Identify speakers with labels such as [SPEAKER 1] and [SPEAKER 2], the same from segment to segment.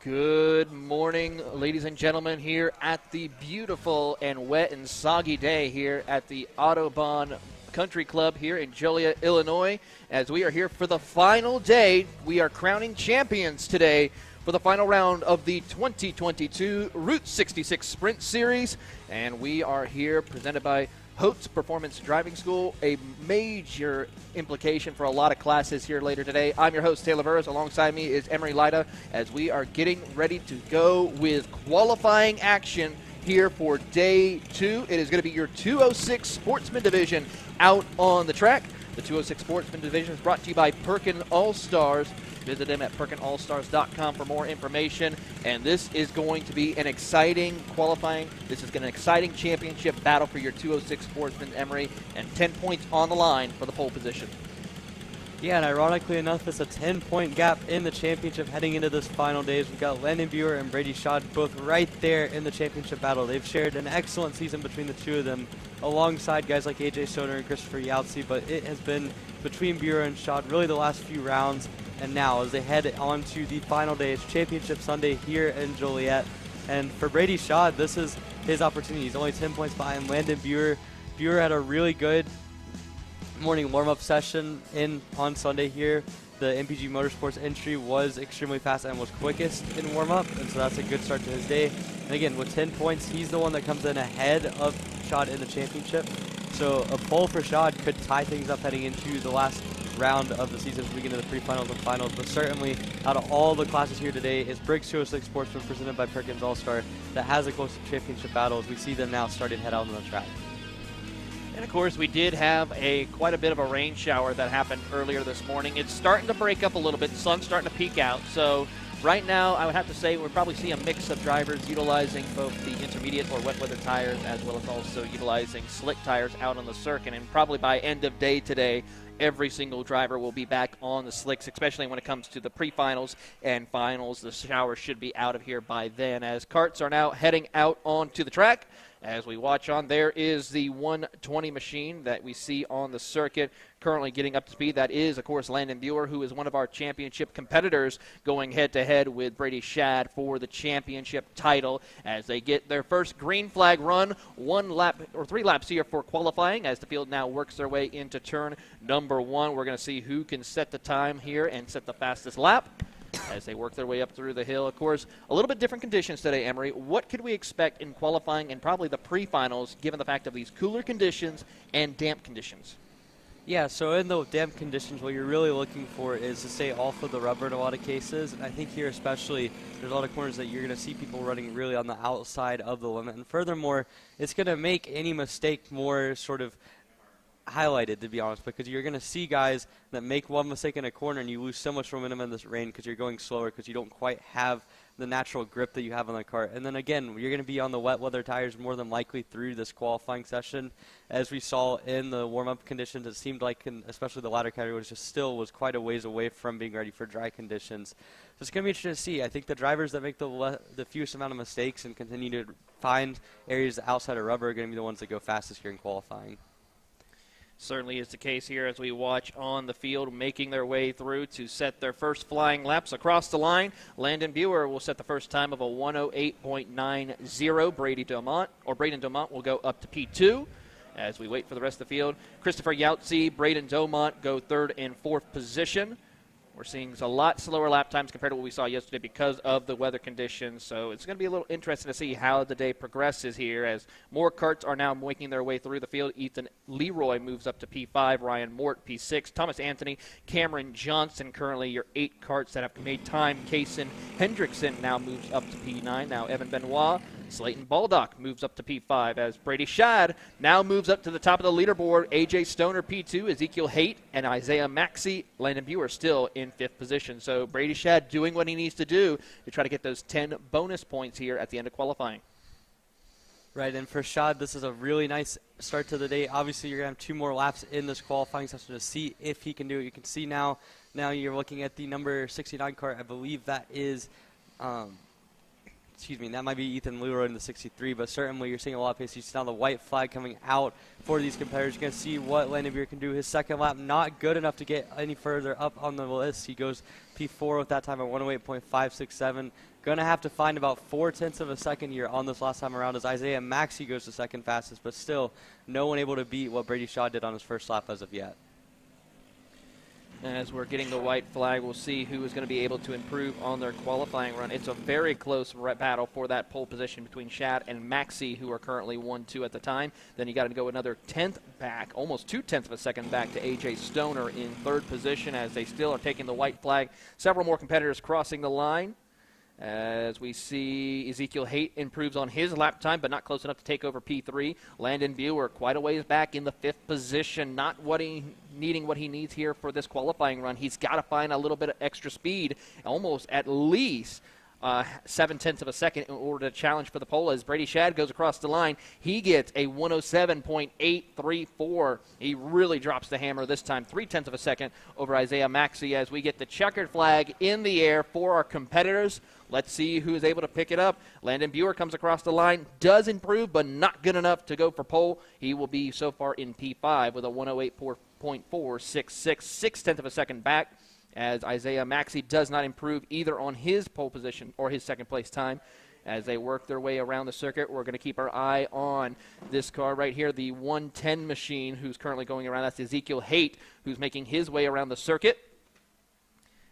[SPEAKER 1] Good morning, ladies and gentlemen, here at the beautiful and wet and soggy day here at the Autobahn Country Club here in Joliet, Illinois. As we are here for the final day, we are crowning champions today for the final round of the 2022 Route 66 Sprint Series. And we are here presented by Holtz Performance Driving School, a major implication for a lot of classes here later today. I'm your host, Taylor Burris. Alongside me is Emery Lida as we are getting ready to go with qualifying action here for day 2. It is going to be your 206 Sportsman Division out on the track. The 206 Sportsman Division is brought to you by Perkin All-Stars. Visit them at PerkinAllStars.com for more information. And this is going to be an exciting qualifying. This is an exciting championship battle for your 206 Sportsman, Emery, and 10 points on the line for the pole position.
[SPEAKER 2] Yeah, and ironically enough, it's a 10-point gap in the championship heading into this final days. We've got Landon Buer and Brady Schad both right there in the championship battle. They've shared an excellent season between the two of them, alongside guys like AJ Stoner and Christopher Yautze, but it has been between Buer and Schad really the last few rounds. And now, as they head on to the final day, it's Championship Sunday here in Joliet. And for Brady Schad, this is his opportunity. He's only 10 points behind Landon Buer. Buer had a really good morning warm-up session on Sunday here. The MPG Motorsports entry was extremely fast and was quickest in warm-up, and so that's a good start to his day. And again, with 10 points, he's the one that comes in ahead of Schad in the championship. So a pole for Schad could tie things up heading into the last round of the season as we get into the pre-finals and finals. But certainly, out of all the classes here today, is Briggs 206 Sportsman presented by Perkins All-Star that has a close championship battle as we see them now starting to head out on the track.
[SPEAKER 1] And of course, we did have quite a bit of a rain shower that happened earlier this morning. It's starting to break up a little bit. The sun's starting to peek out. So right now, I would have to say we'll probably see a mix of drivers utilizing both the intermediate or wet weather tires as well as also utilizing slick tires out on the circuit. And probably by end of day today, every single driver will be back on the slicks, especially when it comes to the pre-finals and finals. The shower should be out of here by then as carts are now heading out onto the track. As we watch on, there is the 120 machine that we see on the circuit currently getting up to speed. That is, of course, Landon Buer, who is one of our championship competitors, going head-to-head with Brady Schad for the championship title as they get their first green flag run, 3 laps here for qualifying as the field now works their way into turn number 1. We're going to see who can set the time here and set the fastest lap as they work their way up through the hill. Of course, a little bit different conditions today, Emery. What could we expect in qualifying and probably the pre-finals given the fact of these cooler conditions and damp conditions?
[SPEAKER 2] Yeah, so in the damp conditions, what you're really looking for is to stay off of the rubber in a lot of cases. And I think here especially, there's a lot of corners that you're going to see people running really on the outside of the limit. And furthermore, it's going to make any mistake more sort of highlighted, to be honest, because you're going to see guys that make one mistake in a corner and you lose so much momentum in this rain because you're going slower because you don't quite have the natural grip that you have on the kart. And then again, you're going to be on the wet weather tires more than likely through this qualifying session. As we saw in the warm-up conditions, it seemed like, especially the latter category, was quite a ways away from being ready for dry conditions. So it's going to be interesting to see. I think the drivers that make the fewest amount of mistakes and continue to find areas outside of rubber are going to be the ones that go fastest here in qualifying.
[SPEAKER 1] Certainly is the case here as we watch on the field making their way through to set their first flying laps across the line. Landon Buer will set the first time of a 1:08.90. Braden Domont will go up to P2 as we wait for the rest of the field. Christopher Yautze, Braden Domont go 3rd and 4th position. We're seeing a lot slower lap times compared to what we saw yesterday because of the weather conditions. So it's going to be a little interesting to see how the day progresses here as more karts are now making their way through the field. Ethan Leroy moves up to P5, Ryan Mort P6, Thomas Anthony, Cameron Johnson, currently your 8 karts that have made time. Kaysen Hendrickson now moves up to P9. Now Evan Benoit, Slayton Baldock moves up to P5 as Brady Schad now moves up to the top of the leaderboard. AJ Stoner P2, Ezekiel Haight, and Isaiah Maxey. Landon Buer still in 5th position. So Brady Schad doing what he needs to do to try to get those 10 bonus points here at the end of qualifying.
[SPEAKER 2] Right, and for Schad, this is a really nice start to the day. Obviously, you're going to have 2 more laps in this qualifying session to see if he can do it. You can see now you're looking at the number 69 car. I believe that is that might be Ethan Leroy in the 63, but certainly you're seeing a lot of pace. You see now the white flag coming out for these competitors. You're going to see what Landon Beer can do. His second lap, not good enough to get any further up on the list. He goes P4 with that time at 108.567. Going to have to find about 0.4 of a second here on this last time around as Isaiah Maxey goes to second fastest, but still no one able to beat what Brady Shaw did on his first lap as of yet.
[SPEAKER 1] As we're getting the white flag, we'll see who is going to be able to improve on their qualifying run. It's a very close battle for that pole position between Shad and Maxey, who are currently 1-2 at the time. Then you got to go another 10th back, almost 0.2 of a second back to A.J. Stoner in third position as they still are taking the white flag. Several more competitors crossing the line. As we see Ezekiel Haight improves on his lap time, but not close enough to take over P3. Landon Buer quite a ways back in the 5th position, not needing what he needs here for this qualifying run. He's got to find a little bit of extra speed, almost at least 0.7 of a second in order to challenge for the pole. As Brady Shad goes across the line, he gets a 107.834. He really drops the hammer this time, 0.3 of a second over Isaiah Maxey as we get the checkered flag in the air for our competitors. Let's see who is able to pick it up. Landon Buer comes across the line, does improve, but not good enough to go for pole. He will be so far in P5 with a 108.466, 0.6 of a second back, as Isaiah Maxey does not improve either on his pole position or his second place time. As they work their way around the circuit, we're going to keep our eye on this car right here, the 110 machine, who's currently going around. That's Ezekiel Haight, who's making his way around the circuit.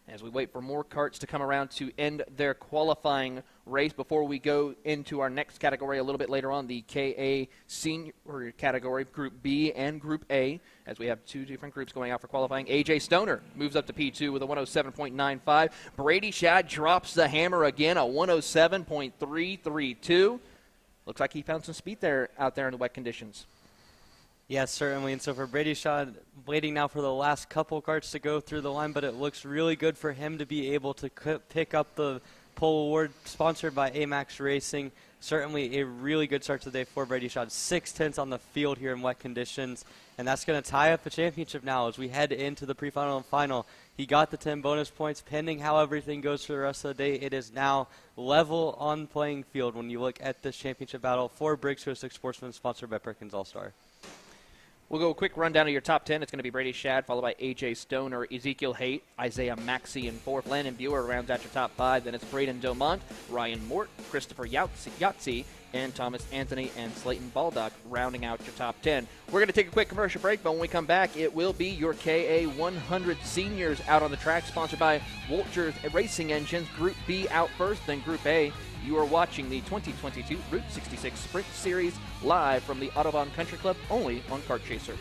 [SPEAKER 1] As we wait for more karts to come around to end their qualifying race before we go into our next category a little bit later on, the KA senior category, Group B and Group A, as we have two different groups going out for qualifying. A.J. Stoner moves up to P2 with a 107.95. Brady Shad drops the hammer again, a 107.332. Looks like he found some speed out there in the wet conditions.
[SPEAKER 2] Yes, certainly. And so for Brady Shaw, waiting now for the last couple karts to go through the line, but it looks really good for him to be able to pick up the pole award sponsored by AMAX Racing. Certainly a really good start to the day for Brady Shaw. 6/10 on the field here in wet conditions, and that's going to tie up the championship now as we head into the pre-final and final. He got the 10 bonus points. Pending how everything goes for the rest of the day, it is now level on playing field when you look at this championship battle for Briggs 206 Sportsman, sponsored by Perkins All-Star.
[SPEAKER 1] We'll go a quick rundown of your top 10. It's going to be Brady Shad, followed by A.J. Stoner, Ezekiel Haight, Isaiah Maxey in 4th. Landon Buer rounds out your top 5. Then it's Braden Domont, Ryan Mort, Christopher Yahtzee, and Thomas Anthony and Slayton Baldock rounding out your top 10. We're going to take a quick commercial break, but when we come back, it will be your KA 100 seniors out on the track, sponsored by Wolters Racing Engines. Group B out first, then Group A. You are watching the 2022 Route 66 Sprint Series live from the Autobahn Country Club, only on Kart Chaser.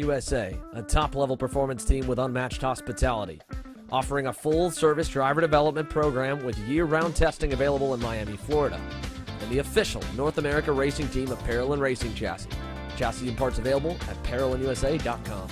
[SPEAKER 3] USA, a top-level performance team with unmatched hospitality, offering a full-service driver development program with year-round testing available in Miami, Florida, and the official North America racing team of Parolin Racing Chassis. Chassis and parts available at ParolinUSA.com.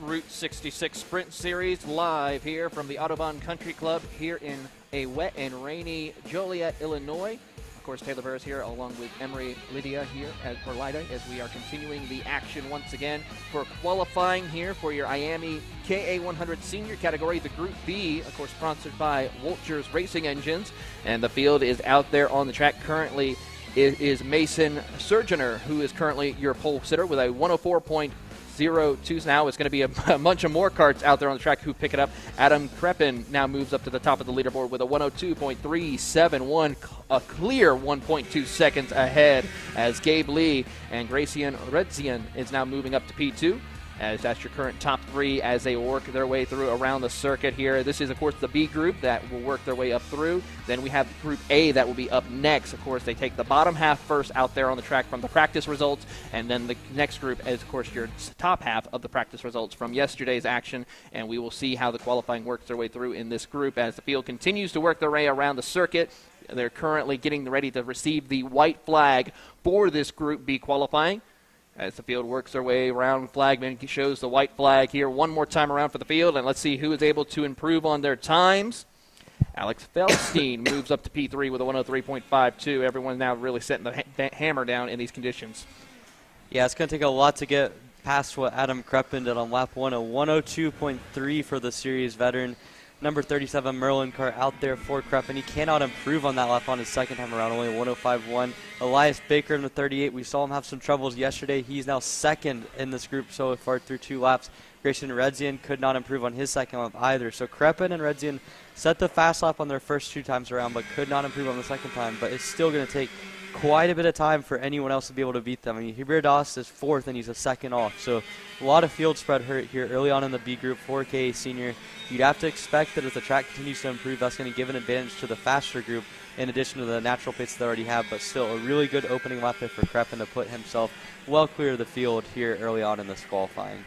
[SPEAKER 1] Route 66 Sprint Series live here from the Autobahn Country Club here in a wet and rainy Joliet, Illinois. Of course, Taylor Burris here along with Emery Lydia here as we are continuing the action once again for qualifying here for your Miami KA100 senior category, the Group B, of course, sponsored by Wolters Racing Engines. And the field is out there on the track currently. It is Mason Surgener, who is currently your pole sitter with a 104.02. Now it's going to be a bunch of more karts out there on the track who pick it up. Adam Kreppen now moves up to the top of the leaderboard with a 102.371, a clear 1.2 seconds ahead, as Gabe Lee and Gracian Redzian is now moving up to P2. As that's your current top three as they work their way through around the circuit here. This is, of course, the B group that will work their way up through. Then we have Group A that will be up next. Of course, they take the bottom half first out there on the track from the practice results, and then the next group is, of course, your top half of the practice results from yesterday's action, and we will see how the qualifying works their way through in this group as the field continues to work their way around the circuit. They're currently getting ready to receive the white flag for this Group B qualifying. As the field works their way around, flagman shows the white flag here one more time around for the field, and let's see who is able to improve on their times. Alex Feldstein moves up to P3 with a 103.52. Everyone now really setting the hammer down in these conditions.
[SPEAKER 2] Yeah, it's going to take a lot to get past what Adam Kreppen did on lap 1, a 102.3 for the series veteran. Number 37 Merlin car out there for Kreppen. He cannot improve on that lap on his second time around, only 105.1. Elias Baker in the 38. We saw him have some troubles yesterday. He's now second in this group so far through 2 laps. Grayson Redzian could not improve on his second lap either. So Kreppen and Redzian set the fast lap on their first 2 times around, but could not improve on the second time. But it's still going to take quite a bit of time for anyone else to be able to beat them. I mean, Hubert Doss is 4th, and he's a second off. So a lot of field spread hurt here early on in the B group for KA Senior. You'd have to expect that as the track continues to improve, that's going to give an advantage to the faster group in addition to the natural pace they already have. But still, a really good opening lap there for Kreppen to put himself well clear of the field here early on in this qualifying.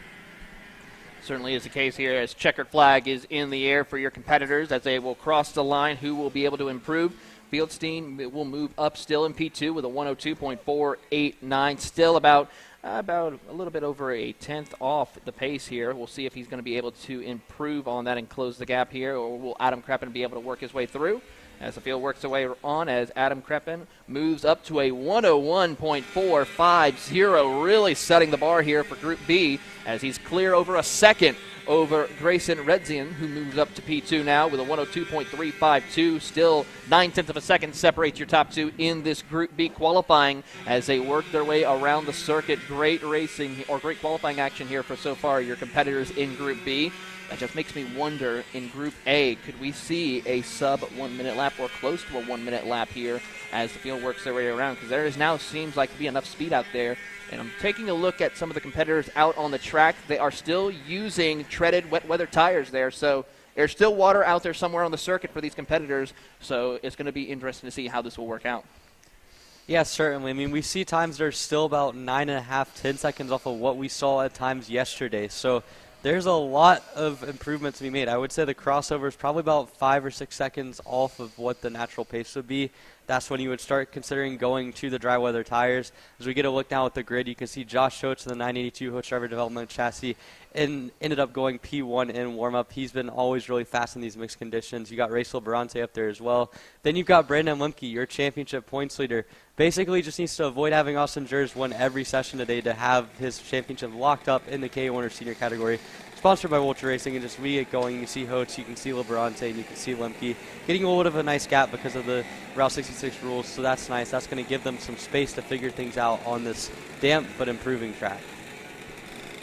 [SPEAKER 1] Certainly is the case here as checkered flag is in the air for your competitors as they will cross the line. Who will be able to improve? Feldstein will move up still in P2 with a 102.489, still about a little bit over a tenth off the pace here. We'll see if he's going to be able to improve on that and close the gap here, or will Adam Kreppen be able to work his way through as the field works away on as Adam Kreppen moves up to a 101.450, really setting the bar here for Group B as he's clear over a second over Grayson Redzian, who moves up to P2 now with a 102.352. Still 9/10 of a second separates your top 2 in this Group B qualifying as they work their way around the circuit. Great racing or great qualifying action here for so far your competitors in Group B. That just makes me wonder, in Group A, could we see a sub 1 minute lap or close to a 1 minute lap here as the field works their way around? Because there is now seems like to be enough speed out there. And I'm taking a look at some of the competitors out on the track. They are still using treaded wet weather tires there. So there's still water out there somewhere on the circuit for these competitors. So it's going to be interesting to see how this will work out.
[SPEAKER 2] Yeah, certainly. I mean, we see times that are still about 9.5, 10 seconds off of what we saw at times yesterday. So there's a lot of improvements to be made. I would say the crossover is probably about 5 or 6 seconds off of what the natural pace would be. That's when you would start considering going to the dry weather tires. As we get a look now at the grid, you can see Josh Schultz in the 982 Hoch Driver Development chassis and ended up going P1 in warm-up. He's been always really fast in these mixed conditions. You got Racel Barante up there as well. Then you've got Brandon Lemke, your championship points leader. Basically just needs to avoid having Austin Jers win every session today to have his championship locked up in the K1 senior category. Sponsored by Wolters Racing, and just we get going. You see Hoch, you can see Liberante, and you can see Lemke getting a little bit of a nice gap because of the Route 66 rules, so that's nice. That's going to give them some space to figure things out on this damp but improving track.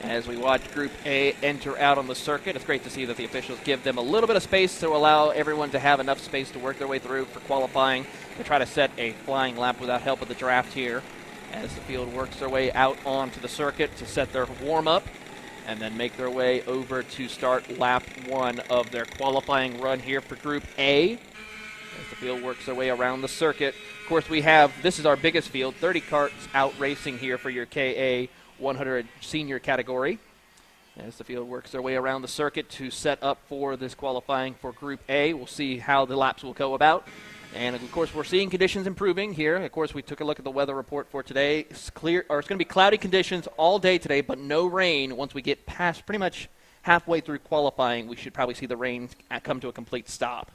[SPEAKER 1] As we watch Group A enter out on the circuit, it's great to see that the officials give them a little bit of space to allow everyone to have enough space to work their way through for qualifying. They try to set a flying lap without help of the draft here as the field works their way out onto the circuit to set their warm-up and then make their way over to start lap 1 of their qualifying run here for Group A. As the field works their way around the circuit. Of course, this is our biggest field, 30 carts out racing here for your KA 100 senior category. As the field works their way around the circuit to set up for this qualifying for Group A. We'll see how the laps will go about. And, of course, we're seeing conditions improving here. Of course, we took a look at the weather report for today. It's going to be cloudy conditions all day today, but no rain. Once we get past pretty much halfway through qualifying, we should probably see the rain come to a complete stop.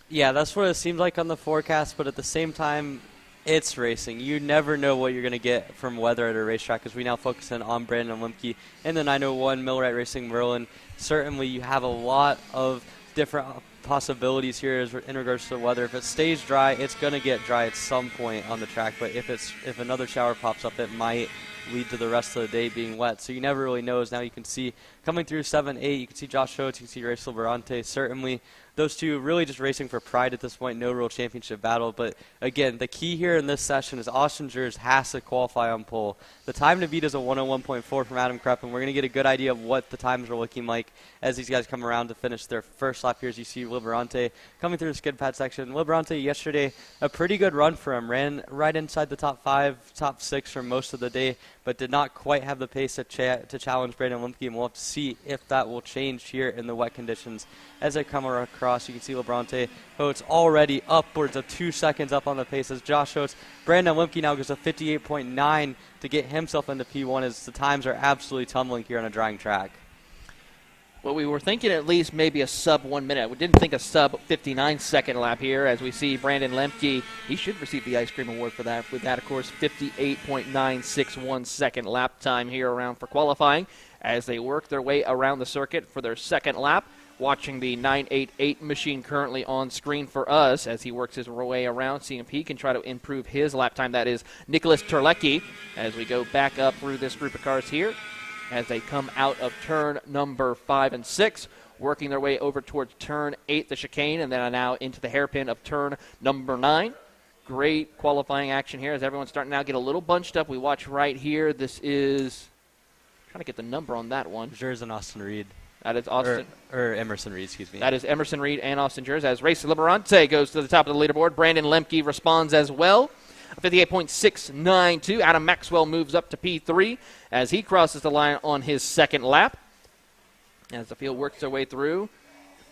[SPEAKER 2] Yeah, that's what it seems like on the forecast, but at the same time, it's racing. You never know what you're going to get from weather at a racetrack, as we now focus in on Brandon Lemke and the 901 Millwright Racing Merlin. Certainly, you have a lot of different possibilities here in regards to the weather. If it stays dry, it's going to get dry at some point on the track, but if another shower pops up, it might lead to the rest of the day being wet. So you never really know. As now you can see coming through 7-8, you can see Josh Oates, you can see Race Liberante. Certainly those two really just racing for pride at this point, no real championship battle. But again, the key here in this session is Austin Jers has to qualify on pole. The time to beat is a 101.4 from Adam Krepp, and we're going to get a good idea of what the times are looking like as these guys come around to finish their first lap here. As you see Liberante coming through the skid pad section. Liberante yesterday, a pretty good run for him. Ran right inside the top 5, top 6 for most of the day, but did not quite have the pace to challenge Brandon Lemke, and we'll have to see if that will change here in the wet conditions as they come across. You can see Liberante Oates already upwards of 2 seconds up on the pace as Josh Oates. Brandon Lemke now goes to 58.9 to get himself into P1 as the times are absolutely tumbling here on a drying track.
[SPEAKER 1] Well, we were thinking at least maybe a sub 1 minute. We didn't think a sub 59 second lap here as we see Brandon Lemke. He should receive the ice cream award for that. With that, of course, 58.961 second lap time here around for qualifying as they work their way around the circuit for their second lap. Watching the 988 machine currently on screen for us as he works his way around, seeing if he can try to improve his lap time. That is Nicholas Terlecki as we go back up through this group of cars here as they come out of turn number 5 and 6, working their way over towards turn 8, the chicane, and then are now into the hairpin of turn number 9. Great qualifying action here as everyone's starting now to get a little bunched up. We watch right here. This is, trying to get the number on that one.
[SPEAKER 2] Jers and Austin Reed.
[SPEAKER 1] That is Austin.
[SPEAKER 2] Or Emerson Reed, excuse me.
[SPEAKER 1] That is Emerson Reed and Austin Jers as Race Liberante goes to the top of the leaderboard. Brandon Lemke responds as well. 58.692. Adam Maxwell moves up to P3 as he crosses the line on his second lap. As the field works their way through,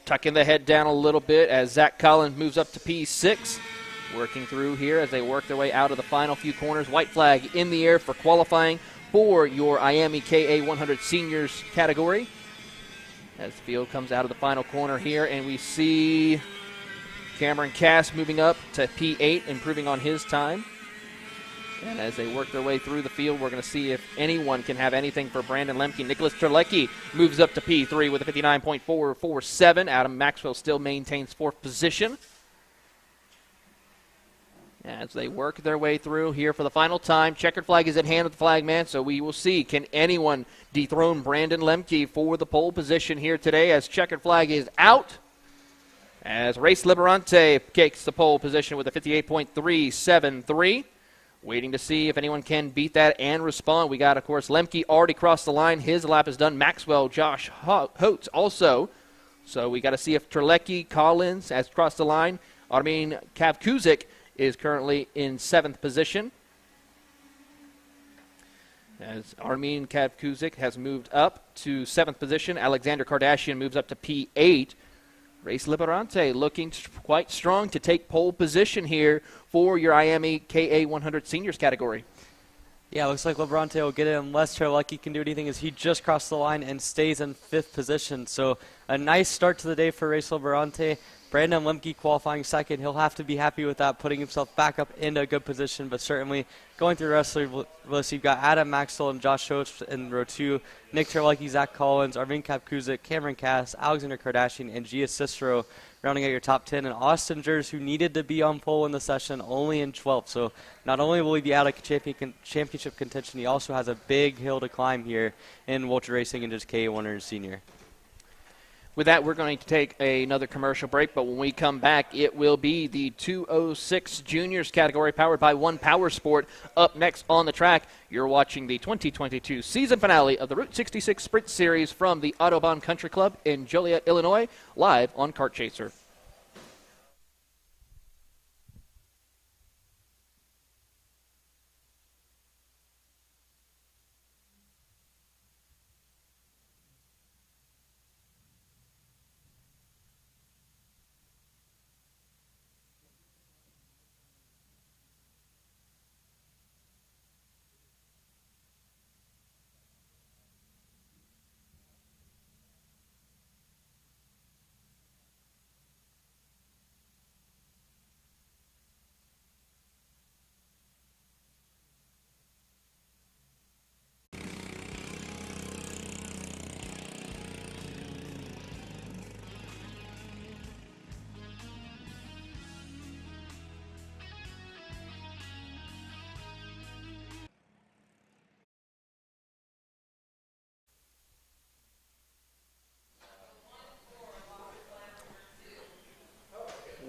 [SPEAKER 1] tucking the head down a little bit as Zach Collins moves up to P6. Working through here as they work their way out of the final few corners. White flag in the air for qualifying for your IAME KA 100 Seniors category. As the field comes out of the final corner here, and we see Cameron Cass moving up to P8, improving on his time. And as they work their way through the field, we're going to see if anyone can have anything for Brandon Lemke. Nicholas Terlecki moves up to P3 with a 59.447. Adam Maxwell still maintains 4th position. As they work their way through here for the final time, checkered flag is at hand with the flag man, so we will see, can anyone dethrone Brandon Lemke for the pole position here today as checkered flag is out. As Race Liberante takes the pole position with a 58.373. Waiting to see if anyone can beat that and respond. We got, of course, Lemke already crossed the line. His lap is done. Maxwell, Josh Oates also. So we got to see if Terlecki, Collins has crossed the line. Armin Kavkuzik is currently in 7th position. As Armin Kavkuzik has moved up to 7th position. Alexander Kardashian moves up to P8. Race Liberante looking quite strong to take pole position here for your IAME KA 100 Seniors category.
[SPEAKER 2] Yeah, looks like Liberante will get it unless Terlecki can do anything as he just crossed the line and stays in 5th position. So a nice start to the day for Race Liberante. Brandon Lemke qualifying 2nd. He'll have to be happy with that, putting himself back up into a good position. But certainly going through the rest of the list, you've got Adam Maxwell and Josh Oates in row 2, Nick Terlecki, Zach Collins, Arvin Kapkuzik, Cameron Cass, Alexander Kardashian, and Gia Cicero rounding out your top 10. And Austin Jers, who needed to be on pole in the session, only in 12th. So not only will he be out of championship contention, he also has a big hill to climb here in Vulture Racing and just KA100 Senior.
[SPEAKER 1] With that, we're going to take another commercial break, but when we come back, it will be the 206 Juniors category powered by One Power Sport. Up next on the track, you're watching the 2022 season finale of the Route 66 Sprint Series from the Autobahn Country Club in Joliet, Illinois, live on Kart Chaser.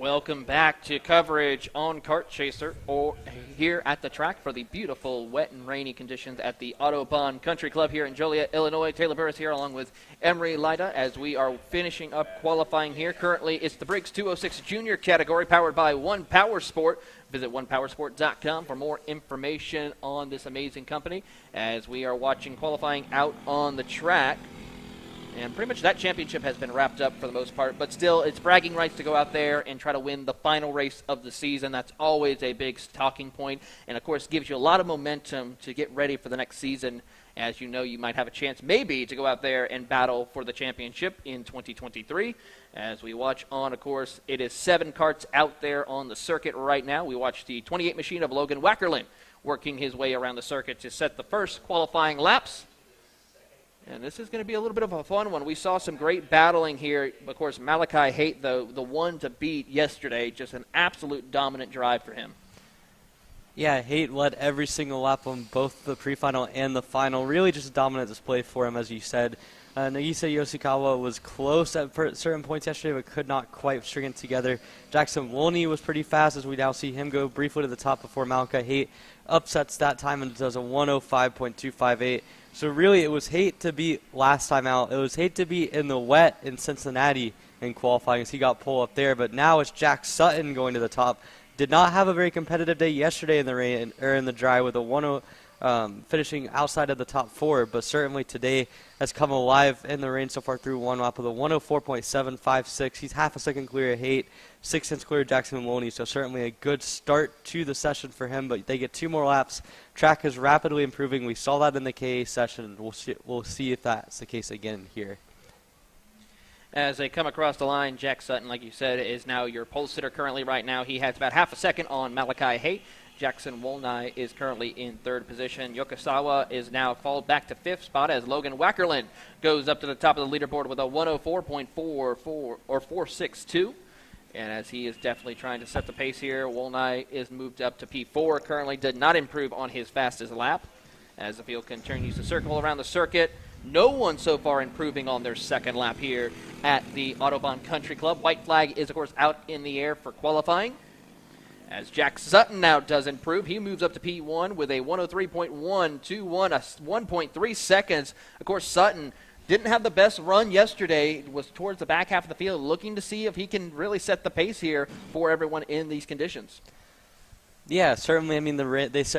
[SPEAKER 1] Welcome back to coverage on Kart Chaser, or here at the track for the beautiful wet and rainy conditions at the Autobahn Country Club here in Joliet, Illinois. Taylor Burris here along with Emery Lida as we are finishing up qualifying here. Currently, it's the Briggs 206 Junior category powered by One Power Sport. Visit onepowersport.com for more information on this amazing company as we are watching qualifying out on the track. And pretty much that championship has been wrapped up for the most part. But still, it's bragging rights to go out there and try to win the final race of the season. That's always a big talking point. And, of course, gives you a lot of momentum to get ready for the next season. As you know, you might have a chance maybe to go out there and battle for the championship in 2023. As we watch on, of course, it is 7 karts out there on the circuit right now. We watch the 28 machine of Logan Wackerlin working his way around the circuit to set the first qualifying laps. And this is going to be a little bit of a fun one. We saw some great battling here. Of course, Malachi Haight, though, the one to beat yesterday, just an absolute dominant drive for him.
[SPEAKER 2] Yeah, Haight led every single lap on both the pre-final and the final. Really just a dominant display for him, as you said. Nagisa Yoshikawa was close at certain points yesterday, but could not quite string it together. Jackson Wolney was pretty fast, as we now see him go briefly to the top before Malachi Haight upsets that time and does a 105.258. So really, it was Haight to beat last time out. It was Haight to beat in the wet in Cincinnati in qualifying as he got pole up there. But now it's Jack Sutton going to the top. Did not have a very competitive day yesterday in the rain or in the dry with a finishing outside of the top 4. But certainly today has come alive in the rain so far through one lap with a 104.756. He's half a second clear of Haight, 6 tenths clear of Jackson Maloney. So certainly a good start to the session for him. But they get 2 more laps. Track is rapidly improving. We saw that in the KA session. We'll see if that's the case again here.
[SPEAKER 1] As they come across the line, Jack Sutton, like you said, is now your pole sitter currently right now. He has about half a second on Malachi Haight. Jackson Wolney is currently in 3rd position. Yokosawa is now called back to 5th spot as Logan Wackerlin goes up to the top of the leaderboard with a 104.44 or 462. And as he is definitely trying to set the pace here, Wolney is moved up to P4. Currently did not improve on his fastest lap as the field continues to circle around the circuit. No one so far improving on their second lap here at the Autobahn Country Club. White flag is, of course, out in the air for qualifying. As Jack Sutton now does improve, he moves up to P1 with a 103.121, a 1.3 seconds. Of course, Sutton didn't have the best run yesterday, was towards the back half of the field, looking to see if he can really set the pace here for everyone in these conditions.
[SPEAKER 2] Yeah, certainly. I mean,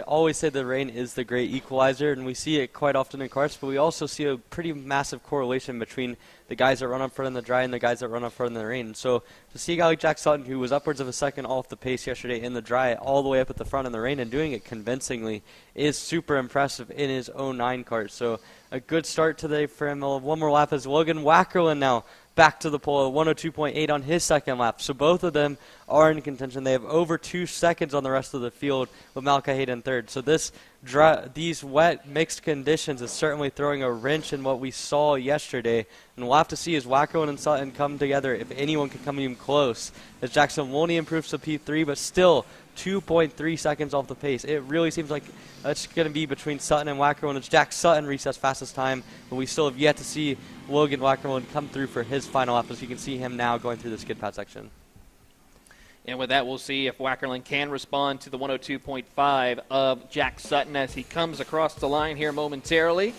[SPEAKER 2] always say the rain is the great equalizer, and we see it quite often in karts, but we also see a pretty massive correlation between the guys that run up front in the dry and the guys that run up front in the rain. So to see a guy like Jack Sutton, who was upwards of a second off the pace yesterday in the dry, all the way up at the front in the rain and doing it convincingly is super impressive in his 09 kart. So a good start today for him. One more lap as Logan Wackerlin now back to the pole, 102.8 on his second lap. So both of them are in contention. They have over 2 seconds on the rest of the field with Malachi Haight in 3rd. So these wet, mixed conditions is certainly throwing a wrench in what we saw yesterday. And we'll have to see as Wackerlin and Sutton come together, if anyone can come even close. As Jackson Wolney improves to P3, but still 2.3 seconds off the pace. It really seems like it's going to be between Sutton and Wackerlin. It's Jack Sutton resets fastest time, but we still have yet to see Logan Wackerlin come through for his final lap, as you can see him now going through the skid pad section.
[SPEAKER 1] And with that, we'll see if Wackerlin can respond to the 102.5 of Jack Sutton as he comes across the line here momentarily.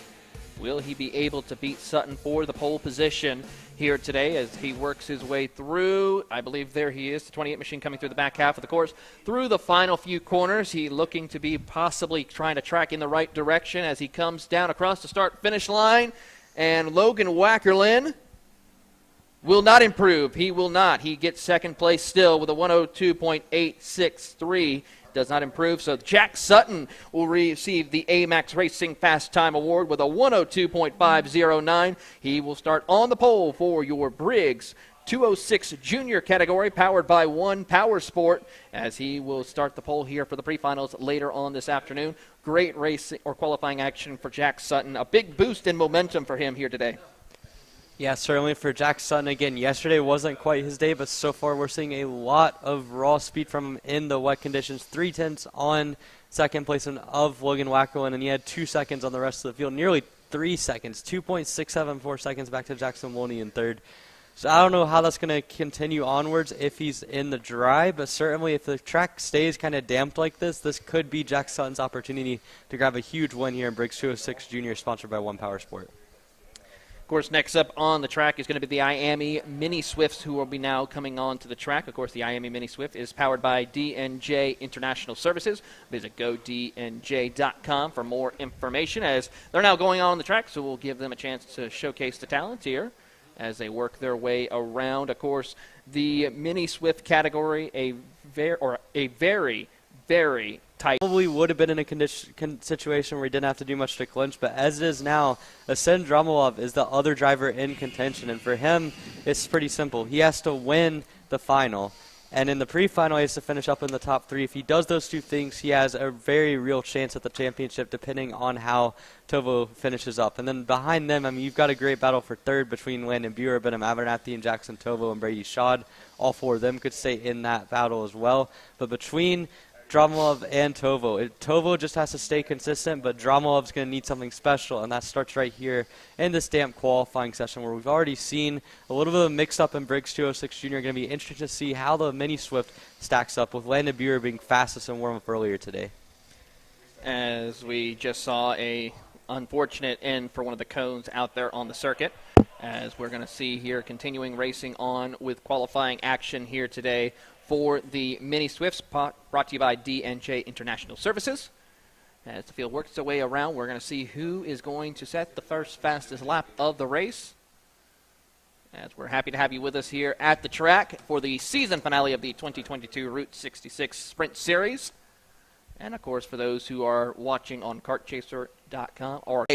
[SPEAKER 1] Will he be able to beat Sutton for the pole position here today as he works his way through? I believe there he is, the 28 machine coming through the back half of the course. Through the final few corners, he looking to be possibly trying to track in the right direction as he comes down across the start-finish line. And Logan Wackerlin will not improve. He will not. He gets second place still with a 102.863. Does not improve. So Jack Sutton will receive the AMAX Racing Fast Time Award with a 102.509. He will start on the pole for your Briggs 206 Junior category, powered by One Power Sport, as he will start the pole here for the pre-finals later on this afternoon. Great racing or qualifying action for Jack Sutton. A big boost in momentum for him here today.
[SPEAKER 2] Yeah, certainly for Jack Sutton. Again, yesterday wasn't quite his day, but so far we're seeing a lot of raw speed from him in the wet conditions. 3 tenths on second place of Logan Wackerlin, and he had 2 seconds on the rest of the field. Nearly 3 seconds, 2.674 seconds back to Jackson Wolney in 3rd. So I don't know how that's going to continue onwards if he's in the dry, but certainly if the track stays kind of damped like this, this could be Jack Sutton's opportunity to grab a huge win here in Briggs 206 Junior, sponsored by One Power Sport.
[SPEAKER 1] Of course, next up on the track is going to be the IAME Mini Swifts, who will be now coming on to the track. Of course, the IAME Mini Swift is powered by D&J International Services. Visit godnj.com for more information as they're now going on the track, so we'll give them a chance to showcase the talent here as they work their way around. Of course, the Mini Swift category, a very, very tight.
[SPEAKER 2] Probably would have been in a situation where he didn't have to do much to clinch, but as it is now, Asen Dramalov is the other driver in contention, and for him, it's pretty simple. He has to win the final, and in the pre-final, he has to finish up in the top 3. If he does those two things, he has a very real chance at the championship, depending on how Tovo finishes up. And then behind them, I mean, you've got a great battle for third between Landon Buer, Benham Abernathy, and Jackson Tovo and Brady Schad. All 4 of them could stay in that battle as well. But between Dramalov and Tovo, Tovo just has to stay consistent, but Dramalov's going to need something special, and that starts right here in this damp qualifying session where we've already seen a little bit of a mix-up in Briggs 206 Junior. Going to be interesting to see how the Mini Swift stacks up with Landon Buer being fastest in warm-up earlier today.
[SPEAKER 1] As we just saw a unfortunate end for one of the cones out there on the circuit, as we're going to see here continuing racing on with qualifying action here today for the Mini Swifts, brought to you by D&J International Services. As the field works its way around, we're going to see who is going to set the first fastest lap of the race. As we're happy to have you with us here at the track for the season finale of the 2022 Route 66 Sprint Series. And, of course, for those who are watching on kartchaser.com or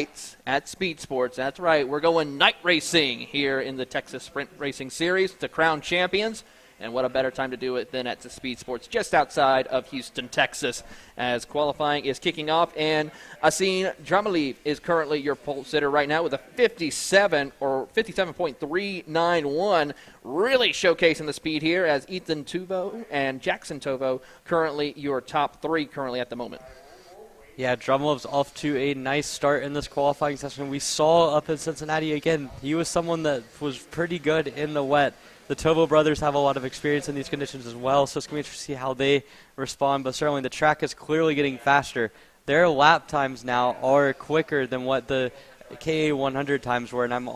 [SPEAKER 1] at Speed Sports, that's right, we're going night racing here in the Texas Sprint Racing Series to crown champions. And what a better time to do it than at the Speed Sports just outside of Houston, Texas, as qualifying is kicking off. And Asen Dramalov is currently your pole sitter right now with a 57 or 57.391, really showcasing the speed here as Ethan Tovo and Jackson Tovo currently your top 3 currently at the moment.
[SPEAKER 2] Yeah, Dramalov's off to a nice start in this qualifying session. We saw up in Cincinnati again, he was someone that was pretty good in the wet. The Tovo brothers have a lot of experience in these conditions as well, so it's going to be interesting to see how they respond. But certainly the track is clearly getting faster. Their lap times now are quicker than what the KA 100 times were, and I'm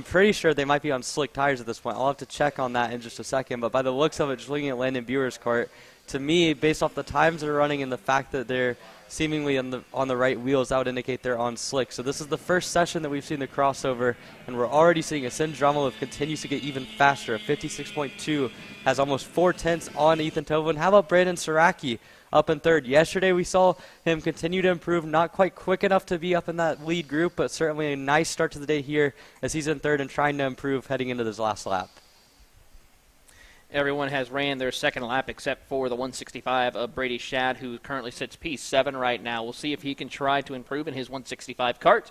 [SPEAKER 2] pretty sure they might be on slick tires at this point. I'll have to check on that in just a second. But by the looks of it, just looking at Landon Buer's kart, to me, based off the times they're running and the fact that they're seemingly on the right wheels, that would indicate they're on slick. So this is the first session that we've seen the crossover, and we're already seeing Asen Dramalov continues to get even faster. 56.2 has almost 4/10 on Ethan Tovo. And how about Brandon Saraki up in third? Yesterday we saw him continue to improve, not quite quick enough to be up in that lead group, but certainly a nice start to the day here as he's in third and trying to improve heading into this last lap.
[SPEAKER 1] Everyone has ran their second lap except for the 165 of Brady Schad, who currently sits P7 right now. We'll see if he can try to improve in his 165 kart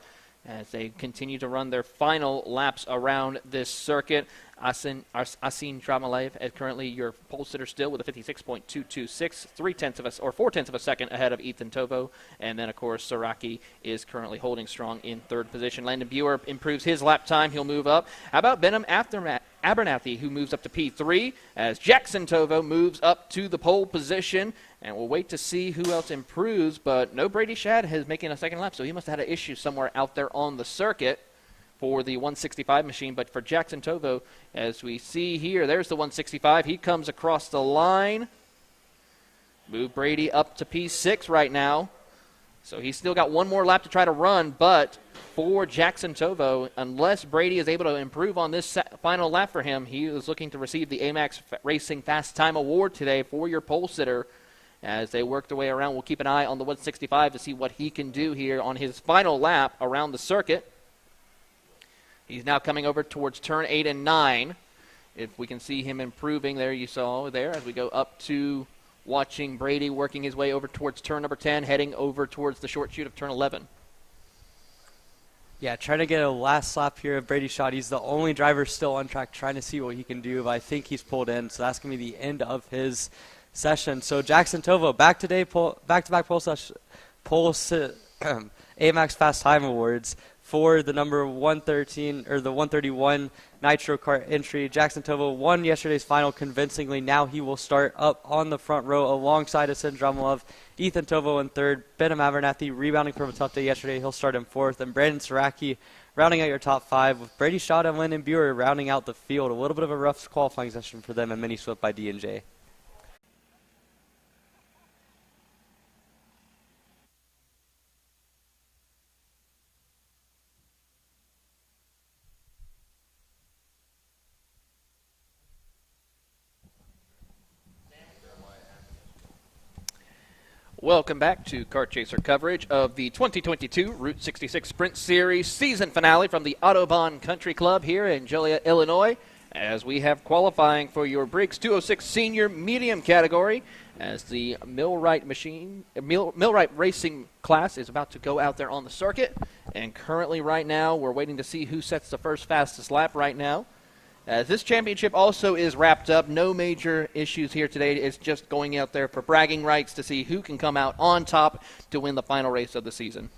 [SPEAKER 1] as they continue to run their final laps around this circuit. Asen Dramalov is currently your pole sitter still with a 56.226, 4/10 of a second ahead of Ethan Tovo. And then, of course, Saraki is currently holding strong in third position. Landon Buer improves his lap time. He'll move up. How about Benham Abernathy, who moves up to P3, as Jackson Tovo moves up to the pole position. And we'll wait to see who else improves, but no Brady Schad is making a second lap, so he must have had an issue somewhere out there on the circuit for the 165 machine. But for Jackson Tovo, as we see here, there's the 165. He comes across the line. Move Brady up to P6 right now. So he's still got one more lap to try to run, but for Jackson Tovo, unless Brady is able to improve on this final lap for him, he is looking to receive the AMAX Racing Fast Time Award today for your pole sitter. As they work their way around, we'll keep an eye on the 165 to see what he can do here on his final lap around the circuit. He's now coming over towards turn 8 and 9. If we can see him improving, there you saw there as we go up to watching Brady working his way over towards turn number 10, heading over towards the short chute of turn 11.
[SPEAKER 2] Yeah, trying to get a last lap here of Brady Schad. He's the only driver still on track trying to see what he can do, but I think he's pulled in, so that's going to be the end of his session. So Jackson Tovo, back-to-back AMAX Fast Time Awards for the number 113 or the 131 Nitro Kart entry. Jackson Tovo won yesterday's final convincingly. Now he will start up on the front row alongside Asin Dramalov, Ethan Tovo in third, Benham Abernathy rebounding from a tough day yesterday. He'll start in fourth, and Brandon Saraki rounding out your top five, with Brady Schott and Landon Buer rounding out the field. A little bit of a rough qualifying session for them, and mini swept by D&J.
[SPEAKER 1] Welcome back to Kart Chaser coverage of the 2022 Route 66 Sprint Series season finale from the Autobahn Country Club here in Joliet, Illinois, as we have qualifying for your Briggs 206 Senior Medium category, as the Millwright Racing class is about to go out there on the circuit. And currently right now we're waiting to see who sets the first fastest lap right now. As this championship also is wrapped up, no major issues here today. It's just going out there for bragging rights to see who can come out on top to win the final race of the season.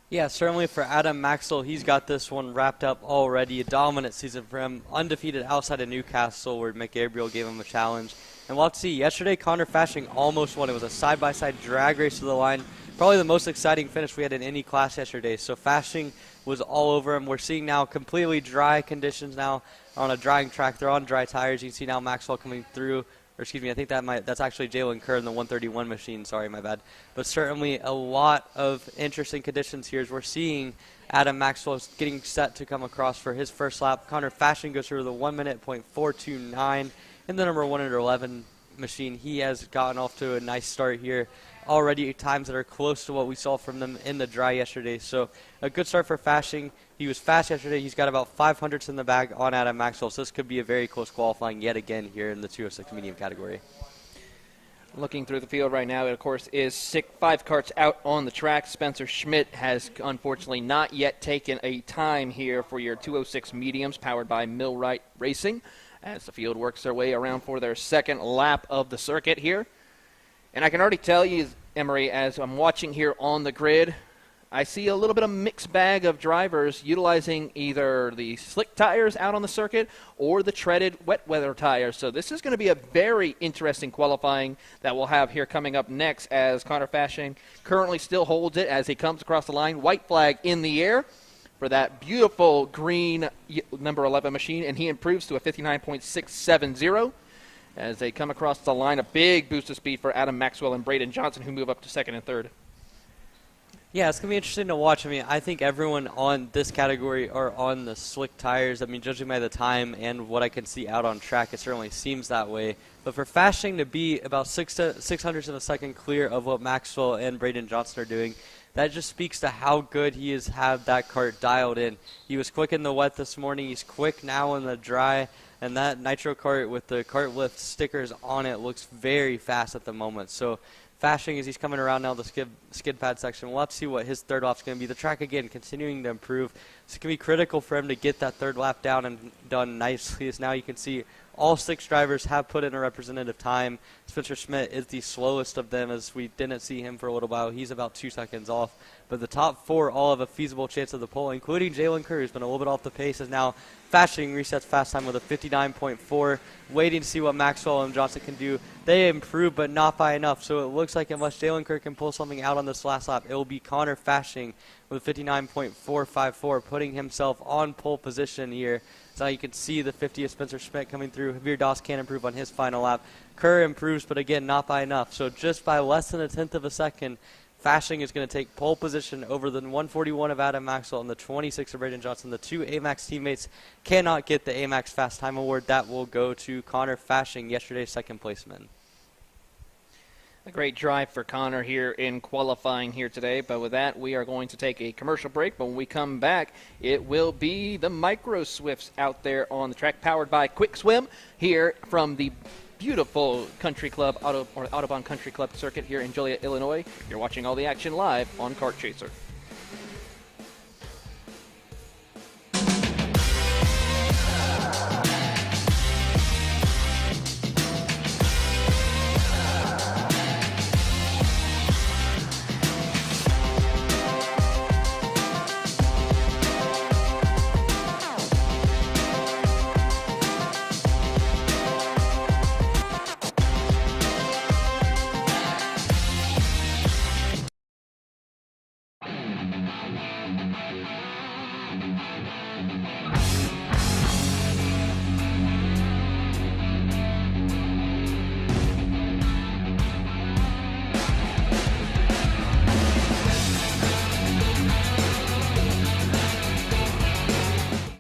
[SPEAKER 2] Yeah, certainly for Adam Maxwell, he's got this one wrapped up already. A dominant season for him, undefeated outside of Newcastle, where Mick Gabriel gave him a challenge. And we'll have to see. Yesterday, Connor Fashing almost won. It was a side-by-side drag race to the line. Probably the most exciting finish we had in any class yesterday. So Fashing was all over him. We're seeing now completely dry conditions now on a drying track. They're on dry tires. You can see now Maxwell coming through. Or excuse me, I think that's actually Jalen Kerr in the 131 machine. Sorry, my bad. But certainly a lot of interesting conditions here as we're seeing Adam Maxwell getting set to come across for his first lap. Connor Fashing goes through the 1 minute .429 in the number 111 machine. He has gotten off to a nice start here. Already times that are close to what we saw from them in the dry yesterday. So a good start for Fashing. He was fast yesterday. He's got about 500ths in the bag on Adam Maxwell. So this could be a very close qualifying yet again here in the 206 medium category.
[SPEAKER 1] Looking through the field right now, it of course is 5 karts out on the track. Spencer Schmidt has unfortunately not yet taken a time here for your 206 mediums powered by Millwright Racing, as the field works their way around for their second lap of the circuit here. And I can already tell you, Emery, as I'm watching here on the grid, I see a little bit of mixed bag of drivers utilizing either the slick tires out on the circuit or the treaded wet weather tires. So this is going to be a very interesting qualifying that we'll have here coming up next, as Connor Fashing currently still holds it as he comes across the line. White flag in the air for that beautiful green number 11 machine, and he improves to a 59.670. As they come across the line, a big boost of speed for Adam Maxwell and Braden Johnson, who move up to second and third.
[SPEAKER 2] Yeah, it's going to be interesting to watch. I mean, I think everyone on this category are on the slick tires. I mean, judging by the time and what I can see out on track, it certainly seems that way. But for Fashing to be about 600ths of a second clear of what Maxwell and Braden Johnson are doing, that just speaks to how good he has had that kart dialed in. He was quick in the wet this morning. He's quick now in the dry. And that Nitro kart with the kart lift stickers on it looks very fast at the moment. So Fashing, as he's coming around now the skid pad section, we'll have to see what his third lap's going to be. The track, again, continuing to improve. So it's going to be critical for him to get that third lap down and done nicely, as now you can see all 6 drivers have put in a representative time. Spencer Schmidt is the slowest of them, as we didn't see him for a little while. He's about 2 seconds off. But the top 4 all have a feasible chance of the pole, including Jalen Kerr, who's been a little bit off the pace, as now Fashing resets fast time with a 59.4. Waiting to see what Maxwell and Johnson can do. They improve, but not by enough. So it looks like unless Jalen Kerr can pull something out on this last lap, it will be Connor Fashing with a 59.454, putting himself on pole position here. So you can see the 50th Spencer Schmidt coming through. Javier Doss can improve on his final lap. Kerr improves, but again, not by enough. So just by less than a tenth of a second, Fashing is going to take pole position over the 141 of Adam Maxwell and the 26 of Braden Johnson. The 2 AMAX teammates cannot get the AMAX Fast Time Award. That will go to Connor Fashing, yesterday's second placeman.
[SPEAKER 1] A great drive for Connor here in qualifying here today. But with that, we are going to take a commercial break. But when we come back, it will be the Micro Swifts out there on the track, powered by Quick Swim, here from the beautiful Country Club, Autobahn Country Club circuit here in Joliet, Illinois. You're watching all the action live on Kart Chaser.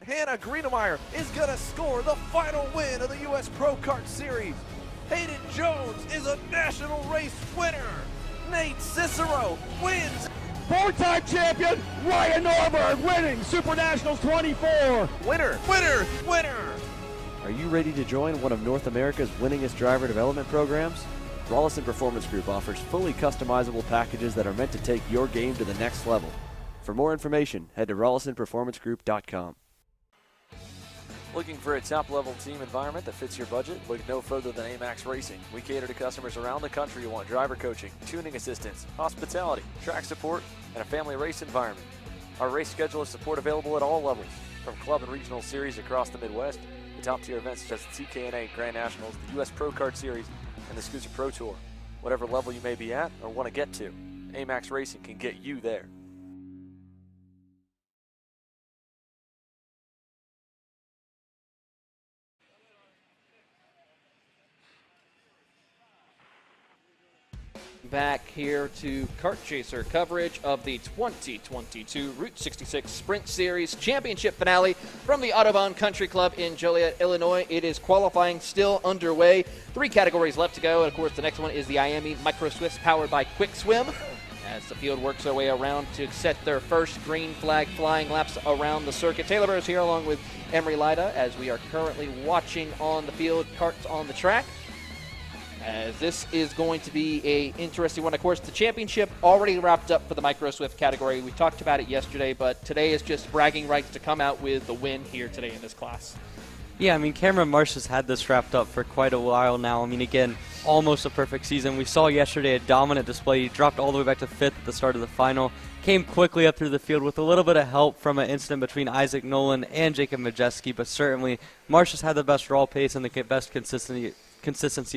[SPEAKER 4] Hannah Greenemeyer is going to score the final win of the U.S. Pro Kart Series. Hayden Jones is a national race winner. Nate Cicero wins.
[SPEAKER 5] Four-time champion Ryan Norberg winning Super Nationals 24.
[SPEAKER 4] Winner, winner, winner.
[SPEAKER 6] Are you ready to join one of North America's winningest driver development programs? Rollison Performance Group offers fully customizable packages that are meant to take your game to the next level. For more information, head to rollisonperformancegroup.com. Looking for a top-level team environment that fits your budget? Look no further than AMAX Racing. We cater to customers around the country who want driver coaching, tuning assistance, hospitality, track support, and a family race environment. Our race schedule is support available at all levels, from club and regional series across the Midwest to top-tier events such as the TKNA Grand Nationals, the U.S. Pro Kart Series, and the Scooter Pro Tour. Whatever level you may be at or want to get to, AMAX Racing can get you there.
[SPEAKER 1] Back here to Kart Chaser coverage of the 2022 Route 66 Sprint Series Championship finale from the Autobahn Country Club in Joliet, Illinois. It is qualifying still underway. 3 categories left to go, and of course the next one is the IAME Micro Swifts powered by Quick Swim. As the field works their way around to set their first green flag flying laps around the circuit. Taylor Burr is here along with Emery Lida as we are currently watching on the field, karts on the track. As this is going to be a interesting one. Of course, the championship already wrapped up for the Micro Swift category. We talked about it yesterday, but today is just bragging rights to come out with the win here today in this class.
[SPEAKER 2] Yeah, I mean, Cameron Marsh has had this wrapped up for quite a while now. I mean, again, almost a perfect season. We saw yesterday a dominant display. He dropped all the way back to 5th at the start of the final. Came quickly up through the field with a little bit of help from an incident between Isaac Nolan and Jacob Majeski, but certainly Marsh has had the best raw pace and the best consistency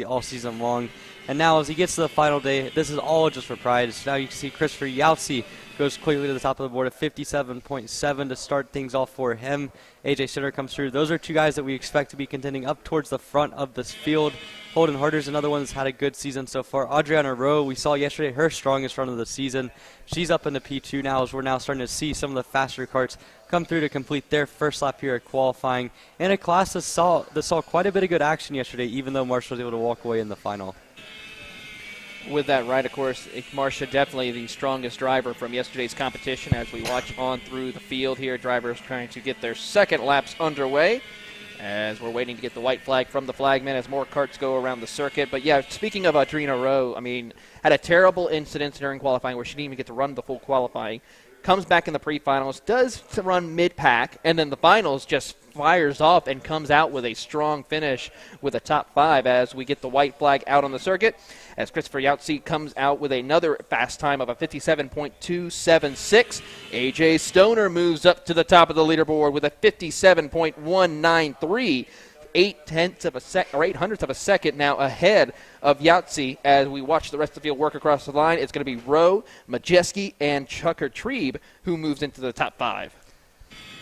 [SPEAKER 2] all season long. And now as he gets to the final day, this is all just for pride. So now you can see Christopher Yautsy goes quickly to the top of the board at 57.7 to start things off for him. AJ Stoner comes through. Those are 2 guys that we expect to be contending up towards the front of this field. Holden Harder's another one that's had a good season so far. Adriana Rowe, we saw yesterday her strongest run of the season. She's up in the P2 now as we're now starting to see some of the faster karts come through to complete their first lap here at qualifying. In a class that saw quite a bit of good action yesterday, even though Marsh was able to walk away in the final.
[SPEAKER 1] With that right, of course, Marcia definitely the strongest driver from yesterday's competition as we watch on through the field here. Drivers trying to get their second laps underway as we're waiting to get the white flag from the flagman as more karts go around the circuit. But yeah, speaking of Adriana Rowe, I mean, had a terrible incident during qualifying where she didn't even get to run the full qualifying. Comes back in the pre-finals, does to run mid-pack, and then the finals just fires off and comes out with a strong finish with a top 5 as we get the white flag out on the circuit. As Christopher Yautsy comes out with another fast time of a 57.276. AJ Stoner moves up to the top of the leaderboard with a 57.193. 8/10 of a sec, or 8/100 of a second now ahead of Yautsy as we watch the rest of the field work across the line. It's going to be Rowe, Majeski, and Chucker Trebe who moves into the top 5.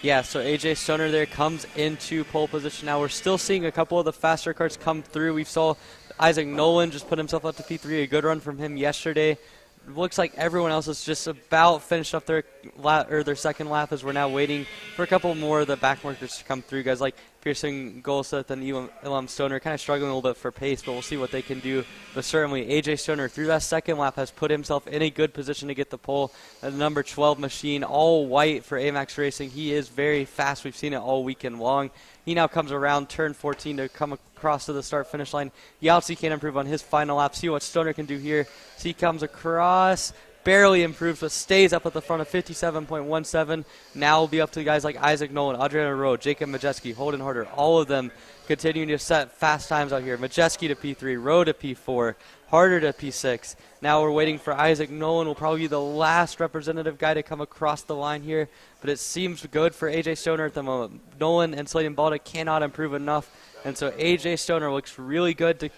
[SPEAKER 2] Yeah, so AJ Stoner there comes into pole position. Now we're still seeing a couple of the faster karts come through. We saw Isaac Nolan just put himself up to P3, a good run from him yesterday. Looks like everyone else is just about finished up their second lap as we're now waiting for a couple more of the back markers to come through. Guys like Pearson, Golseth, and Elam Stoner kind of struggling a little bit for pace, but we'll see what they can do. But certainly AJ Stoner through that second lap has put himself in a good position to get the pole. The number 12 machine, all white for AMAX Racing. He is very fast. We've seen it all weekend long. He now comes around turn 14 to come across to the start-finish line. Yautsy can improve on his final lap. See what Stoner can do here. So he comes across, barely improves, but stays up at the front of 57.17. Now will be up to guys like Isaac Nolan, Adriana Rowe, Jacob Majeski, Holden Harder. All of them continuing to set fast times out here. Majeski to P3, Rowe to P4, Harder to P6. Now we're waiting for Isaac Nolan. Will probably be the last representative guy to come across the line here, but it seems good for AJ Stoner at the moment. Nolan and Sladen Balda cannot improve enough, and so AJ Stoner looks really good to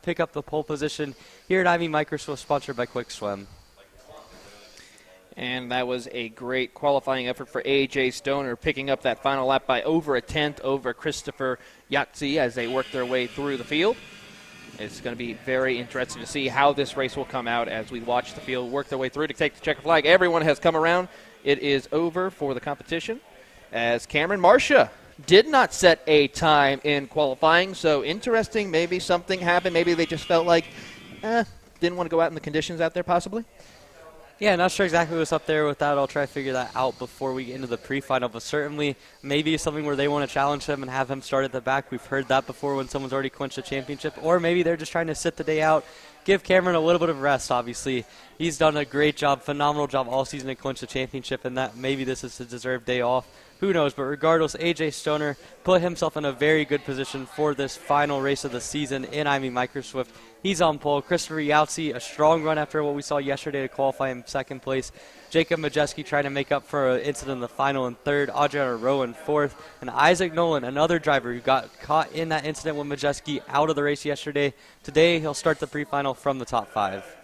[SPEAKER 2] pick up the pole position here at Ivy Microswift, sponsored by Quick Swim.
[SPEAKER 1] And that was a great qualifying effort for A.J. Stoner, picking up that final lap by over a tenth over Christopher Yahtzee as they work their way through the field. It's going to be very interesting to see how this race will come out as we watch the field work their way through to take the checker flag. Everyone has come around. It is over for the competition as Cameron Marcia did not set a time in qualifying. So interesting, maybe something happened. Maybe they just felt like, didn't want to go out in the conditions out there possibly.
[SPEAKER 2] Yeah, not sure exactly what's up there with that. I'll try to figure that out before we get into the pre-final, but certainly maybe something where they want to challenge him and have him start at the back. We've heard that before when someone's already clinched a championship, or maybe they're just trying to sit the day out, give Cameron a little bit of rest, obviously. He's done a great job, phenomenal job all season to clinch the championship, and that maybe this is a deserved day off. Who knows? But regardless, A.J. Stoner put himself in a very good position for this final race of the season in IME Microswift. He's on pole. Christopher Yahtzee, a strong run after what we saw yesterday to qualify in second place. Jacob Majeski trying to make up for an incident in the final in third. Adriana Rowe in fourth. And Isaac Nolan, another driver who got caught in that incident with Majeski, out of the race yesterday. Today he'll start the pre-final from the top 5.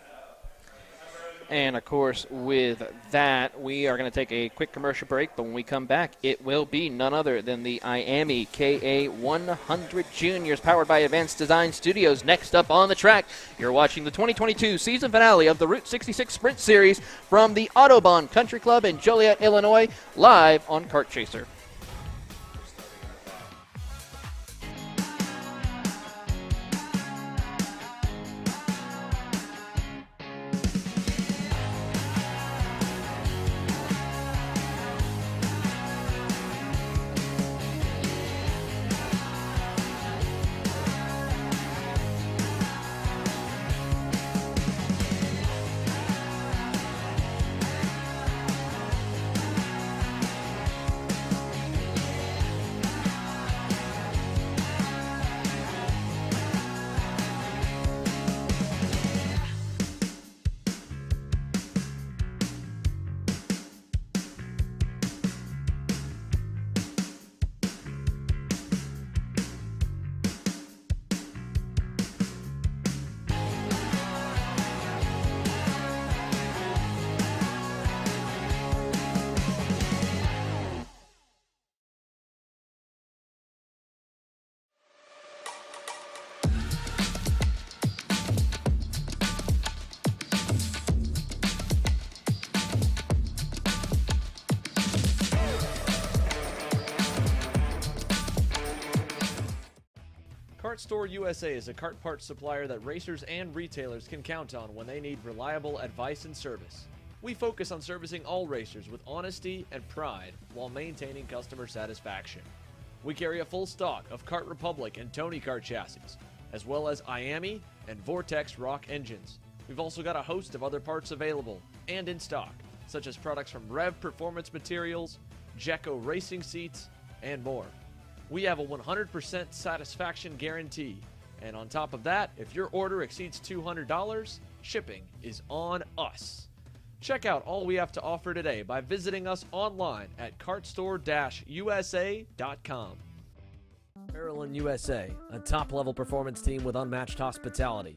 [SPEAKER 1] And, of course, with that, we are going to take a quick commercial break. But when we come back, it will be none other than the IAME KA100 Juniors, powered by Advanced Design Studios. Next up on the track, you're watching the 2022 season finale of the Route 66 Sprint Series from the Autobahn Country Club in Joliet, Illinois, live on Kart Chaser.
[SPEAKER 4] Kart Store USA is a kart parts supplier that racers and retailers can count on when they need reliable advice and service. We focus on servicing all racers with honesty and pride while maintaining customer satisfaction. We carry a full stock of Kart Republic and Tony Kart chassis, as well as IAME and Vortex Rock engines. We've also got a host of other parts available and in stock, such as products from Rev Performance Materials, Jecco Racing Seats, and more. We have a 100% satisfaction guarantee, and on top of that, if your order exceeds $200, shipping is on us. Check out all we have to offer today by visiting us online at kartstore-usa.com.
[SPEAKER 3] Parallel USA, a top-level performance team with unmatched hospitality,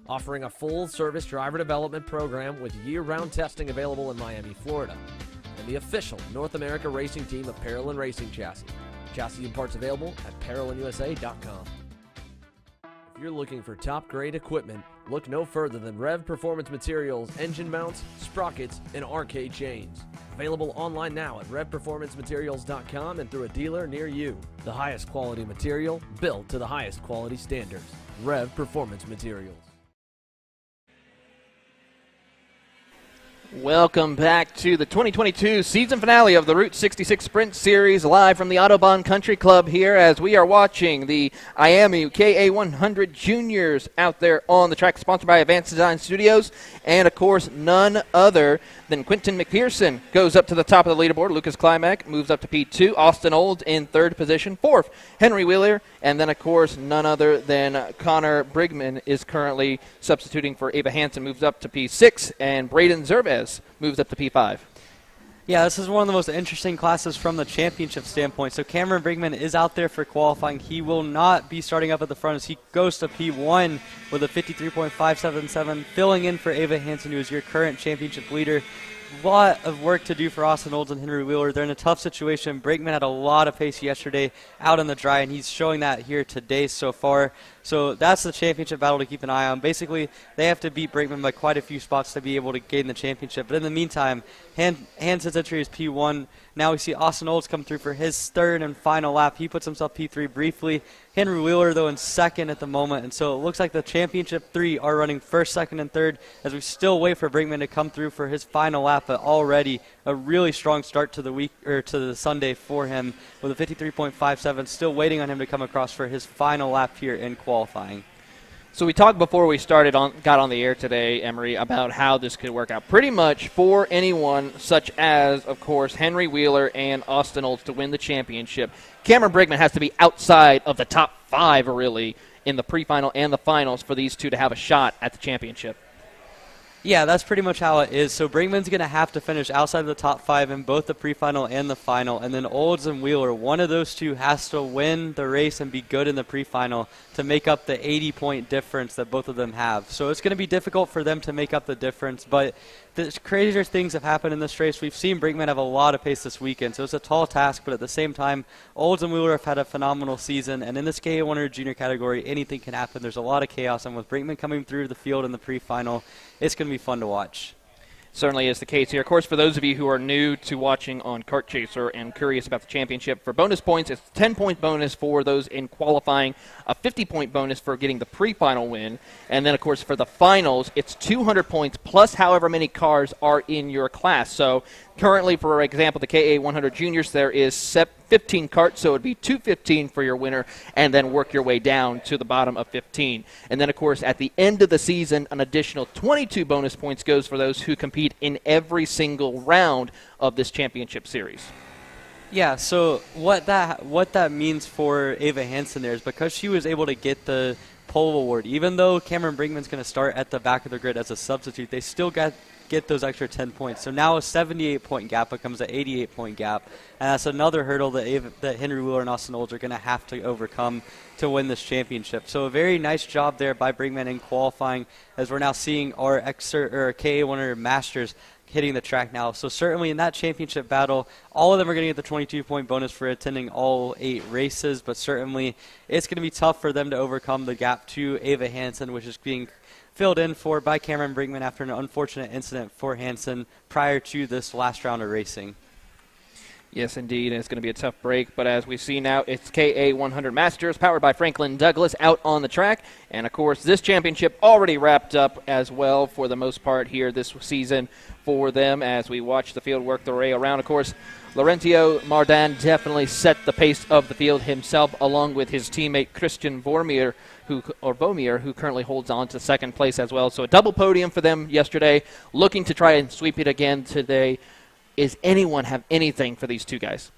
[SPEAKER 3] offering a full-service driver development program with year-round testing available in Miami, Florida, and the official North America racing team of Parallel Racing Chassis. Chassis and parts available at ParallelinUSA.com. If you're looking for top-grade equipment, look no further than Rev Performance Materials, engine mounts, sprockets, and arcade chains. Available online now at RevPerformanceMaterials.com and through a dealer near you. The highest quality material, built to the highest quality standards. Rev Performance Materials.
[SPEAKER 1] Welcome back to the 2022 season finale of the Route 66 Sprint Series, live from the Autobahn Country Club here as we are watching the IAME KA100 Juniors out there on the track, sponsored by Advanced Design Studios. And, of course, none other than Quentin McPherson goes up to the top of the leaderboard. Lucas Klimek moves up to P2. Austin Olds in third position. Fourth, Henry Wheeler. And then, of course, none other than Connor Brigman is currently substituting for Ava Hansen, moves up to P6. And Braden Zerbez moves up to P5.
[SPEAKER 2] Yeah, this is one of the most interesting classes from the championship standpoint. So Cameron Brigman is out there for qualifying. He will not be starting up at the front as he goes to P1 with a 53.577, filling in for Ava Hansen, who is your current championship leader. lot of work to do for Austin Olds and Henry Wheeler. They're in a tough situation. Brakeman had a lot of pace yesterday out in the dry, and he's showing that here today so far. So that's the championship battle to keep an eye on. Basically, they have to beat Brakeman by quite a few spots to be able to gain the championship. But in the meantime, Hansen's entry is P1. Now we see Austin Olds come through for his third and final lap. He puts himself P3 briefly. Henry Wheeler, though, in second at the moment. And so it looks like the championship three are running first, second, and third as we still wait for Brakeman to come through for his final lap. But already a really strong start to the week or to the Sunday for him with a 53.57. Still waiting on him to come across for his final lap here in qualifying.
[SPEAKER 1] So we talked before we got on the air today, Emery, about how this could work out. Pretty much for anyone such as, of course, Henry Wheeler and Austin Olds to win the championship, Cameron Brakeman has to be outside of the top 5, really, in the pre-final and the finals for these two to have a shot at the championship.
[SPEAKER 2] Yeah, that's pretty much how it is. So Brakeman's going to have to finish outside of the top 5 in both the pre-final and the final. And then Olds and Wheeler, one of those two has to win the race and be good in the pre-final to make up the 80-point difference that both of them have. So it's going to be difficult for them to make up the difference. But the crazier things have happened in this race. We've seen Brakeman have a lot of pace this weekend. So it's a tall task, but at the same time, Olds and Wheeler have had a phenomenal season. And in this KA100 junior category, anything can happen. There's a lot of chaos. And with Brakeman coming through the field in the pre-final, it's going to be fun to watch.
[SPEAKER 1] Certainly is the case here. Of course, for those of you who are new to watching on Kart Chaser and curious about the championship, for bonus points, it's a 10-point bonus for those in qualifying, a 50-point bonus for getting the pre-final win, and then, of course, for the finals, it's 200 points plus however many cars are in your class. So currently, for example, the KA100 Juniors, there is 15 carts, so it would be 215 for your winner, and then work your way down to the bottom of 15. And then, of course, at the end of the season, an additional 22 bonus points goes for those who compete in every single round of this championship series.
[SPEAKER 2] Yeah, so what that means for Ava Hansen there is because she was able to get the pole award, even though Cameron Brinkman's going to start at the back of the grid as a substitute, they still get those extra 10 points. So now a 78-point gap becomes an 88-point gap, and that's another hurdle that Henry Wheeler and Austin Olds are going to have to overcome to win this championship. So a very nice job there by Brinkman in qualifying, as we're now seeing our KA100 Masters hitting the track now. So certainly in that championship battle, all of them are going to get the 22-point bonus for attending all 8 races, but certainly it's going to be tough for them to overcome the gap to Ava Hansen, which is being filled in for by Cameron Brinkman after an unfortunate incident for Hansen prior to this last round of racing.
[SPEAKER 1] Yes, indeed, and it's going to be a tough break. But as we see now, it's KA100 Masters, powered by Franklin Douglas, out on the track. And, of course, this championship already wrapped up as well for the most part here this season for them as we watch the field work their way around. Of course, Laurentio Mardan definitely set the pace of the field himself, along with his teammate Christian Vormier, who currently holds on to second place as well. So a double podium for them yesterday, looking to try and sweep it again today. Is anyone have anything for these two guys?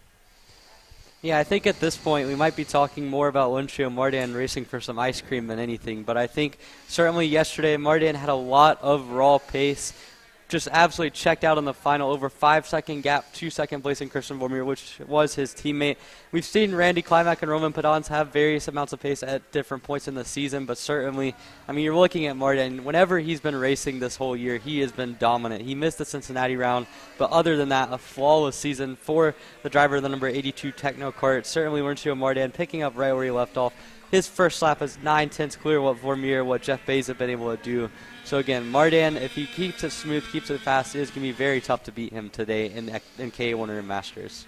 [SPEAKER 2] Yeah, I think at this point we might be talking more about Laurentio Mardan racing for some ice cream than anything. But I think certainly yesterday Mardan had a lot of raw pace. Just absolutely checked out on the final, over 5-second gap to second place in Christian Vormier, which was his teammate. We've seen Randy Klimak and Roman Padans have various amounts of pace at different points in the season, but certainly, I mean, you're looking at Martin. Whenever he's been racing this whole year, he has been dominant. He missed the Cincinnati round, but other than that, a flawless season for the driver of the number 82 Techno Kart. Certainly, Laurentio Mardan picking up right where he left off. His first lap is 9/10 clear what Jeff Bays have been able to do. So again, Mardan, if he keeps it smooth, keeps it fast, it is going to be very tough to beat him today in KA100 Masters.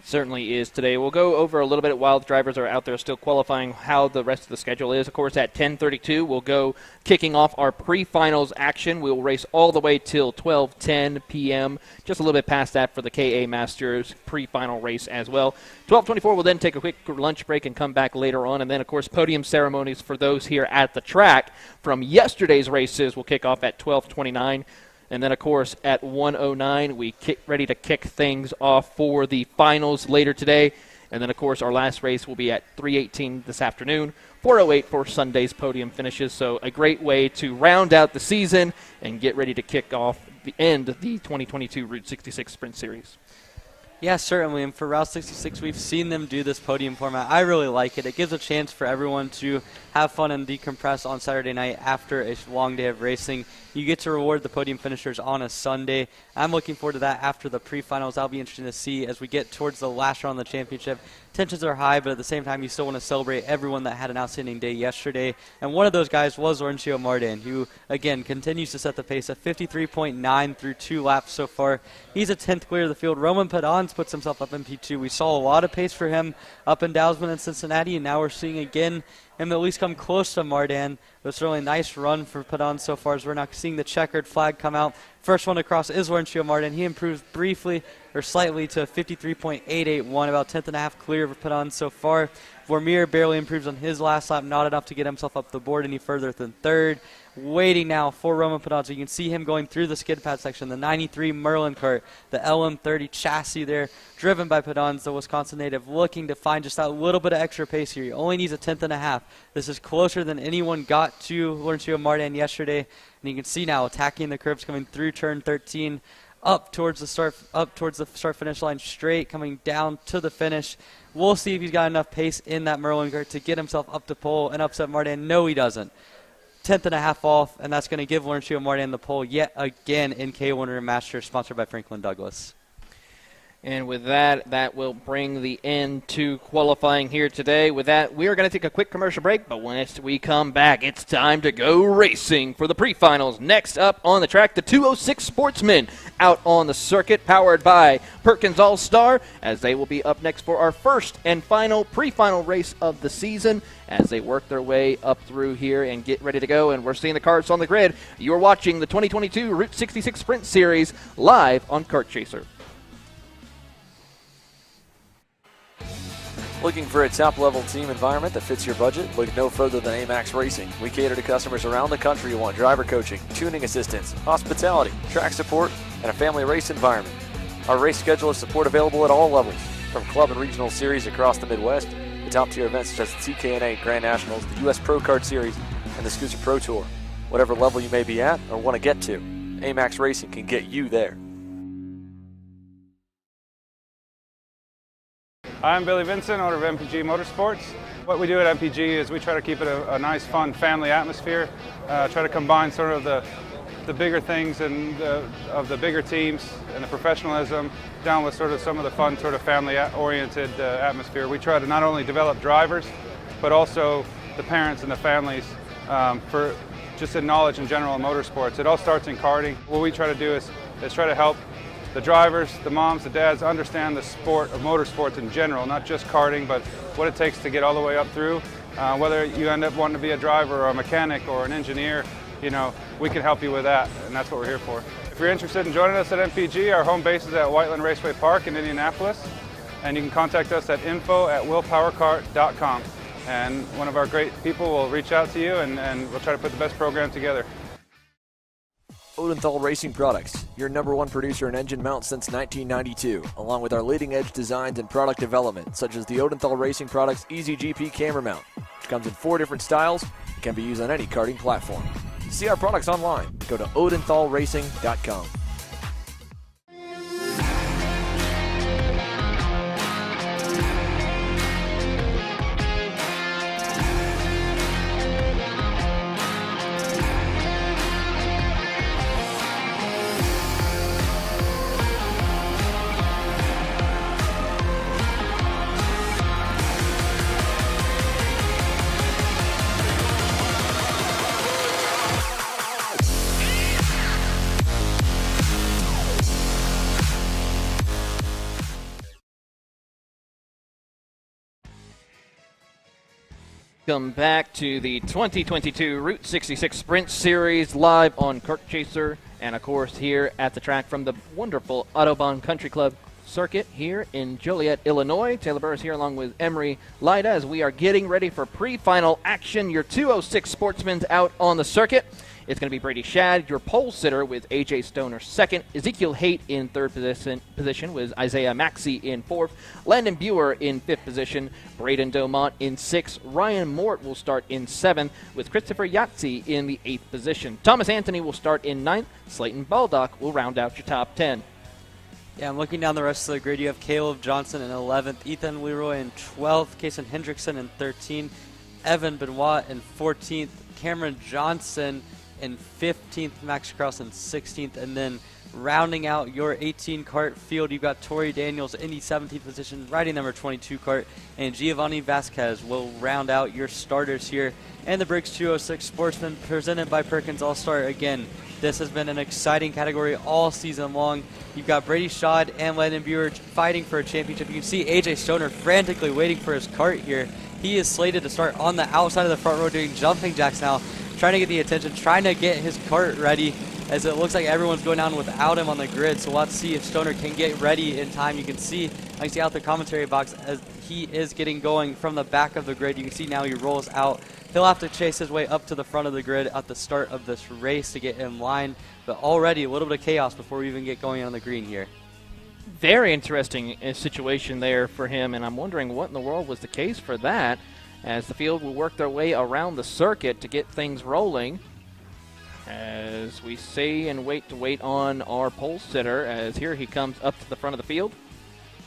[SPEAKER 1] Certainly is today. We'll go over a little bit while the drivers are out there still qualifying how the rest of the schedule is. Of course, at 10:32, we'll go kicking off our pre-finals action. We'll race all the way till 12:10 p.m., just a little bit past that for the KA Masters pre-final race as well. 12:24, we'll then take a quick lunch break and come back later on. And then, of course, podium ceremonies for those here at the track from yesterday's races will kick off at 12:29. And then, of course, at 1:09, we ready to kick things off for the finals later today. And then, of course, our last race will be at 3:18 this afternoon, 4:08 for Sunday's podium finishes. So a great way to round out the season and get ready to kick off the end of the 2022 Route 66 Sprint Series.
[SPEAKER 2] Yeah, certainly. And for Route 66, we've seen them do this podium format. I really like it. It gives a chance for everyone to have fun and decompress on Saturday night after a long day of racing. You get to reward the podium finishers on a Sunday. I'm looking forward to that after the pre-finals. That'll be interesting to see as we get towards the last round of the championship. Tensions are high, but at the same time, you still want to celebrate everyone that had an outstanding day yesterday. And one of those guys was Laurencio Martin, who, again, continues to set the pace at 53.9 through 2 laps so far. He's a 10th clear of the field. Roman Padans puts himself up in P2. We saw a lot of pace for him up in Dowsman and Cincinnati, and now we're seeing again him at least come close to Martin. It was really a nice run for Padans so far as we're not seeing the checkered flag come out. First one across is Laurencio Martin. He improves briefly or slightly to 53.881, about 10th and a half clear of Padans so far. Vormier barely improves on his last lap, not enough to get himself up the board any further than third. Waiting now for Roman Padans. You can see him going through the skid pad section, the 93 Merlin cart, the LM30 chassis there, driven by Padans, the Wisconsin native, looking to find just that little bit of extra pace here. He only needs a 10th and a half. This is closer than anyone got to Laurencio Martin yesterday, and you can see now attacking the curves coming through turn 13, up towards the start finish line straight, coming down to the finish. We'll see if he's got enough pace in that Merlin cart to get himself up to pole and upset Martin. No, he doesn't. 10th and a half off, and that's going to give Laurencio Martin the pole yet again in K1 Masters, sponsored by Franklin Douglas.
[SPEAKER 1] And with that, that will bring the end to qualifying here today. With that, we are going to take a quick commercial break, but when we come back, it's time to go racing for the pre-finals. Next up on the track, the 206 Sportsman out on the circuit, powered by Perkins All-Star, as they will be up next for our first and final pre-final race of the season as they work their way up through here and get ready to go. And we're seeing the carts on the grid. You're watching the 2022 Route 66 Sprint Series live on Kart Chaser.
[SPEAKER 6] Looking for a top-level team environment that fits your budget? Look no further than AMAX Racing. We cater to customers around the country who want driver coaching, tuning assistance, hospitality, track support, and a family race environment. Our race schedule is support available at all levels, from club and regional series across the Midwest to top-tier events such as the TKNA Grand Nationals, the U.S. Pro Kart Series, and the Scooter Pro Tour. Whatever level you may be at or want to get to, AMAX Racing can get you there.
[SPEAKER 7] I'm Billy Vincent, owner of MPG Motorsports. What we do at MPG is we try to keep it a nice, fun family atmosphere, try to combine sort of the bigger things and of the bigger teams and the professionalism down with sort of some of the fun, sort of family-oriented atmosphere. We try to not only develop drivers, but also the parents and the families for just in knowledge in general in motorsports. It all starts in karting. What we try to do is try to help the drivers, the moms, the dads understand the sport of motorsports in general, not just karting, but what it takes to get all the way up through. Whether you end up wanting to be a driver or a mechanic or an engineer, you know, we can help you with that, and that's what we're here for. If you're interested in joining us at MPG, our home base is at Whiteland Raceway Park in Indianapolis, and you can contact us at info@willpowerkart.com, and one of our great people will reach out to you, and we'll try to put the best program together.
[SPEAKER 6] Odenthal Racing Products, your #1 producer in engine mounts since 1992, along with our leading-edge designs and product development, such as the Odenthal Racing Products EasyGP camera mount, which comes in 4 different styles and can be used on any karting platform. To see our products online, go to odenthalracing.com.
[SPEAKER 1] Welcome back to the 2022 Route 66 Sprint Series live on Kart Chaser, and of course here at the track from the wonderful Autobahn Country Club circuit here in Joliet, Illinois. Taylor Burris here along with Emery Lyda as we are getting ready for pre-final action. Your 206 Sportsman's out on the circuit. It's going to be Brady Shad, your pole sitter, with A.J. Stoner second. Ezekiel Haight in third position with Isaiah Maxey in fourth. Landon Buer in fifth position. Braden Domont in sixth. Ryan Mort will start in seventh, with Christopher Yahtzee in the eighth position. Thomas Anthony will start in ninth. Slayton Baldock will round out your top 10.
[SPEAKER 2] Yeah, I'm looking down the rest of the grid. You have Caleb Johnson in 11th, Ethan Leroy in 12th, Kason Hendrickson in 13th, Evan Benoit in 14th, Cameron Johnson in 15th, Max Cross in 16th, and then rounding out your 18 cart field, you've got Tori Daniels in the 17th position, riding number 22 cart, and Giovanni Vasquez will round out your starters here. And the Briggs 206 Sportsman presented by Perkins All-Star. Again, this has been an exciting category all season long. You've got Brady Schad and Landon Buer fighting for a championship. You can see AJ Stoner frantically waiting for his cart here. He is slated to start on the outside of the front row doing jumping jacks now, trying to get the attention, trying to get his cart ready, as it looks like everyone's going down without him on the grid. So we'll have to see if Stoner can get ready in time. I can see out the commentary box as he is getting going from the back of the grid. You can see now he rolls out. He'll have to chase his way up to the front of the grid at the start of this race to get in line. But already a little bit of chaos before we even get going on the green here.
[SPEAKER 1] Very interesting situation there for him, and I'm wondering what in the world was the case for that, as the field will work their way around the circuit to get things rolling. As we see and wait on our pole sitter, as here he comes up to the front of the field.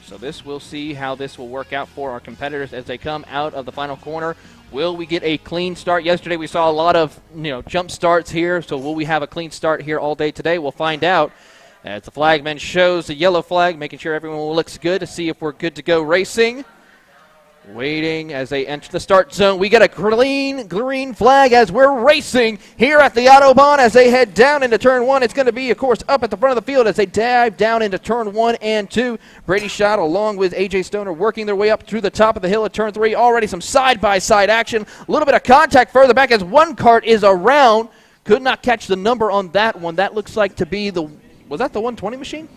[SPEAKER 1] So we'll see how this will work out for our competitors as they come out of the final corner. Will we get a clean start? Yesterday we saw a lot of jump starts here, so will we have a clean start here all day today? We'll find out as the flagman shows the yellow flag, making sure everyone looks good to see if we're good to go racing. Waiting as they enter the start zone. We get a clean green flag as we're racing here at the Autobahn as they head down into turn 1. It's going to be, of course, up at the front of the field as they dive down into turn 1 and 2. Brady Schad along with AJ Stoner working their way up through the top of the hill at turn 3. Already some side-by-side action. A little bit of contact further back as one cart is around. Could not catch the number on that one. That looks like to be was that the 120 machine?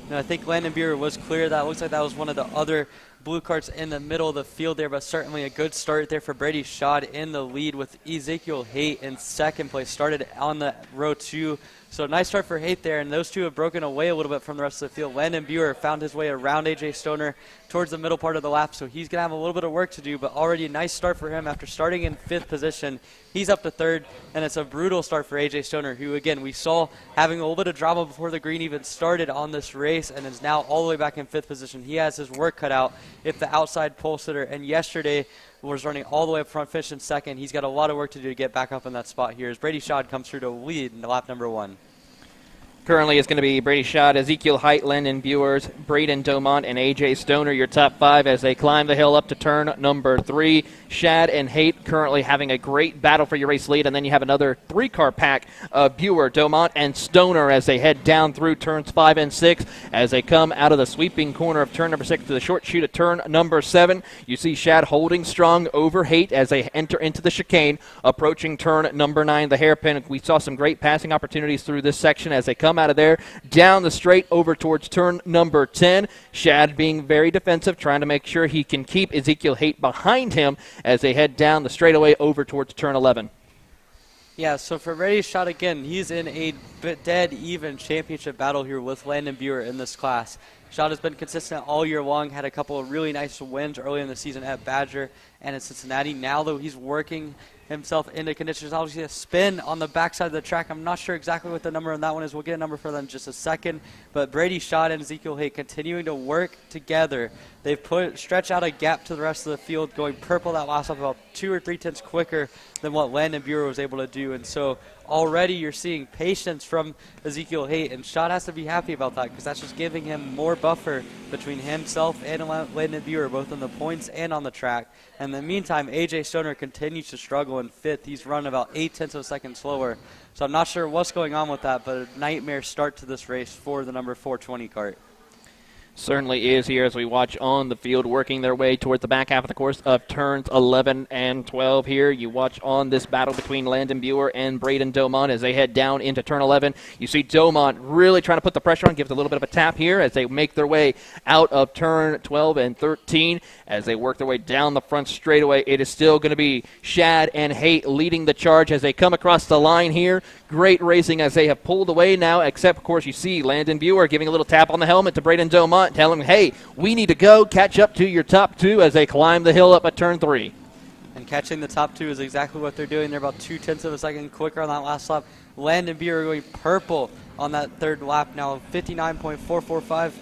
[SPEAKER 2] No, I think Landon Buer was clear. That looks like that was one of the other blue carts in the middle of the field there, but certainly a good start there for Brady Schad in the lead with Ezekiel Haight in second place. Started on the row 2. So nice start for Haight there, and those two have broken away a little bit from the rest of the field. Landon Buer found his way around AJ Stoner towards the middle part of the lap, so he's going to have a little bit of work to do, but already a nice start for him after starting in 5th position. He's up to 3rd, and it's a brutal start for AJ Stoner, who, again, we saw having a little bit of drama before the green even started on this race and is now all the way back in 5th position. He has his work cut out if the outside pole sitter, and yesterday was running all the way up front, finished in 2nd. He's got a lot of work to do to get back up in that spot here as Brady Schad comes through to lead in lap number 1.
[SPEAKER 1] Currently, it's going to be Brady Schad, Ezekiel Haight, Landon Buers, Braden Domont, and A.J. Stoner, your top 5 as they climb the hill up to turn number 3. Schad and Haight currently having a great battle for your race lead, and then you have another 3-car pack of Buer, Domont, and Stoner as they head down through turns 5 and 6. As they come out of the sweeping corner of turn number 6 to the short chute of turn number 7, you see Schad holding strong over Haight as they enter into the chicane, approaching turn number 9, the hairpin. We saw some great passing opportunities through this section as they come out of there, down the straight over towards turn number 10. Schad being very defensive, trying to make sure he can keep Ezekiel Haight behind him as they head down the straightaway over towards turn 11.
[SPEAKER 2] Yeah, so for Brady Schad, again, he's in a dead even championship battle here with Landon Buer in this class. Schad has been consistent all year long, had a couple of really nice wins early in the season at Badger and at Cincinnati. Now, though, he's working himself into conditions. Obviously, a spin on the backside of the track. I'm not sure exactly what the number on that one is. We'll get a number for that in just a second. But Brady Schad and Ezekiel Haight continuing to work together. They've stretched out a gap to the rest of the field, going purple that last lap about 2 or 3 tenths quicker than what Landon Buer was able to do. And so already you're seeing patience from Ezekiel Haight, and Schad has to be happy about that because that's just giving him more buffer between himself and Landon Buer, both on the points and on the track. And in the meantime, AJ Stoner continues to struggle in 5th. He's run about 8 tenths of a second slower. So I'm not sure what's going on with that, but a nightmare start to this race for the number 420 cart.
[SPEAKER 1] Certainly is here as we watch on the field working their way towards the back half of the course of turns 11 and 12 here. You watch on this battle between Landon Buer and Braden Domont as they head down into turn 11. You see Domont really trying to put the pressure on, gives a little bit of a tap here as they make their way out of turn 12 and 13. As they work their way down the front straightaway, it is still going to be Schad and Haight leading the charge as they come across the line here. Great racing as they have pulled away now, except, of course, you see Landon Buer giving a little tap on the helmet to Braden Domont, telling him, hey, we need to go catch up to your top 2 as they climb the hill up at turn 3.
[SPEAKER 2] And catching the top 2 is exactly what they're doing. They're about 2 tenths of a second quicker on that last lap. Landon Buer going purple on that 3rd lap now, 59.445.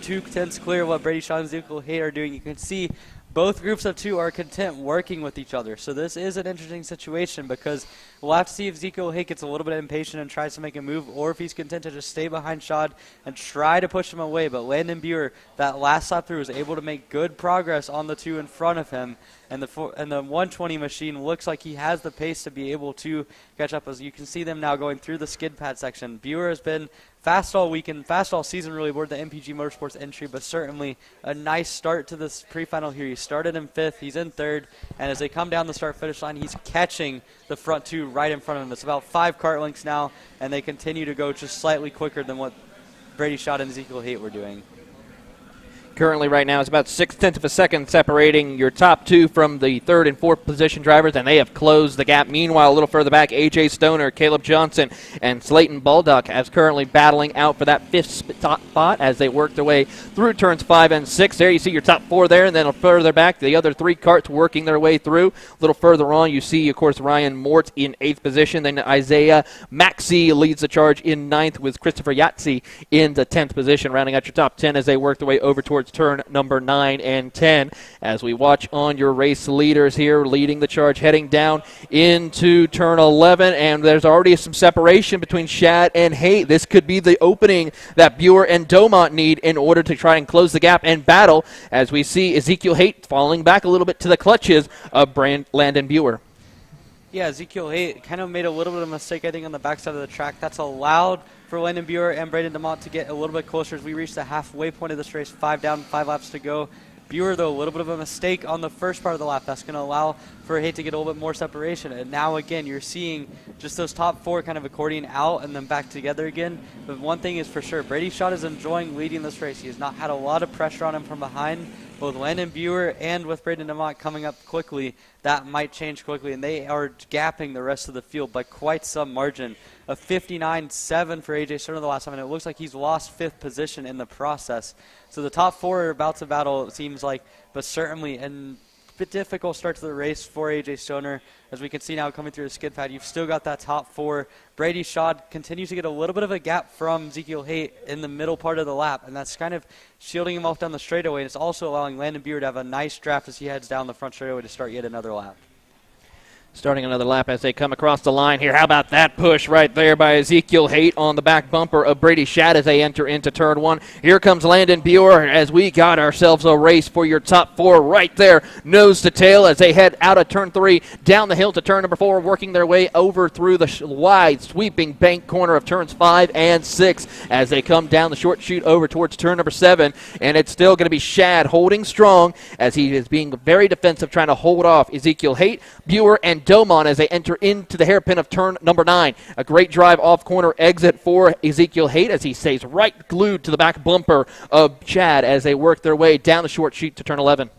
[SPEAKER 2] 2 tenths clear of what Brady Schad and Ezekiel Haight are doing. You can see both groups of two are content working with each other. So this is an interesting situation because we'll have to see if Ezekiel Haight gets a little bit impatient and tries to make a move, or if he's content to just stay behind Shad and try to push him away. But Landon Buer, that last lap through, was able to make good progress on the two in front of him. And the 120 machine looks like he has the pace to be able to catch up. As you can see them now going through the skid pad section. Buer has been fast all weekend, fast all season really aboard the MPG Motorsports entry, but certainly a nice start to this pre-final here. He started in 5th, he's in 3rd, and as they come down the start-finish line, he's catching the front two right in front of him. It's about 5 kart lengths now, and they continue to go just slightly quicker than what Brady Schott and Ezekiel Haight were doing.
[SPEAKER 1] Currently right now it's about 0.6 of a second separating your top two from the 3rd and 4th position drivers, and they have closed the gap. Meanwhile, a little further back, AJ Stoner, Caleb Johnson, and Slayton Baldock as currently battling out for that 5th spot as they work their way through turns 5 and 6. There you see your top 4 there, and then further back, the other 3 karts working their way through. A little further on, you see, of course, Ryan Mort in 8th position. Then Isaiah Maxey leads the charge in 9th with Christopher Yatzy in the 10th position, rounding out your top 10 as they work their way over towards turn number 9 and 10. As we watch on your race leaders here leading the charge heading down into turn 11, and there's already some separation between Shad and Haight. This could be the opening that Buer and Domont need in order to try and close the gap and battle, as we see Ezekiel Haight falling back a little bit to the clutches of Landon Buer.
[SPEAKER 2] Yeah, Ezekiel Haight kind of made a little bit of a mistake, I think, on the backside of the track. That's allowed for Landon Buer and Braden DeMont to get a little bit closer as we reach the halfway point of this race. 5 down, 5 laps to go. Buer, though, a little bit of a mistake on the first part of the lap. That's going to allow for Haight to get a little bit more separation. And now, again, you're seeing just those top 4 kind of accordioning out and then back together again. But one thing is for sure, Brady Schott is enjoying leading this race. He has not had a lot of pressure on him from behind. Both Landon Buer and with Braden DeMont coming up quickly, that might change quickly. And they are gapping the rest of the field by quite some margin. A 59.7 for AJ Stoner the last time, and it looks like he's lost 5th position in the process. So the top 4 are about to battle, it seems like, but certainly a bit difficult start to the race for AJ Stoner. As we can see now coming through the skid pad, you've still got that top 4. Brady Schott continues to get a little bit of a gap from Ezekiel Haight in the middle part of the lap, and that's kind of shielding him off down the straightaway, and it's also allowing Landon Buer to have a nice draft as he heads down the front straightaway to start yet another lap.
[SPEAKER 1] Starting another lap as they come across the line here. How about that push right there by Ezekiel Haight on the back bumper of Brady Schott as they enter into turn 1. Here comes Landon Buer as we got ourselves a race for your top 4 right there, nose to tail, as they head out of turn 3, down the hill to turn number 4, working their way over through the wide sweeping bank corner of turns 5 and 6 as they come down the short chute over towards turn number 7. And it's still going to be Shad holding strong as he is being very defensive, trying to hold off Ezekiel Haight, Buer, and Domont as they enter into the hairpin of turn number 9. A great drive off corner exit for Ezekiel Haight as he stays right glued to the back bumper of Chad as they work their way down the short sheet to turn 11.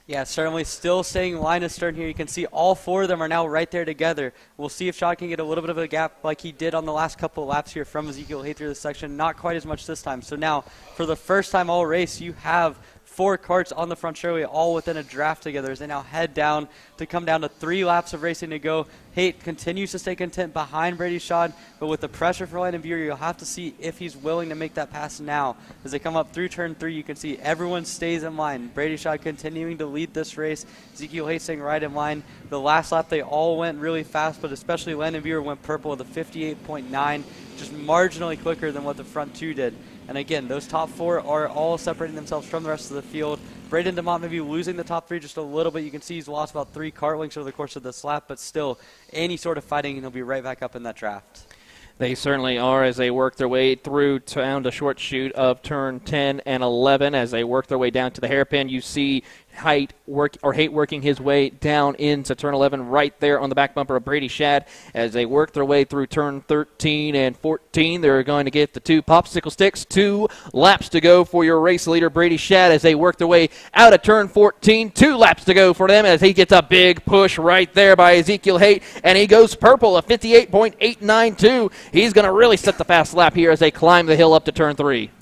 [SPEAKER 2] Yeah, certainly still staying line astern here. You can see all 4 of them are now right there together. We'll see if Shad can get a little bit of a gap like he did on the last couple of laps here from Ezekiel Haight through this section. Not quite as much this time. So now, for the first time all race, you have 4 karts on the front straightaway all within a draft together as they now head down to come down to 3 laps of racing to go. Haight continues to stay content behind Brady Schott, but with the pressure for Landon Buer, you'll have to see if he's willing to make that pass now. As they come up through turn 3, you can see everyone stays in line. Brady Schott continuing to lead this race. Ezekiel Haight staying right in line. The last lap, they all went really fast, but especially Landon Buer went purple with a 58.9, just marginally quicker than what the front 2 did. And again, those top 4 are all separating themselves from the rest of the field. Braden DeMont maybe losing the top 3 just a little bit. You can see he's lost about 3 kart lengths over the course of this lap, but still, any sort of fighting, and he'll be right back up in that draft.
[SPEAKER 1] They certainly are as they work their way through down the short chute of turn 10 and 11. As they work their way down to the hairpin, you see Haight working his way down into turn 11 right there on the back bumper of Brady Schott. As they work their way through turn 13 and 14, they're going to get the 2 popsicle sticks. 2 laps to go for your race leader, Brady Schott, as they work their way out of turn 14. 2 laps to go for them as he gets a big push right there by Ezekiel Haight, and he goes purple, a 58.892. He's going to really set the fast lap here as they climb the hill up to turn 3.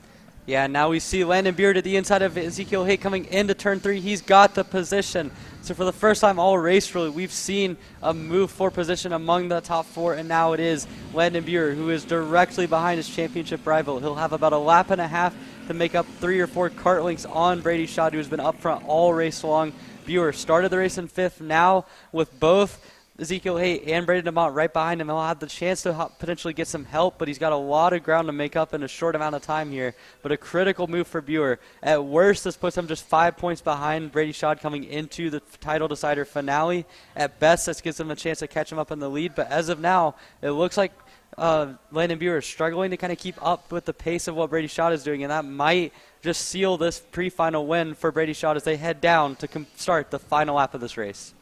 [SPEAKER 2] Yeah, now we see Landon Buer to the inside of Ezekiel Haight coming into turn 3. He's got the position. So for the first time all race, really, we've seen a move for position among the top 4, and now it is Landon Buer, who is directly behind his championship rival. He'll have about a lap and a half to make up 3 or 4 kart lengths on Brady Schott, who has been up front all race long. Buer started the race in 5th. Now with both Ezekiel Haight and Braden DeMont right behind him, he'll have the chance to potentially get some help, but he's got a lot of ground to make up in a short amount of time here. But a critical move for Buer. At worst, this puts him just 5 points behind Brady Schott coming into the title decider finale. At best, this gives him a chance to catch him up in the lead, but as of now, it looks like Landon Buer is struggling to kind of keep up with the pace of what Brady Schott is doing, and that might just seal this pre-final win for Brady Schott as they head down to start the final lap of this race.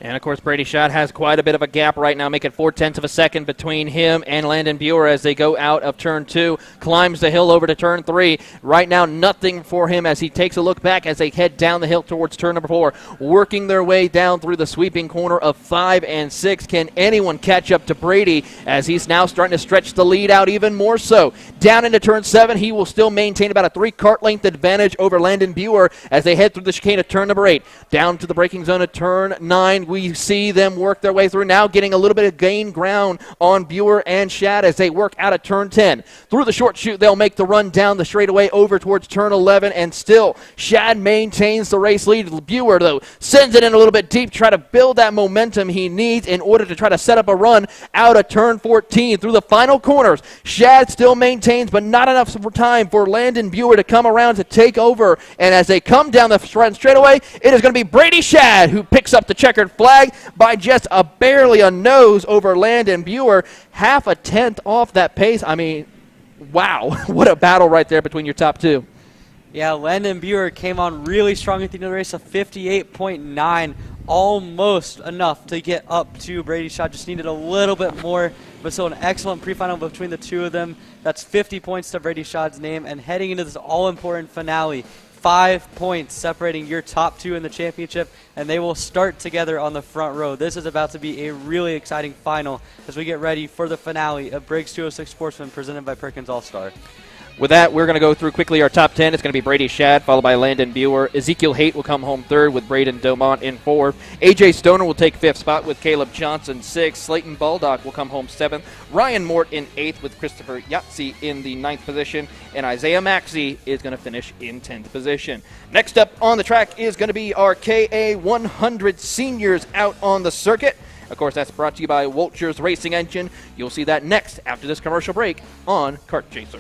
[SPEAKER 1] And, of course, Brady Schott has quite a bit of a gap right now, making 0.4 of a second between him and Landon Buer as they go out of Turn 2, climbs the hill over to Turn 3. Right now, nothing for him as he takes a look back as they head down the hill towards Turn number 4, working their way down through the sweeping corner of 5 and 6. Can anyone catch up to Brady as he's now starting to stretch the lead out even more so? Down into Turn 7, he will still maintain about a 3 kart length advantage over Landon Buer as they head through the chicane of Turn number 8. Down to the braking zone of Turn 9, we see them work their way through, now getting a little bit of gain ground on Buer and Schott as they work out of Turn 10. Through the short chute, they'll make the run down the straightaway over towards Turn 11, and still Schott maintains the race lead. Buer, though, sends it in a little bit deep, try to build that momentum he needs in order to try to set up a run out of Turn 14. Through the final corners, Schott still maintains, but not enough time for Landon Buer to come around to take over, and as they come down the front straightaway, it is going to be Brady Schott who picks up the checkered flag by just barely a nose over Landon Buer, 0.5 off that pace. I mean, wow, what a battle right there between your top two.
[SPEAKER 2] Yeah, Landon Buer came on really strong at the end of the race, a 58.9, almost enough to get up to Brady Schott. Just needed a little bit more, but still an excellent pre-final between the two of them. That's 50 points to Brady Schott's name, and heading into this all-important finale, 5 points separating your top two in the championship, and they will start together on the front row. This is about to be a really exciting final as we get ready for the finale of Briggs 206 Sportsman presented by Perkins All-Star.
[SPEAKER 1] With that, we're going to go through quickly our top 10. It's going to be Brady Schott, followed by Landon Buer. Ezekiel Haight will come home third with Braden DeMont in fourth. A.J. Stoner will take fifth spot with Caleb Johnson sixth. Slayton Baldock will come home seventh. Ryan Mort in eighth with Christopher Yahtzee in the ninth position. And Isaiah Maxey is going to finish in 10th position. Next up on the track is going to be our KA 100 seniors out on the circuit. Of course, that's brought to you by Wolters Racing Engine. You'll see that next after this commercial break on Kart Chaser.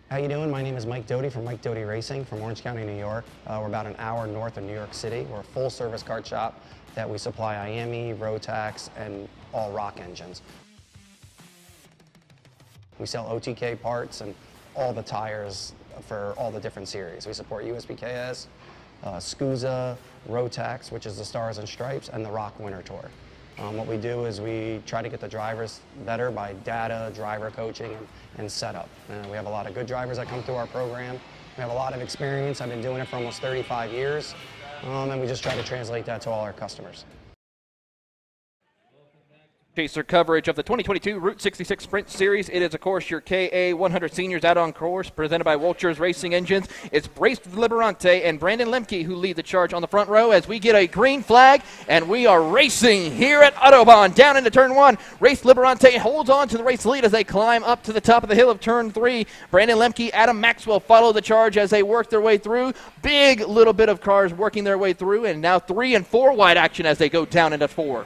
[SPEAKER 8] How you doing? My name is Mike Doty from Mike Doty Racing from Orange County, New York. We're about an hour north of New York City. We're a full-service kart shop that we supply IAME, Rotax, and all rock engines. We sell OTK parts and all the tires for all the different series. We support USPKS, SCUSA, Rotax, which is the Stars and Stripes, and the Rock Winter Tour. What we do is we try to get the drivers better by data, driver coaching, and setup. We have a lot of good drivers that come through our program. We have a lot of experience. I've been doing it for almost 35 years, and we just try to translate that to all our customers.
[SPEAKER 1] Chaser coverage of the 2022 Route 66 Sprint Series. It is, of course, your KA 100 seniors out on course, presented by Wolters Racing Engines. It's Race Liberante and Brandon Lemke who lead the charge on the front row as we get a green flag, and we are racing here at Autobahn down into Turn 1. Race Liberante holds on to the race lead as they climb up to the top of the hill of Turn 3. Brandon Lemke, Adam Maxwell follow the charge as they work their way through. Big little bit of cars working their way through, and now 3 and 4 wide action as they go down into 4.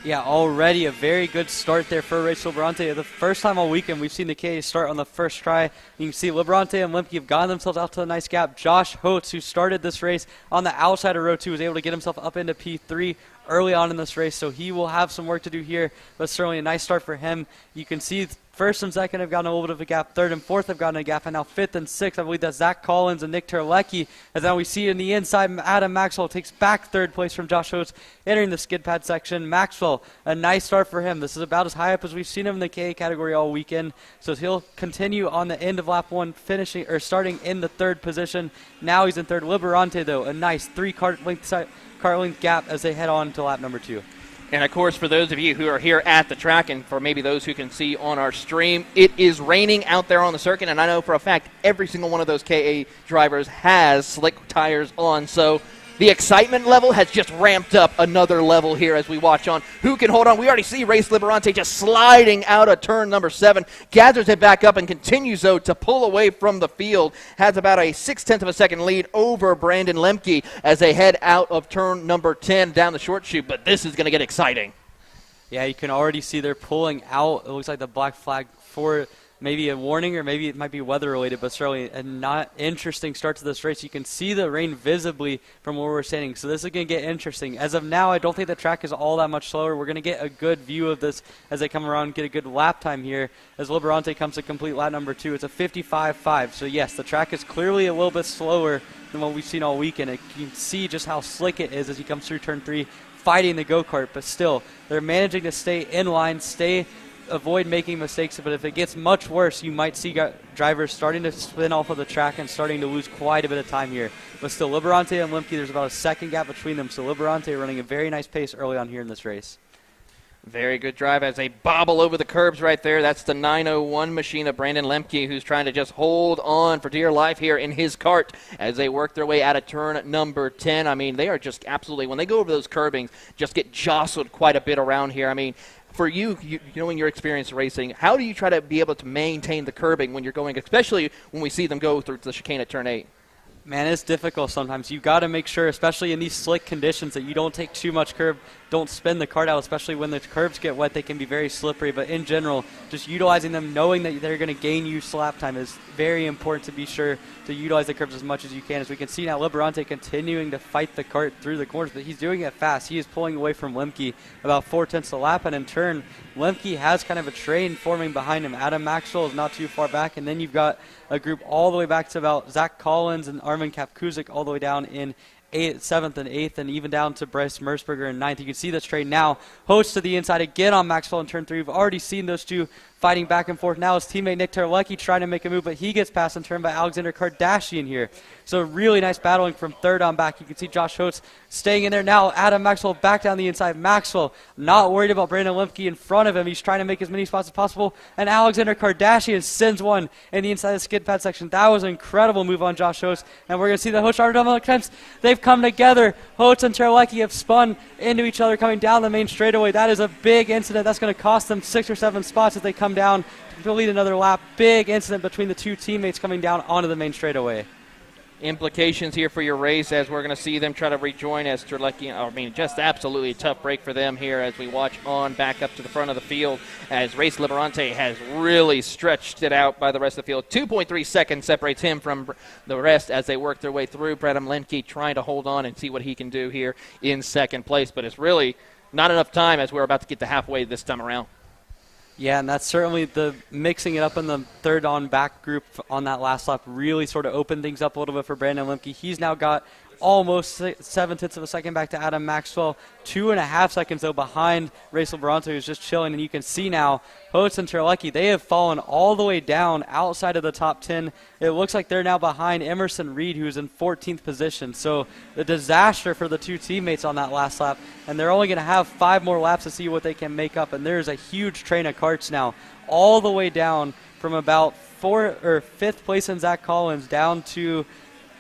[SPEAKER 2] Yeah, already a very good start there for Rachel Liberante. The first time all weekend we've seen the KA start on the first try. You can see Liberante and Lemke have gotten themselves out to a nice gap. Josh Holtz, who started this race on the outside of row 2, was able to get himself up into P3 early on in this race, so he will have some work to do here, but certainly a nice start for him. You can see first and second have gotten a little bit of a gap. Third and fourth have gotten a gap, and now fifth and sixth, I believe that's Zach Collins and Nick Terlecki. As now we see in the inside, Adam Maxwell takes back third place from Josh Holtz, entering the skid pad section. Maxwell, a nice start for him. This is about as high up as we've seen him in the KA category all weekend, so he'll continue on the end of lap 1, starting in the third position. Now he's in third. Liberante, though, a nice 3 car length gap as they head on to lap number 2.
[SPEAKER 1] And, of course, for those of you who are here at the track and for maybe those who can see on our stream, it is raining out there on the circuit, and I know for a fact every single one of those KA drivers has slick tires on. So the excitement level has just ramped up another level here as we watch on. Who can hold on? We already see Race Liberante just sliding out of turn number 7. Gathers it back up and continues, though, to pull away from the field. Has about a 0.6 of a second lead over Brandon Lemke as they head out of turn number 10 down the short chute. But this is going to get exciting.
[SPEAKER 2] Yeah, you can already see they're pulling out. It looks like the black flag for maybe a warning, or maybe it might be weather-related, but certainly a not interesting start to this race. You can see the rain visibly from where we're standing, so this is going to get interesting. As of now, I don't think the track is all that much slower. We're going to get a good view of this as they come around and get a good lap time here. As Liberante comes to complete lap number 2, it's a 55.5. So, yes, the track is clearly a little bit slower than what we've seen all weekend. You can see just how slick it is as he comes through turn 3, fighting the go-kart, but still, they're managing to stay in line, avoid making mistakes, but if it gets much worse, you might see drivers starting to spin off of the track and starting to lose quite a bit of time here. But still, Liberante and Lemke, there's about a second gap between them, so Liberante running a very nice pace early on here in this race.
[SPEAKER 1] Very good drive as they bobble over the curbs right there. That's the 901 machine of Brandon Lemke, who's trying to just hold on for dear life here in his cart as they work their way out of turn number 10. I mean, they are just absolutely, when they go over those curbings, just get jostled quite a bit around here. I mean, for you knowing your experience racing, how do you try to be able to maintain the curbing when you're going, especially when we see them go through the chicane at turn 8?
[SPEAKER 2] Man, it's difficult sometimes. You've got to make sure, especially in these slick conditions, that you don't take too much curb, don't spin the kart out, especially when the curbs get wet. They can be very slippery, but in general, just utilizing them, knowing that they're going to gain you lap time is very important to be sure to utilize the curbs as much as you can. As we can see now, Liberante continuing to fight the kart through the corners, but he's doing it fast. He is pulling away from Lemke about 0.4 a lap, and in turn, Lemke has kind of a train forming behind him. Adam Maxwell is not too far back, and then you've got a group all the way back to about Zach Collins and Armin Kapkuzik all the way down in 7th and 8th, and even down to Bryce Mersberger in 9th. You can see this train now. Host to the inside again on Maxwell in turn 3. We've already seen those two fighting back and forth. Now his teammate Nick Terlecki trying to make a move, but he gets passed in turn by Alexander Kardashian here. So really nice battling from third on back. You can see Josh Holtz staying in there now. Adam Maxwell back down the inside. Maxwell not worried about Brandon Lemke in front of him. He's trying to make as many spots as possible. And Alexander Kardashian sends one in the inside of the skid pad section. That was an incredible move on Josh Holtz. And we're going to see the Holtz double attempts. They've come together. Holtz and Terlecki have spun into each other coming down the main straightaway. That is a big incident. That's going to cost them 6 or 7 spots as they come down to lead another lap. Big incident between the two teammates coming down onto the main straightaway.
[SPEAKER 1] Implications here for your race as we're going to see them try to rejoin as Terlecki. I mean, just absolutely a tough break for them here as we watch on back up to the front of the field as Race Liberante has really stretched it out by the rest of the field. 2.3 seconds separates him from the rest as they work their way through. Brandon Lemke trying to hold on and see what he can do here in second place, but it's really not enough time as we're about to get to halfway this time around.
[SPEAKER 2] Yeah, and that's certainly the mixing it up in the third on back group on that last lap really sort of opened things up a little bit for Brandon Lemke. He's now got almost 0.7 of a second back to Adam Maxwell. 2.5 seconds, though, behind Race Liberante, who's just chilling. And you can see now, Holtz and Terlecki, they have fallen all the way down outside of the top 10. It looks like they're now behind Emerson Reed, who's in 14th position. So the disaster for the two teammates on that last lap. And they're only going to have 5 more laps to see what they can make up. And there's a huge train of karts now all the way down from about 5th place in Zach Collins down to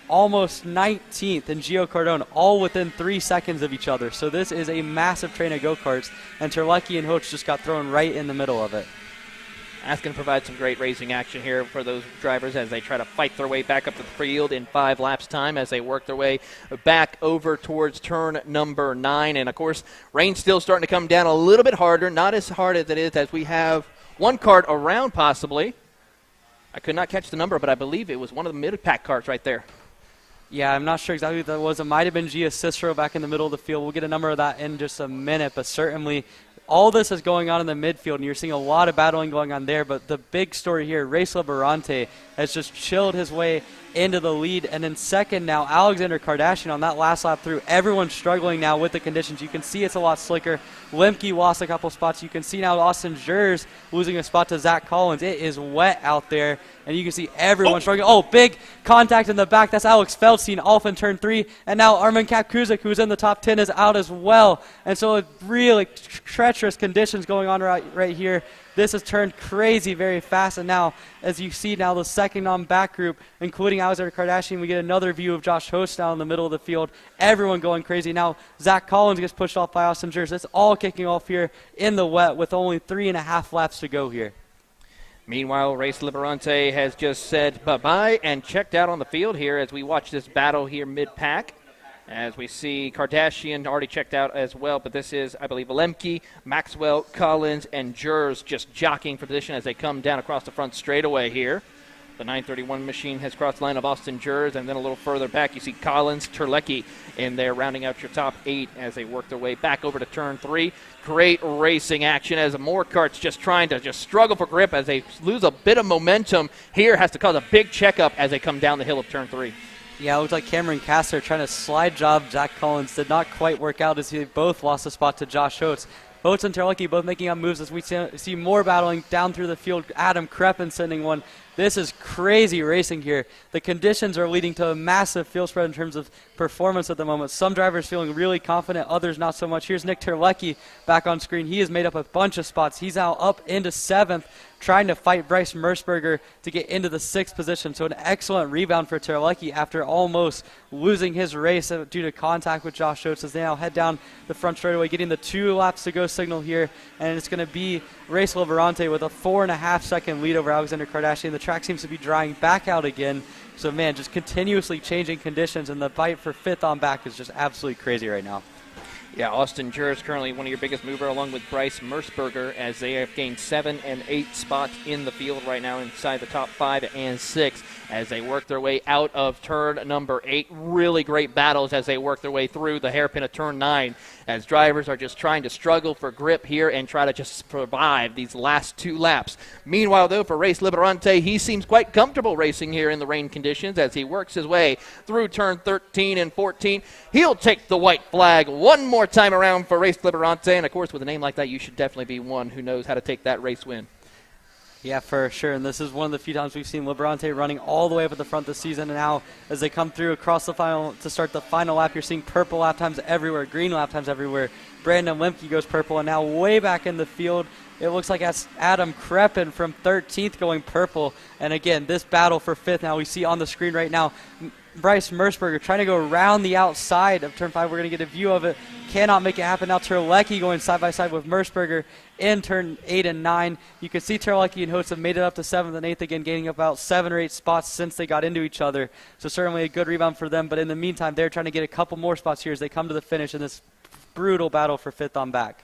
[SPEAKER 2] almost 19th in Gio Cardone, all within 3 seconds of each other. So this is a massive train of go-karts, and Terlecki and Holtz just got thrown right in the middle of it.
[SPEAKER 1] That's going to provide some great racing action here for those drivers as they try to fight their way back up to the field in 5 laps time as they work their way back over towards turn number 9. And, of course, rain's still starting to come down a little bit harder, not as hard as it is as we have one cart around possibly. I could not catch the number, but I believe it was one of the mid-pack carts right there.
[SPEAKER 2] Yeah, I'm not sure exactly what that was. It might have been Gia Cicero back in the middle of the field. We'll get a number of that in just a minute, but certainly all this is going on in the midfield, and you're seeing a lot of battling going on there. But the big story here, Race Liberante has just chilled his way into the lead. And in second now, Alexander Kardashian on that last lap through. Everyone's struggling now with the conditions. You can see it's a lot slicker. Lemke lost a couple spots. You can see now Austin Jers losing a spot to Zach Collins. It is wet out there, and you can see everyone struggling. Oh, big contact in the back. That's Alex Feldstein off in turn 3. And now Armin Kapkuzik, who's in the top 10, is out as well. And so really treacherous conditions going on right here. This has turned crazy very fast, and now, as you see now, the second on-back group, including Alexander Kardashian, we get another view of Josh Host now in the middle of the field. Everyone going crazy. Now, Zach Collins gets pushed off by Austin Jers. It's all kicking off here in the wet with only 3.5 laps to go here.
[SPEAKER 1] Meanwhile, Race Liberante has just said bye-bye and checked out on the field here as we watch this battle here mid-pack. As we see Kardashian already checked out as well, but this is, I believe, Lemke, Maxwell, Collins, and Jers just jockeying for position as they come down across the front straightaway here. The 931 machine has crossed the line of Austin Jers, and then a little further back you see Collins, Terlecki in there rounding out your top 8 as they work their way back over to turn 3. Great racing action as more carts just trying to just struggle for grip as they lose a bit of momentum here. Has to cause a big checkup as they come down the hill of turn 3.
[SPEAKER 2] Yeah, it looked like Cameron Castor trying to slide job Zach Collins. Did not quite work out as they both lost a spot to Josh Oates. Oates and Terlecki both making up moves as we see more battling down through the field. Adam Kreppen sending one. This is crazy racing here. The conditions are leading to a massive field spread in terms of performance at the moment. Some drivers feeling really confident, others not so much. Here's Nick Terlecki back on screen. He has made up a bunch of spots. He's now up into 7th, trying to fight Bryce Merceberger to get into the 6th position. So an excellent rebound for Terlecki after almost losing his race due to contact with Josh Oates as they now head down the front straightaway, getting the 2 laps to go signal here. And it's going to be Race Liberante with a 4.5-second lead over Alexander Kardashian. The track seems to be drying back out again. So, man, just continuously changing conditions, and the fight for 5th on back is just absolutely crazy right now.
[SPEAKER 1] Yeah, Austin Jers currently one of your biggest mover along with Bryce Merceberger as they have gained 7 and 8 spots in the field right now inside the top 5 and 6 as they work their way out of turn number 8. Really great battles as they work their way through the hairpin of turn 9 as drivers are just trying to struggle for grip here and try to just survive these last 2 laps. Meanwhile, though, for Race Liberante, he seems quite comfortable racing here in the rain conditions as he works his way through turn 13 and 14. He'll take the white flag one more time around for Race Liberante, and of course with a name like that you should definitely be one who knows how to take that race win.
[SPEAKER 2] Yeah, for sure, and this is one of the few times we've seen Liberante running all the way up at the front this season, and now as they come through across the final to start the final lap, you're seeing purple lap times everywhere, green lap times everywhere. Brandon Lemke goes purple, and now way back in the field, it looks like that's Adam Kreppen from 13th going purple, and again, this battle for 5th now we see on the screen right now. Bryce Merceberger trying to go around the outside of turn 5. We're going to get a view of it. Cannot make it happen. Now Terlecki going side by side with Merceberger in turn 8 and 9. You can see Terlecki and Host have made it up to 7th and 8th again, gaining about 7 or 8 spots since they got into each other. So certainly a good rebound for them. But in the meantime, they're trying to get a couple more spots here as they come to the finish in this brutal battle for 5th on back.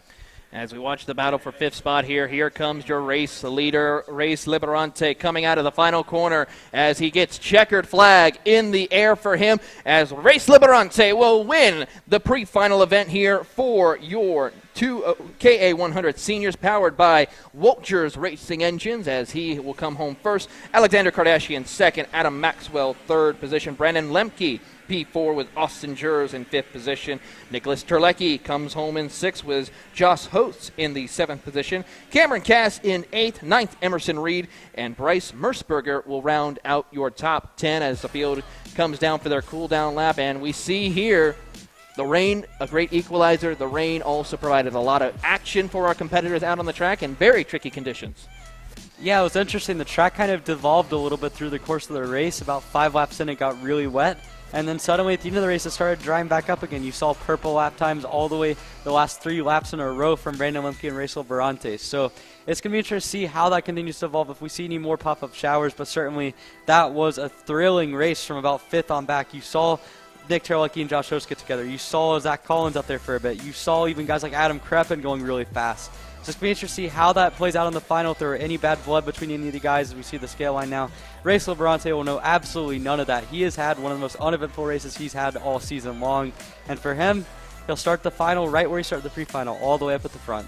[SPEAKER 1] As we watch the battle for 5th spot here comes your race leader, Race Liberante, coming out of the final corner as he gets checkered flag in the air for him as Race Liberante will win the pre-final event here for your 2 KA100 seniors powered by Walters Racing Engines as he will come home first. Alexander Kardashian second, Adam Maxwell 3rd position, Brandon Lemke P4 with Austin Jers in 5th position. Nicholas Terlecki comes home in 6th with Josh Host in the 7th position. Cameron Cass in 8th, 9th Emerson Reed, and Bryce Merceberger will round out your top 10 as the field comes down for their cool-down lap. And we see here the rain, a great equalizer. The rain also provided a lot of action for our competitors out on the track in very tricky conditions.
[SPEAKER 2] Yeah, it was interesting. The track kind of devolved a little bit through the course of the race. About 5 laps in, it got really wet. And then suddenly at the end of the race, it started drying back up again. You saw purple lap times all the way the last 3 laps in a row from Brandon Lemke and Race Liberante. So it's going to be interesting to see how that continues to evolve if we see any more pop-up showers, but certainly that was a thrilling race from about 5th on back. You saw Nick Terlecki and Josh Oates get together. You saw Zach Collins up there for a bit. You saw even guys like Adam Kreppen going really fast. So it's going to be interesting to see how that plays out in the final, if there are any bad blood between any of the guys as we see the scale line now. Race Liberante will know absolutely none of that. He has had one of the most uneventful races he's had all season long. And for him, he'll start the final right where he started the pre-final, all the way up at the front.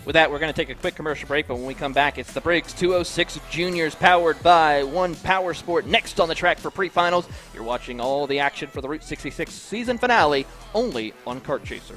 [SPEAKER 1] With that, we're going to take a quick commercial break, but when we come back, it's the Briggs 206 Juniors powered by One Power Sport. Next on the track for pre-finals, you're watching all the action for the Route 66 season finale only on Kart Chaser.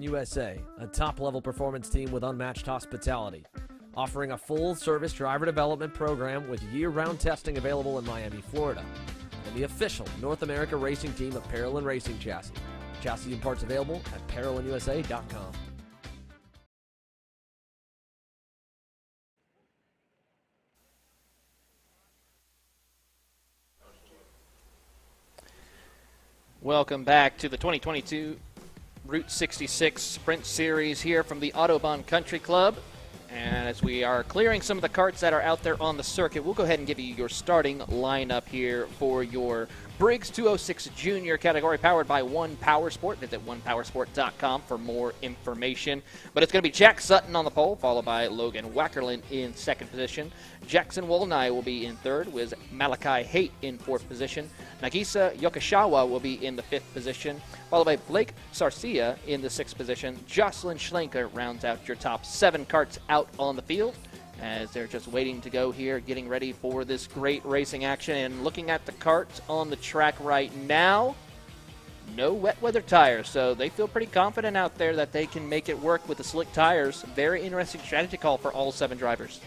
[SPEAKER 3] USA, a top-level performance team with unmatched hospitality, offering a full-service driver development program with year-round testing available in Miami, Florida, and the official North America racing team of Parolin Racing Chassis. Chassis and parts available at ParolinUSA.com.
[SPEAKER 1] Welcome back to the 2022 Route 66 Sprint Series here from the Autobahn Country Club. And as we are clearing some of the karts that are out there on the circuit, we'll go ahead and give you your starting lineup here for your Briggs 206 Junior category, powered by One Power Sport. Visit onepowersport.com for more information. But it's going to be Jack Sutton on the pole, followed by Logan Wackerlin in second position. Jackson Wolnai will be in third, with Malachi Haight in fourth position. Nagisa Yokoshawa will be in the fifth position, followed by Blake Sarcia in the sixth position. Jocelyn Schlenker rounds out your top 7 karts out on the field, as they're just waiting to go here, getting ready for this great racing action. And looking at the karts on the track right now, no wet weather tires, so they feel pretty confident out there that they can make it work with the slick tires. Very interesting strategy call for all 7 drivers.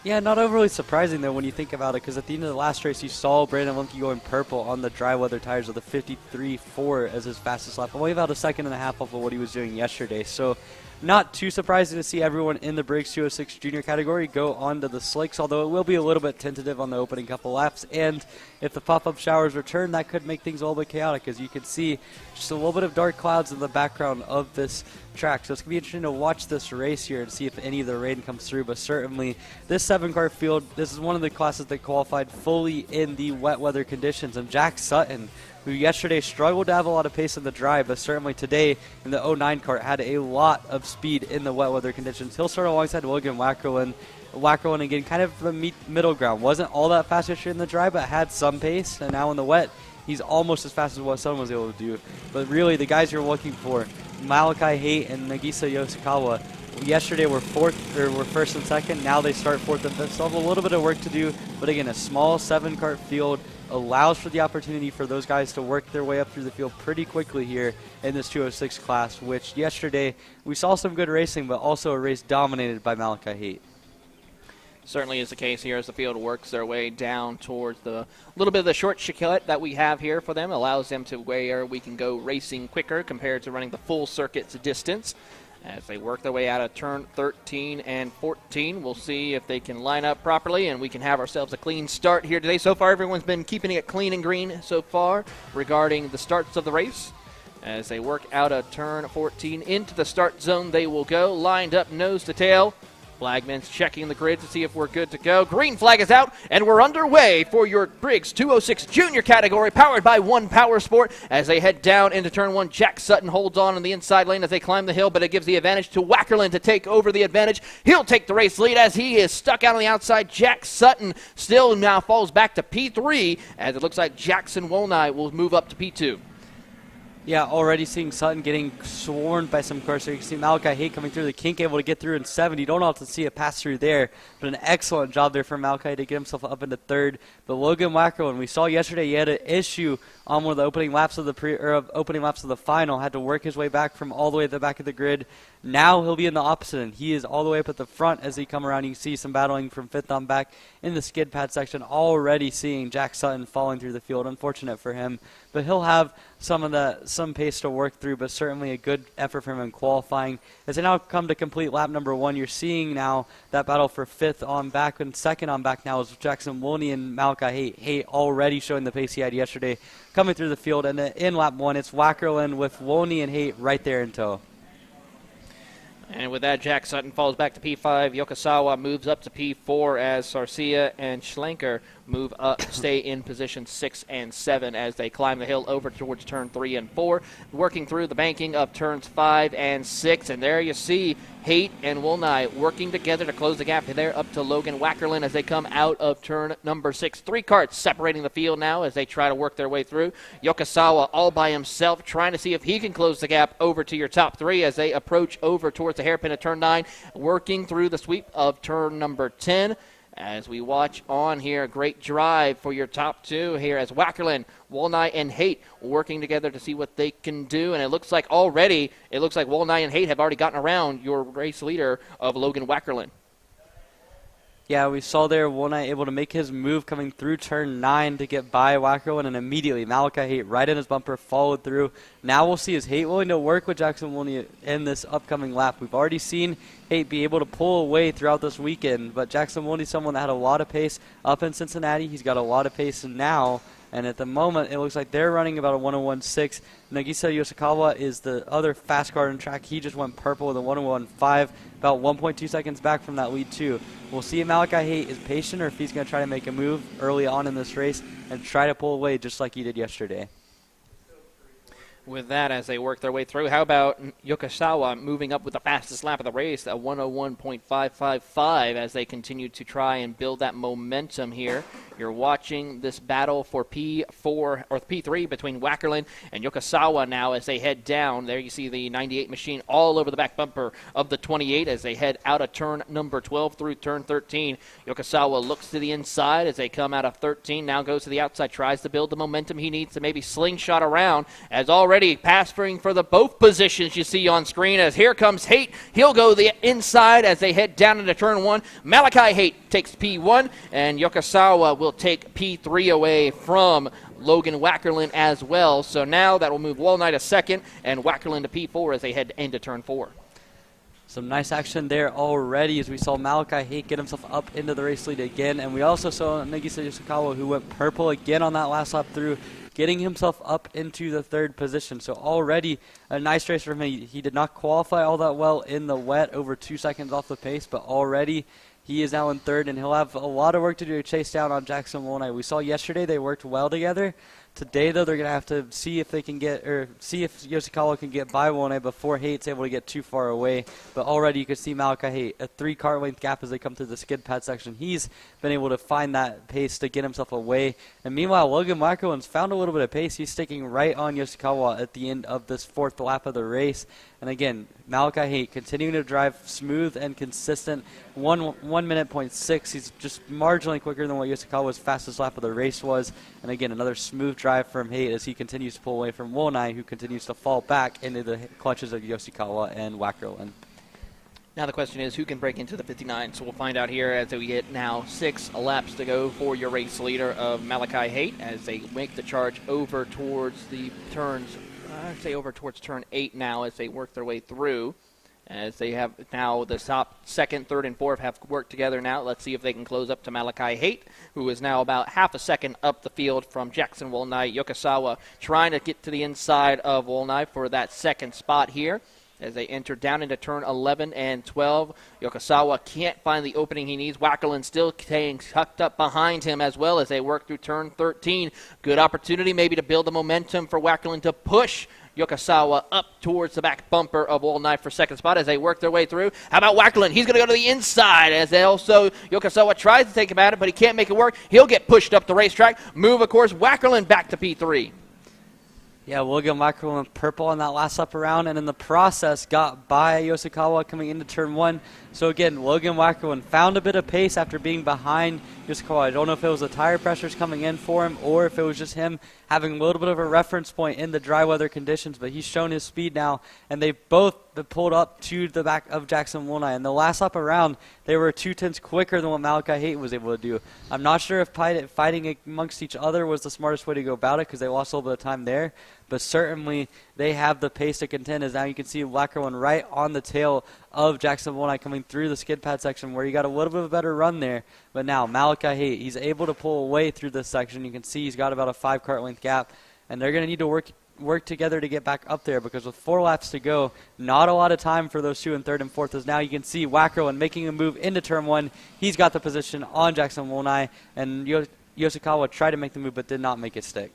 [SPEAKER 2] Yeah, not overly surprising, though, when you think about it, because at the end of the last race, you saw Brandon Lemke going purple on the dry weather tires with a 53.4 as his fastest lap, only about a second and a half off of what he was doing yesterday. So not too surprising to see everyone in the Briggs 206 Junior category go onto the slicks, although it will be a little bit tentative on the opening couple laps. And if the pop-up showers return, that could make things a little bit chaotic, as you can see just a little bit of dark clouds in the background of this track. So it's going to be interesting to watch this race here and see if any of the rain comes through. But certainly this 7-car field, this is one of the classes that qualified fully in the wet weather conditions. And Jack Sutton, who yesterday struggled to have a lot of pace in the dry, but certainly today in the 09 kart had a lot of speed in the wet weather conditions. He'll start alongside Logan Wackerlin. Wackerlin, again, kind of the middle ground. Wasn't all that fast yesterday in the dry, but had some pace. And now in the wet, he's almost as fast as what Sutton was able to do. But really, the guys you're looking for, Malachi Haight and Nagisa Yoshikawa, Yesterday were first and second. Now they start fourth and fifth. So have a little bit of work to do. But again, a small 7-cart field allows for the opportunity for those guys to work their way up through the field pretty quickly here in this 206 class, which yesterday we saw some good racing, but also a race dominated by Malachi Haight.
[SPEAKER 1] Certainly is the case here as the field works their way down towards the little bit of the short chicane that we have here for them. Allows them to where we can go racing quicker compared to running the full circuit's distance. As they work their way out of turn 13 and 14, we'll see if they can line up properly and we can have ourselves a clean start here today. So far, everyone's been keeping it clean and green so far regarding the starts of the race. As they work out of turn 14 into the start zone, they will go lined up nose to tail. Flagman's checking the grid to see if we're good to go. Green flag is out, and we're underway for your Briggs 206 Junior category, powered by One Power Sport. As they head down into turn 1, Jack Sutton holds on in the inside lane as they climb the hill, but it gives the advantage to Wackerland to take over the advantage. He'll take the race lead as he is stuck out on the outside. Jack Sutton still now falls back to P3, as it looks like Jackson Wolney will move up to P2.
[SPEAKER 2] Yeah, already seeing Sutton getting swarmed by some cars. So you can see Malachi Haight coming through the kink, able to get through in 7. You don't often see a pass through there, but an excellent job there for Malachi to get himself up into 3rd. But Logan Wackerland, we saw yesterday, he had an issue on one of the opening laps of the final. Had to work his way back from all the way at the back of the grid. Now he'll be in the opposite end. He is all the way up at the front as he come around. You can see some battling from 5th on back in the skid pad section. Already seeing Jack Sutton falling through the field. Unfortunate for him, but he'll have some pace to work through, but certainly a good effort from him in qualifying. As they now come to complete lap number 1, you're seeing now that battle for 5th on back, and 2nd on back now is Jackson Wolney and Malachi Haight. Haight already showing the pace he had yesterday coming through the field, and in lap 1 it's Wackerland with Wolney and Haight right there in tow.
[SPEAKER 1] And with that, Jack Sutton falls back to P5. Yokosawa moves up to P4 as Sarcia and Schlenker move up, stay in position 6 and 7 as they climb the hill over towards turn 3 and 4, working through the banking of turns 5 and 6. And there you see Haight and Wolney working together to close the gap there up to Logan Wackerland as they come out of turn number 6. 3 carts separating the field now as they try to work their way through. Yokosawa all by himself trying to see if he can close the gap over to your top 3 as they approach over towards the hairpin of turn 9, working through the sweep of turn number 10. As we watch on here, great drive for your top 2 here as Wackerland, Wolney, and Haight working together to see what they can do. And it looks like Wolney and Haight have already gotten around your race leader of Logan Wackerland.
[SPEAKER 2] Yeah, we saw there Wolney able to make his move coming through turn 9 to get by Wackerland, and immediately Malachi Haight right in his bumper followed through. Now we'll see is Haight willing to work with Jackson Wolney in this upcoming lap. We've already seen Haight be able to pull away throughout this weekend, but Jackson Wolney is someone that had a lot of pace up in Cincinnati. He's got a lot of pace now. And at the moment, it looks like they're running about a 101.6. Nagisa Yoshikawa is the other fast car on track. He just went purple with a 101.5, about 1.2 seconds back from that lead, too. We'll see if Malachi Haight is patient or if he's going to try to make a move early on in this race and try to pull away just like he did yesterday.
[SPEAKER 1] With that, as they work their way through, how about Yokosawa moving up with the fastest lap of the race, a 101.555, as they continue to try and build that momentum here. You're watching this battle for P4 or P3 between Wackerland and Yokosawa now as they head down. There you see the 98 machine all over the back bumper of the 28 as they head out of turn number 12 through turn 13. Yokosawa looks to the inside as they come out of 13, now goes to the outside, tries to build the momentum he needs to maybe slingshot around, as already passing for the both positions you see on screen as here comes Haight. He'll go the inside as they head down into turn 1. Malachi Haight takes P1 and Yokosawa will take P3 away from Logan Wackerland as well. So now that will move Wolney to 2nd and Wackerland to P4 as they head into turn 4.
[SPEAKER 2] Some nice action there already as we saw Malachi Haight get himself up into the race lead again. And we also saw Nagisa Yoshikawa, who went purple again on that last lap through, getting himself up into the 3rd position. So already a nice race for him. He did not qualify all that well in the wet, over 2 seconds off the pace, but already he is now in 3rd, and he'll have a lot of work to do to chase down on Jackson Wolney. We saw yesterday they worked well together, Today, though, they're going to have to see if Yoshikawa can get by Wone before Hate's able to get too far away. But already you can see Malachi Hate, a 3-car length gap as they come through the skid pad section. He's been able to find that pace to get himself away. And meanwhile, Logan Wackerlin's found a little bit of pace. He's sticking right on Yoshikawa at the end of this 4th lap of the race. And again, Malachi Hate continuing to drive smooth and consistent. 1 minute point 6. He's just marginally quicker than what Yoshikawa's fastest lap of the race was. And again, another smooth drive from Hate as he continues to pull away from Wonai, who continues to fall back into the clutches of Yoshikawa and Wackerlin.
[SPEAKER 1] Now the question is, who can break into the 59? So we'll find out here as we get now 6 laps to go for your race leader of Malachi Hate as they make the charge over towards the turns. I'd say over towards turn 8 now as they work their way through. As they have now the top 2nd, 3rd, and 4th have worked together now. Let's see if they can close up to Malachi Hate, who is now about half a second up the field from Jackson Wolnai. Yokosawa trying to get to the inside of Wolnai for that 2nd spot here. As they enter down into turn 11 and 12, Yokosawa can't find the opening he needs. Wackerlin still staying tucked up behind him as well as they work through turn 13. Good opportunity maybe to build the momentum for Wackerlin to push Yokosawa up towards the back bumper of Wolnai for 2nd spot as they work their way through. How about Wackerlin? He's going to go to the inside as they also, Yokosawa tries to take him at it, but he can't make it work. He'll get pushed up the racetrack. Move, of course, Wackerlin back to P3.
[SPEAKER 2] Yeah, Logan Wackerlin went purple on that last lap around, and in the process got by Yoshikawa coming into turn 1. So again, Logan Wackerlin found a bit of pace after being behind Yoshikawa. I don't know if it was the tire pressures coming in for him or if it was just him having a little bit of a reference point in the dry weather conditions, but he's shown his speed now, and they've both been pulled up to the back of Jackson Wolnai. And the last lap around, they were 2/10 quicker than what Malachi Hate was able to do. I'm not sure if fighting amongst each other was the smartest way to go about it because they lost a little bit of time there, but certainly they have the pace to contend as now you can see Wackerlin right on the tail of Jackson Wolnai coming through the skid pad section where he got a little bit of a better run there. But now Malachi Hate, he's able to pull away through this section. You can see he's got about a 5-car length gap, and they're going to need to work together to get back up there because with 4 laps to go, not a lot of time for those 2 and 3rd and 4th as now you can see Wackerlin making a move into turn 1. He's got the position on Jackson Wolnai, and Yoshikawa tried to make the move but did not make it stick.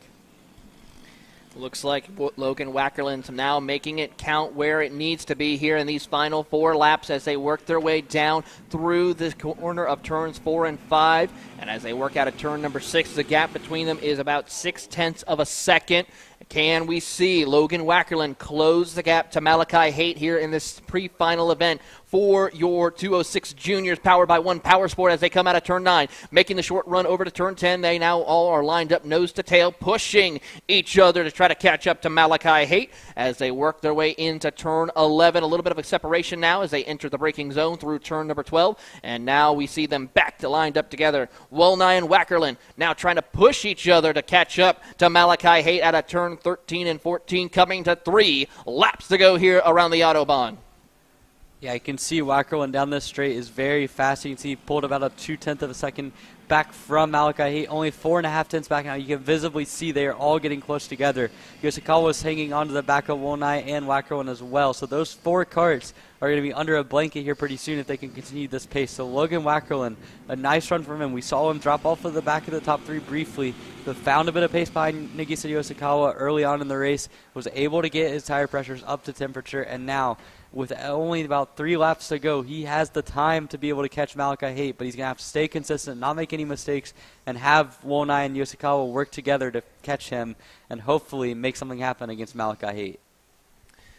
[SPEAKER 1] Looks like Logan Wackerlin's now making it count where it needs to be here in these final 4 laps as they work their way down through the corner of turns 4 and 5. And as they work out of turn number 6, the gap between them is about 0.6 of a second. Can we see Logan Wackerlin close the gap to Malachi Hate here in this pre-final event for your 206 juniors powered by One Power Sport as they come out of turn 9, making the short run over to turn 10. They now all are lined up nose to tail, pushing each other to try to catch up to Malachi Hate as they work their way into turn 11. A little bit of a separation now as they enter the braking zone through turn number 12, and now we see them back to lined up together. Wolnai and Wackerlin now trying to push each other to catch up to Malachi Hate out of turn 13 and 14, coming to 3 laps to go here around the Autobahn.
[SPEAKER 2] Yeah, you can see Wackerlin down this straight is very fast. You can see he pulled about a 0.2 of a second back from Malachi Hate, only 4.5 tenths back now. You can visibly see they are all getting close together. Yoshikawa was hanging onto the back of Wolnai and Wackerlin as well. So those 4 carts are going to be under a blanket here pretty soon if they can continue this pace. So Logan Wackerlin, a nice run from him. We saw him drop off of the back of the top 3 briefly, but found a bit of pace behind Nagisa Yoshikawa early on in the race, was able to get his tire pressures up to temperature, and now with only about 3 laps to go, he has the time to be able to catch Malachi Hate, but he's going to have to stay consistent, not make any mistakes, and have Wolnai and Yoshikawa work together to catch him and hopefully make something happen against Malachi Hate.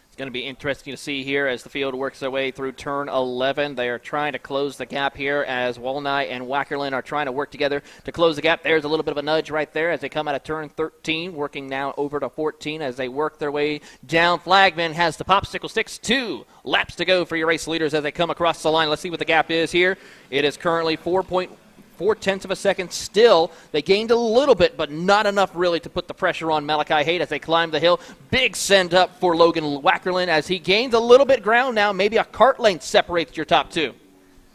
[SPEAKER 1] It's going to be interesting to see here as the field works their way through turn 11. They are trying to close the gap here as Wolnai and Wackerlin are trying to work together to close the gap. There's a little bit of a nudge right there as they come out of turn 13, working now over to 14 as they work their way down. Flagman has the popsicle sticks. 2 laps to go for your race leaders as they come across the line. Let's see what the gap is here. It is currently 4.4 tenths of a second still. They gained a little bit, but not enough really to put the pressure on Malachi Hate as they climb the hill. Big send up for Logan Wackerlin as he gains a little bit ground now. Maybe a cart length separates your top 2.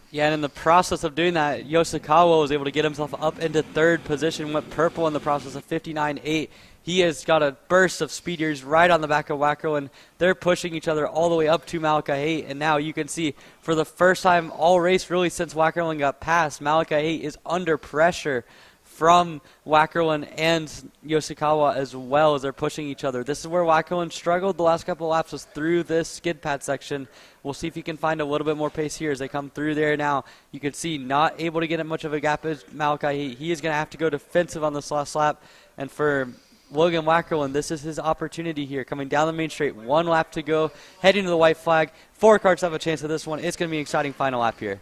[SPEAKER 2] Yeah, and in the process of doing that, Yoshikawa was able to get himself up into 3rd position, went purple in the process of 59.8. He has got a burst of speed years right on the back of Wackerlin. They're pushing each other all the way up to Malachi Hate, and now you can see for the first time all race really since Wackerlin got past, Malachi Hate is under pressure from Wackerlin and Yoshikawa as well as they're pushing each other. This is where Wackerlin struggled the last couple of laps, was through this skid pad section. We'll see if he can find a little bit more pace here as they come through there now. You can see not able to get much of a gap is Malachi. He is going to have to go defensive on this last lap. And for Logan Wackerlin, this is his opportunity here. Coming down the main straight, 1 lap to go, heading to the white flag. 4 cars have a chance at this one. It's going to be an exciting final lap here.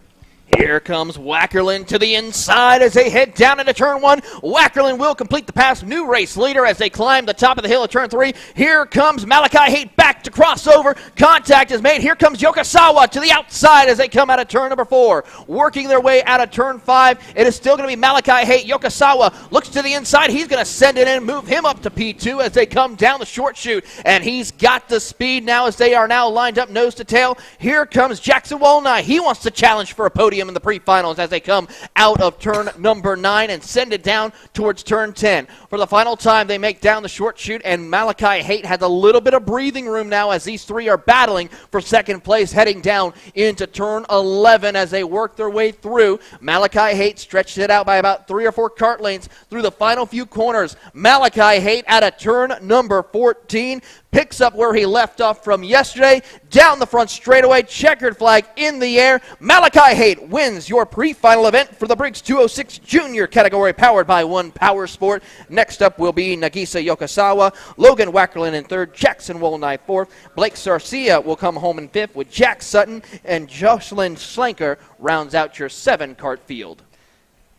[SPEAKER 1] Here comes Wackerlin to the inside as they head down into turn 1. Wackerlin will complete the pass. New race leader as they climb the top of the hill of turn 3. Here comes Malachi Haight back to crossover. Contact is made. Here comes Yokosawa to the outside as they come out of turn number 4. Working their way out of turn 5. It is still going to be Malachi Haight. Yokosawa looks to the inside. He's going to send it in, move him up to P2 as they come down the short chute. And he's got the speed now as they are now lined up nose to tail. Here comes Jackson Walnut. He wants to challenge for a podium in the pre-finals as they come out of turn number 9 and send it down towards turn 10. For the final time, they make down the short chute, and Malachi Haight has a little bit of breathing room now as these 3 are battling for second place heading down into turn 11 as they work their way through. Malachi Haight stretched it out by about 3 or 4 kart lanes through the final few corners. Malachi Haight out of turn number 14 picks up where he left off from yesterday, down the front straightaway, checkered flag in the air. Malachi Haight wins your pre-final event for the Briggs 206 Junior category, powered by One Power Sport. Next up will be Nagisa Yokosawa, Logan Wackerlin in 3rd, Jackson Wollney 4th, Blake Sarcia will come home in 5th with Jack Sutton, and Jocelyn Schlenker rounds out your 7-kart field.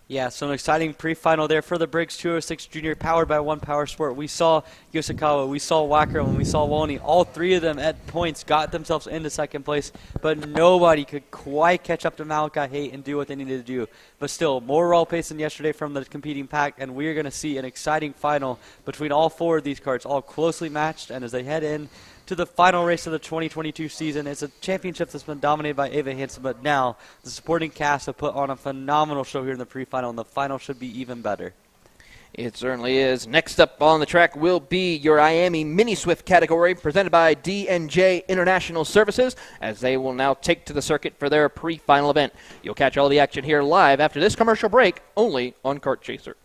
[SPEAKER 2] Yeah, so an exciting pre-final there for the Briggs 206 Junior, powered by One Power Sport. We saw Yoshikawa, we saw Wackerlin, we saw Wolney. All 3 of them at points got themselves into second place, but nobody could quite catch up to Malachi Haight and do what they needed to do. But still, more raw pace than yesterday from the competing pack, and we're going to see an exciting final between all 4 of these karts, all closely matched. And as they head in to the final race of the 2022 season, it's a championship that's been dominated by Ava Hansen, but now the supporting cast have put on a phenomenal show here in the pre-final, and the final should be even better.
[SPEAKER 1] It certainly is. Next up on the track will be your IAME Mini Swift category, presented by D&J International Services, as they will now take to the circuit for their pre-final event. You'll catch all the action here live after this commercial break, only on Kart Chaser.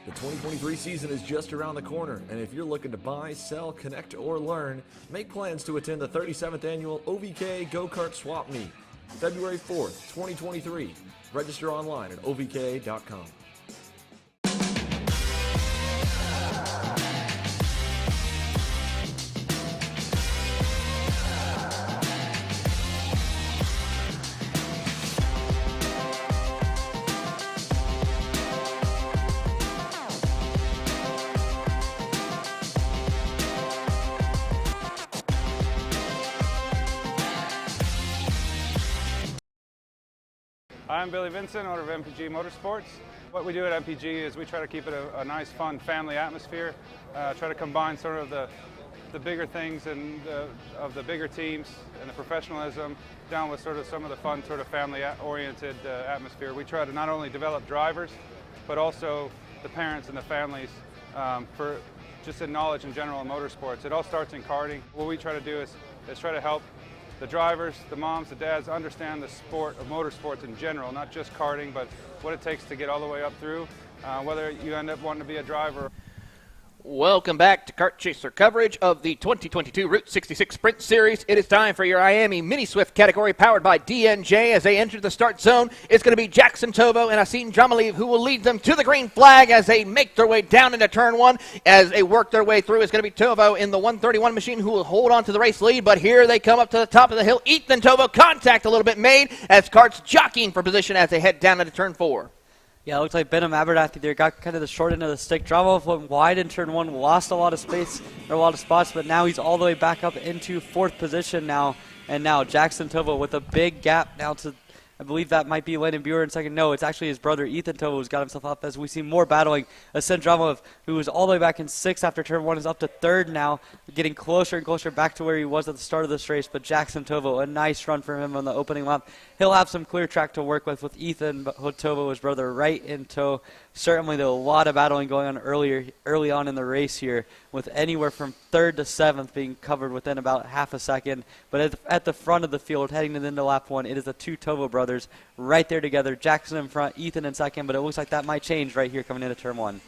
[SPEAKER 3] The 2023 season is just around the corner, and if you're looking to buy, sell, connect, or learn, make plans to attend the 37th Annual OVK Go-Kart Swap Meet, February 4th, 2023. Register online at ovk.com.
[SPEAKER 7] I'm Billy Vincent, owner of MPG Motorsports. What we do at MPG is we try to keep it a nice, fun family atmosphere, try to combine sort of the bigger things and of the bigger teams and the professionalism down with sort of some of the fun, sort of family-oriented atmosphere. We try to not only develop drivers, but also the parents and the families for just in knowledge in general in motorsports. It all starts in karting. What we try to do is try to help the drivers, the moms, the dads understand the sport of motorsports in general, not just karting, but what it takes to get all the way up through, whether you end up wanting to be a driver.
[SPEAKER 1] Welcome back to Kart Chaser coverage of the 2022 Route 66 Sprint Series. It is time for your IAME Mini Swift category, powered by DNJ. As they enter the start zone, it's going to be Jackson Tovo and Asin Jamaleev who will lead them to the green flag as they make their way down into turn 1. As they work their way through, it's going to be Tovo in the 131 machine who will hold on to the race lead. But here they come up to the top of the hill. Ethan Tovo, contact a little bit made as karts jockeying for position as they head down into turn 4.
[SPEAKER 2] Yeah, it looks like Benham Abernathy there got kind of the short end of the stick. Drama went wide in turn 1, lost a lot of space, or a lot of spots, but now he's all the way back up into 4th position now. And now Jackson Tovo with a big gap now to, I believe that might be Landon Buer in second. No, it's actually his brother Ethan Tovo who's got himself up as we see more battling. Asen Dramov, who was all the way back in 6th after turn 1, is up to 3rd now, getting closer and closer back to where he was at the start of this race. But Jackson Tovo, a nice run for him on the opening lap. He'll have some clear track to work with Ethan Tovo, his brother, right in tow. Certainly, though, a lot of battling going on early on in the race here with anywhere from 3rd to 7th being covered within about half a second. But at the front of the field, heading into lap 1, it is the two Tovo brothers right there together. Jackson in front, Ethan in second, but it looks like that might change right here coming into turn 1.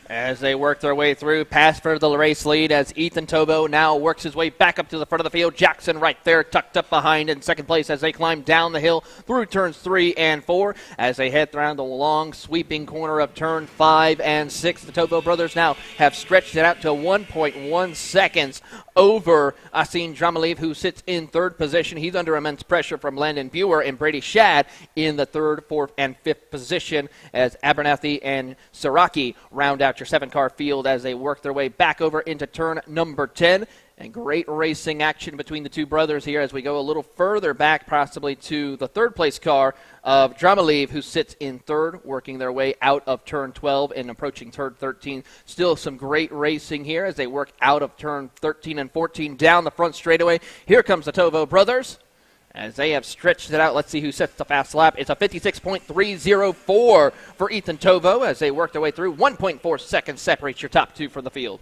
[SPEAKER 1] As they work their way through, pass for the race lead as Ethan Tovo now works his way back up to the front of the field. Jackson right there tucked up behind in second place as they climb down the hill through turns 3 and 4 as they head around the long sweeping corner of turn 5 and 6. The Tovo brothers now have stretched it out to 1.1 seconds over Asin Dramalev, who sits in 3rd position. He's under immense pressure from Landon Buer and Brady Shad in the 3rd, 4th, and 5th position as Abernathy and Saraki round out your 7-car field as they work their way back over into turn number 10. And great racing action between the two brothers here as we go a little further back, possibly to the 3rd place car of Dramalev, who sits in 3rd, working their way out of turn 12 and approaching turn 13. Still some great racing here as they work out of turn 13 and 14 down the front straightaway. Here comes the Tovo brothers as they have stretched it out. Let's see who sets the fast lap. It's a 56.304 for Ethan Tovo as they work their way through. 1.4 seconds separates your top two from the field.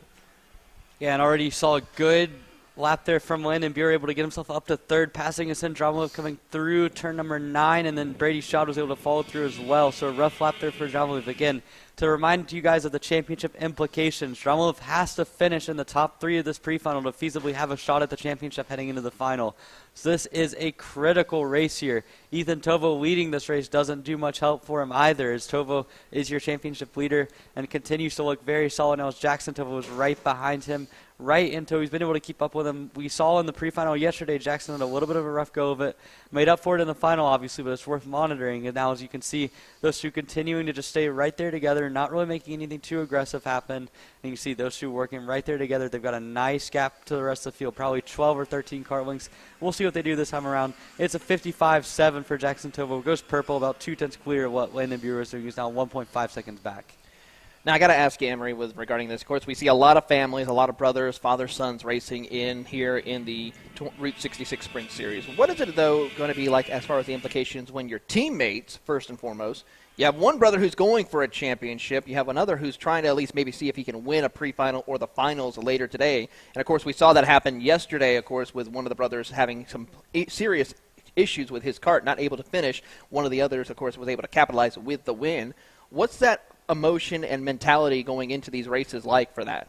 [SPEAKER 2] Yeah, and already saw a good lap there from Landon Buer, able to get himself up to 3rd, passing Asin Dramalev coming through turn number 9, and then Brady Schott was able to follow through as well. So a rough lap there for Dramalev. Again, to remind you guys of the championship implications, Dramalev has to finish in the top 3 of this pre-final to feasibly have a shot at the championship heading into the final. So this is a critical race here. Ethan Tovo leading this race doesn't do much help for him either, as Tovo is your championship leader and continues to look very solid now as Jackson Tovo is right behind him, right until he's been able to keep up with him. We saw in the pre-final yesterday Jackson had a little bit of a rough go of it, made up for it in the final obviously, but it's worth monitoring. And now as you can see, those two continuing to just stay right there together, not really making anything too aggressive happen. And you see those two working right there together. They've got a nice gap to the rest of the field, probably 12 or 13 car lengths. We'll see what they do this time around. It's a 55.7 for Jackson Tovo. Goes purple, about 2/10 clear of what Landon Buer is doing. He's now 1.5 seconds back.
[SPEAKER 1] Now, I got to ask you, Emery, regarding this. Of course, we see a lot of families, a lot of brothers, fathers, sons racing in here in the Route 66 Sprint Series. What is it, though, going to be like as far as the implications when your teammates, first and foremost, you have one brother who's going for a championship, you have another who's trying to at least maybe see if he can win a pre-final or the finals later today. And, of course, we saw that happen yesterday, of course, with one of the brothers having some serious issues with his kart, not able to finish. One of the others, of course, was able to capitalize with the win. What's that emotion and mentality going into these races like for that?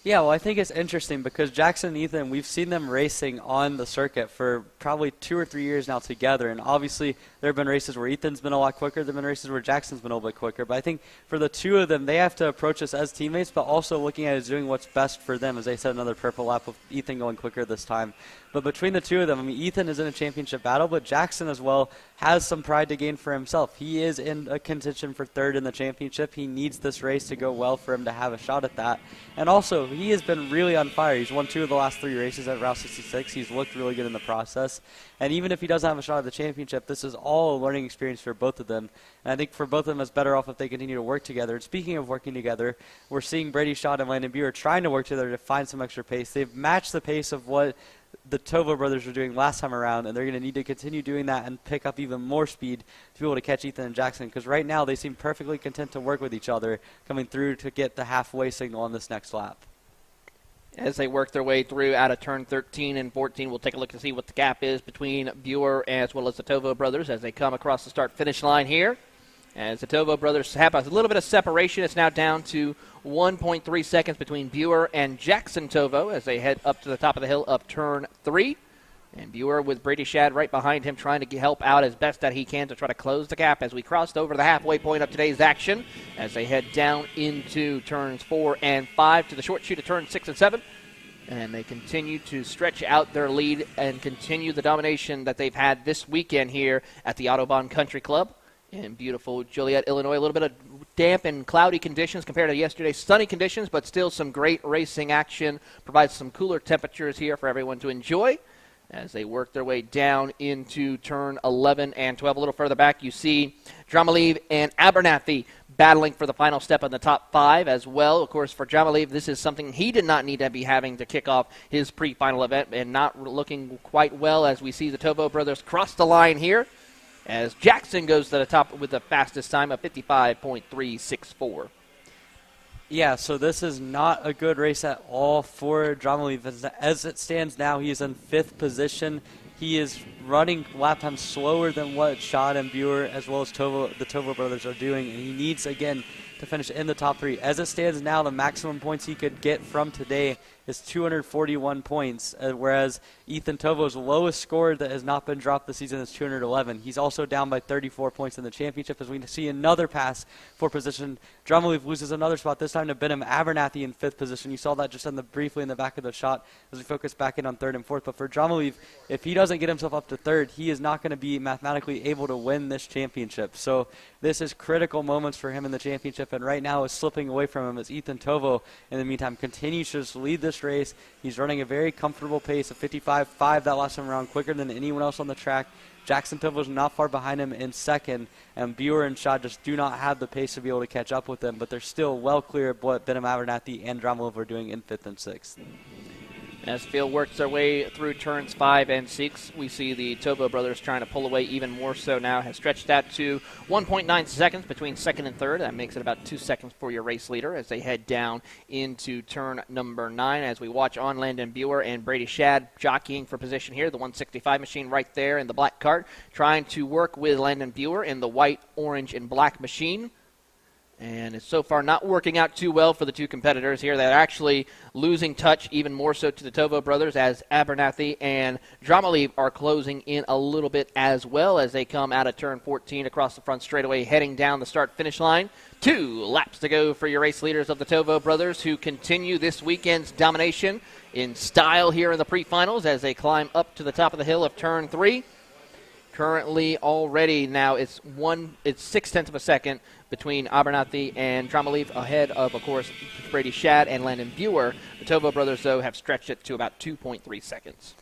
[SPEAKER 2] Yeah, well, I think it's interesting because Jackson and Ethan, we've seen them racing on the circuit for probably 2 or 3 years now together. And obviously, there have been races where Ethan's been a lot quicker. There have been races where Jackson's been a little bit quicker. But I think for the two of them, they have to approach this as teammates, but also looking at it as doing what's best for them. As they said, another purple lap with Ethan going quicker this time. But between the two of them, I mean, Ethan is in a championship battle, but Jackson as well has some pride to gain for himself. He is in a contention for 3rd in the championship. He needs this race to go well for him to have a shot at that. And also, he has been really on fire. He's won 2 of the last 3 races at Route 66. He's looked really good in the process. And even if he doesn't have a shot at the championship, this is all a learning experience for both of them. And I think for both of them, it's better off if they continue to work together. And speaking of working together, we're seeing Brady Schott and Landon Buer trying to work together to find some extra pace. They've matched the pace of what the Tovo brothers were doing last time around, and they're going to need to continue doing that and pick up even more speed to be able to catch Ethan and Jackson, because right now they seem perfectly content to work with each other coming through to get the halfway signal on this next lap.
[SPEAKER 1] As they work their way through out of turn 13 and 14, we'll take a look to see what the gap is between Buer as well as the Tovo brothers as they come across the start-finish line here. As the Tovo brothers have a little bit of separation, it's now down to 1.3 seconds between Buer and Jackson Tovo as they head up to the top of the hill of turn 3. And Buer with Brady Shad right behind him trying to help out as best that he can to try to close the gap as we crossed over the halfway point of today's action as they head down into turns 4 and 5 to the short chute of turns 6 and 7. And they continue to stretch out their lead and continue the domination that they've had this weekend here at the Autobahn Country Club in beautiful Joliet, Illinois. A little bit of damp and cloudy conditions compared to yesterday's sunny conditions, but still some great racing action. Provides some cooler temperatures here for everyone to enjoy as they work their way down into turn 11 and 12. A little further back, you see Dramalev and Abernathy battling for the final step in the top 5 as well. Of course, for Dramalev, this is something he did not need to be having to kick off his pre-final event, and not looking quite well as we see the Tovo brothers cross the line here as Jackson goes to the top with the fastest time of 55.364.
[SPEAKER 2] Yeah, so this is not a good race at all for Dromalev. As it stands now, he is in 5th position. He is running lap times slower than what Schad and Buer as well as the Tovo brothers are doing, and he needs, again, to finish in the top 3. As it stands now, the maximum points he could get from today is 241 points, whereas Ethan Tovo's lowest score that has not been dropped this season is 211. He's also down by 34 points in the championship as we see another pass for position. Dromalev loses another spot, this time to Benham Abernathy in 5th position. You saw that just briefly in the back of the shot as we focus back in on 3rd and 4th. But for Dromalev, if he doesn't get himself up to 3rd, he is not going to be mathematically able to win this championship. So this is critical moments for him in the championship, and right now is slipping away from him as Ethan Tovo, in the meantime, continues to just lead this race. He's running a very comfortable pace of 55.5 that last time around, quicker than anyone else on the track. Jackson Tovo's not far behind him in 2nd, and Buer and Schad just do not have the pace to be able to catch up with them, but they're still well clear of what Benham Abernathy and Dromalev are doing in 5th and 6th.
[SPEAKER 1] As the field works their way through turns 5 and 6, we see the Tovo brothers trying to pull away even more so now. Has stretched that to 1.9 seconds between 2nd and 3rd. That makes it about 2 seconds for your race leader as they head down into turn number 9. As we watch on Landon Buer and Brady Schad jockeying for position here. The 165 machine right there in the black cart, trying to work with Landon Buer in the white, orange, and black machine. And it's so far not working out too well for the two competitors here. They're actually losing touch even more so to the Tovo brothers as Abernathy and Dromalev are closing in a little bit as well as they come out of turn 14 across the front straightaway, heading down the start-finish line. 2 laps to go for your race leaders of the Tovo brothers, who continue this weekend's domination in style here in the pre-finals as they climb up to the top of the hill of turn 3. Currently, already now, it's 0.6 of a second between Abernathy and Dromalev, ahead of course, Brady Schad and Landon Buer. The Tovo brothers, though, have stretched it to about 2.3 seconds.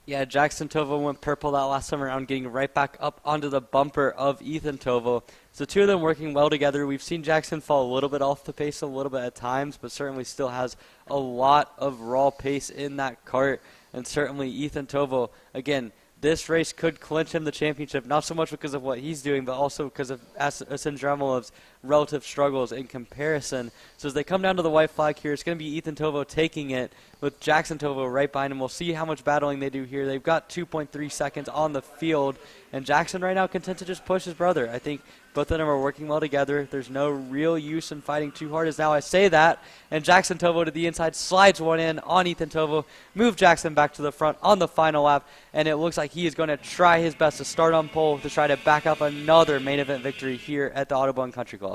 [SPEAKER 2] Yeah, Jackson Tovo went purple that last time around, getting right back up onto the bumper of Ethan Tovo. So 2 of them working well together. We've seen Jackson fall a little bit off the pace a little bit at times, but certainly still has a lot of raw pace in that cart. And certainly Ethan Tovo, again, this race could clinch him the championship, not so much because of what he's doing, but also because of Asen Dromalev's relative struggles in comparison. So as they come down to the white flag here, it's going to be Ethan Tovo taking it with Jackson Tovo right behind him. We'll see how much battling they do here. They've got 2.3 seconds on the field, and Jackson right now content to just push his brother. I think both of them are working well together. There's no real use in fighting too hard as now I say that, and Jackson Tovo to the inside slides one in on Ethan Tovo, move Jackson back to the front on the final lap, and it looks like he is going to try his best to start on pole to try to back up another main event victory here at the Autobahn Country Club.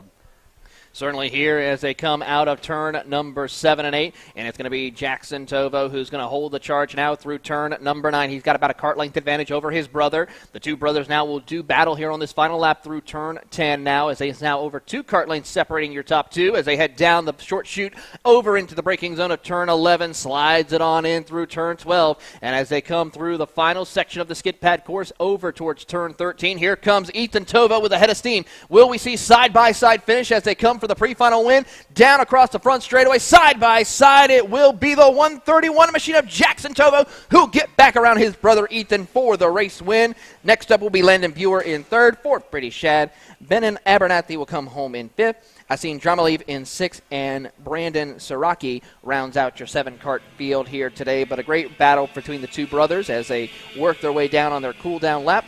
[SPEAKER 1] Certainly here as they come out of turn number 7 and 8, and it's going to be Jackson Tovo who's going to hold the charge now through turn number 9. He's got about a cart length advantage over his brother. The two brothers now will do battle here on this final lap through turn 10 now, as there's now over 2 cart lengths separating your top 2 as they head down the short chute over into the braking zone of turn 11, slides it on in through turn 12, and as they come through the final section of the skid pad course over towards turn 13, here comes Ethan Tovo with a head of steam. Will we see side-by-side finish as they come for the pre-final win? Down across the front straightaway, side by side, it will be the 131 machine of Jackson Tovo, who'll get back around his brother Ethan for the race win. Next up will be Landon Buer in 3rd, 4th Brady Schad. Benham Abernathy will come home in 5th. Asen Dromalev in 6th, and Brandon Siraki rounds out your 7-cart field here today. But a great battle between the two brothers as they work their way down on their cool-down lap,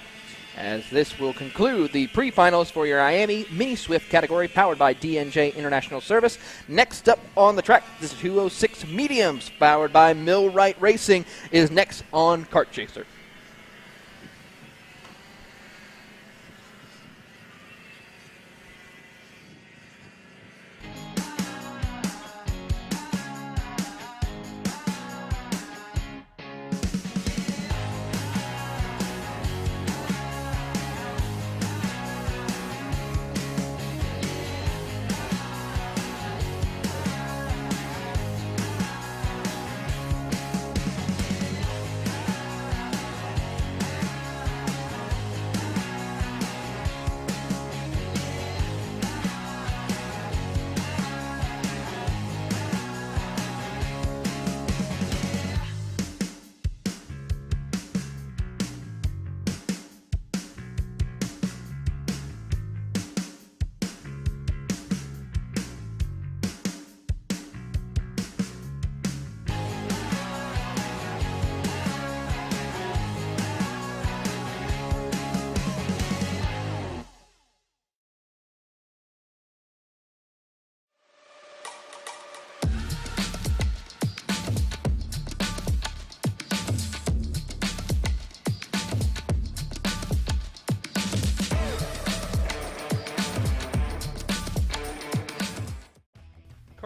[SPEAKER 1] as this will conclude the pre-finals for your Miami Mini Swift category powered by DNJ International Service. Next up on the track, this 206 Mediums powered by Millwright Racing is next on Kart Chaser.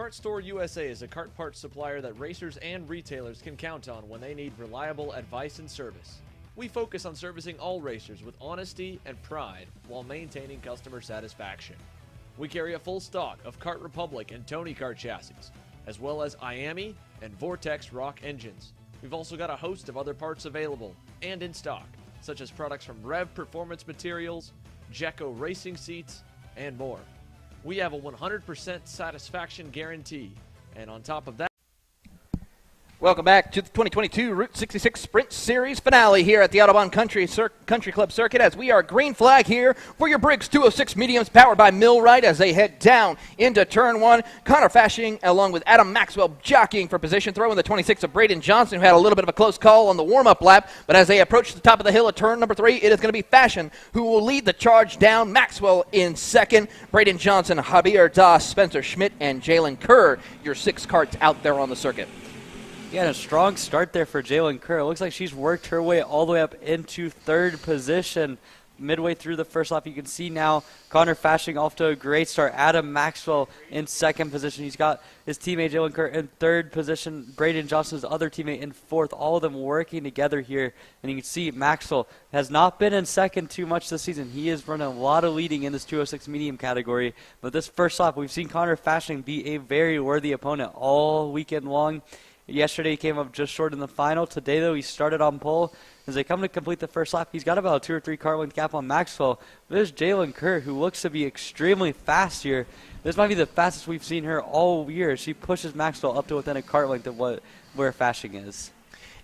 [SPEAKER 3] Kart Store USA is a kart parts supplier that racers and retailers can count on when they need reliable advice and service. We focus on servicing all racers with honesty and pride while maintaining customer satisfaction. We carry a full stock of Kart Republic and Tony Kart chassis, as well as IAMI and Vortex Rock engines. We've also got a host of other parts available and in stock, such as products from Rev Performance Materials, Jecco Racing Seats, and more. We have a 100% satisfaction guarantee, and on top of that,
[SPEAKER 9] welcome back to the 2022 Route 66 Sprint Series finale here at the Autobahn Country Club Circuit, as we are green flag here for your Briggs 206 mediums powered by Millwright as they head down into turn 1. Connor Fashing along with Adam Maxwell jockeying for position, throwing the 26 of Braden Johnson, who had a little bit of a close call on the warm-up lap, but as they approach the top of the hill at turn number 3, it is going to be Fashion who will lead the charge down. Maxwell in second, Braden Johnson, Javier Das, Spencer Schmidt, and Jalen Kerr, your 6 karts out there on the circuit.
[SPEAKER 2] Yeah, and a strong start there for Jalen Kerr. It looks like she's worked her way all the way up into 3rd position. Midway through the first lap, you can see now Connor Fashing off to a great start. Adam Maxwell in 2nd position. He's got his teammate Jalen Kerr in 3rd position. Braden Johnson's other teammate in 4th. All of them working together here. And you can see Maxwell has not been in 2nd too much this season. He has run a lot of leading in this 206 medium category. But this first lap, we've seen Connor Fashing be a very worthy opponent all weekend long. Yesterday he came up just short in the final. Today, though, he started on pole. As they come to complete the first lap, he's got about a 2 or 3 car length gap on Maxwell. But there's Jalen Kerr, who looks to be extremely fast here. This might be the fastest we've seen her all year. She pushes Maxwell up to within a car length of where Fashing is.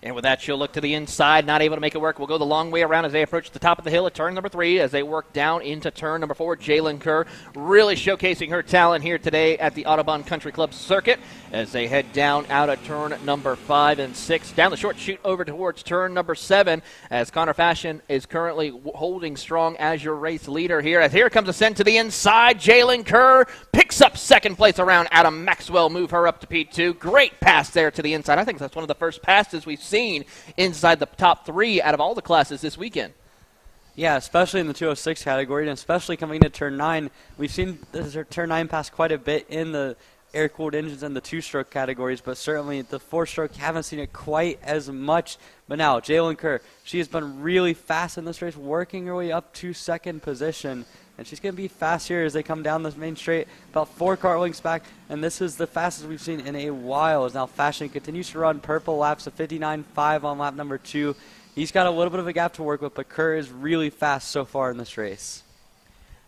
[SPEAKER 9] And with that, she'll look to the inside, not able to make it work. We'll go the long way around as they approach the top of the hill at turn number 3 as they work down into turn number 4. Jalen Kerr really showcasing her talent here today at the Autobahn Country Club Circuit as they head down out of turn number 5 and 6. Down the short chute over towards turn number 7 as Connor Fashion is currently holding strong as your race leader here. As here comes a send to the inside. Jalen Kerr picks up 2nd place around Adam Maxwell. Move her up to P2. Great pass there to the inside. I think that's one of the first passes we've seen inside the top 3 out of all the classes this weekend.
[SPEAKER 2] Yeah, especially in the 206 category, and especially coming into turn 9. We've seen turn 9 pass quite a bit in the air-cooled engines and the 2-stroke categories, but certainly the 4-stroke haven't seen it quite as much. But now, Jalen Kerr, she has been really fast in this race, working her way up to 2nd position. And she's going to be fast here as they come down this main straight, about 4 car lengths back. And this is the fastest we've seen in a while as now Fashion continues to run purple laps of 59.5 on lap number 2. He's got a little bit of a gap to work with, but Kerr is really fast so far in this race.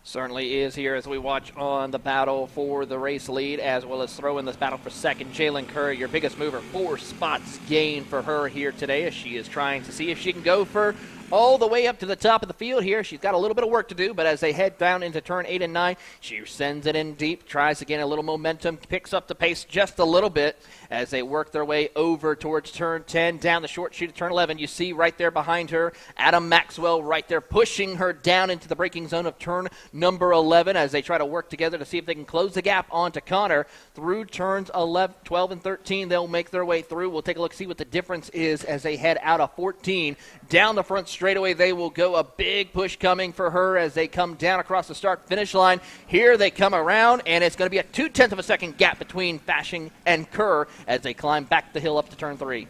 [SPEAKER 9] Certainly is here as we watch on the battle for the race lead as well as throw in this battle for 2nd. Jalen Kerr, your biggest mover, 4 spots gained for her here today as she is trying to see if she can go for all the way up to the top of the field here. She's got a little bit of work to do, but as they head down into turn 8 and 9, she sends it in deep, tries to gain a little momentum, picks up the pace just a little bit as they work their way over towards turn 10, down the short chute of turn 11. You see right there behind her, Adam Maxwell right there pushing her down into the braking zone of turn number 11 as they try to work together to see if they can close the gap onto Connor through turns 11, 12, and 13. They'll make their way through. We'll take a look, see what the difference is as they head out of 14. Down the front straightaway, they will go. A big push coming for her as they come down across the start-finish line. Here they come around, and it's going to be a 0.2 of a second gap between Fashing and Kerr as they climb back the hill up to turn 3.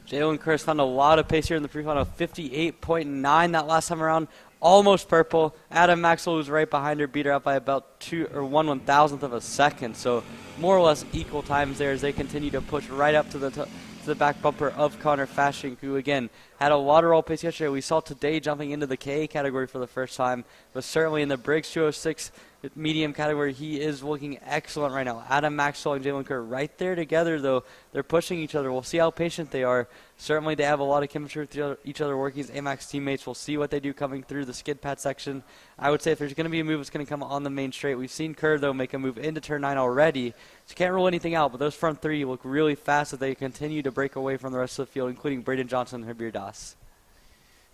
[SPEAKER 2] Jalen Kerr's found a lot of pace here in the pre-final, 58.9 that last time around. Almost purple. Adam Maxwell, who's right behind her, beat her out by about 1/1000th of a second. So more or less equal times there as they continue to push right up to the back bumper of Connor Fashing, who again had a water roll pace yesterday. We saw today jumping into the KA category for the first time, but certainly in the Briggs 206 medium category, he is looking excellent right now. Adam Maxwell and Jalen Kerr right there together, though. They're pushing each other. We'll see how patient they are. Certainly they have a lot of chemistry with each other working as AMAX teammates. We'll see what they do coming through the skid pad section. I would say if there's going to be a move, it's going to come on the main straight. We've seen Kerr, though, make a move into turn 9 already, so can't rule anything out, but those front 3 look really fast as they continue to break away from the rest of the field, including Braden Johnson and Javier Das.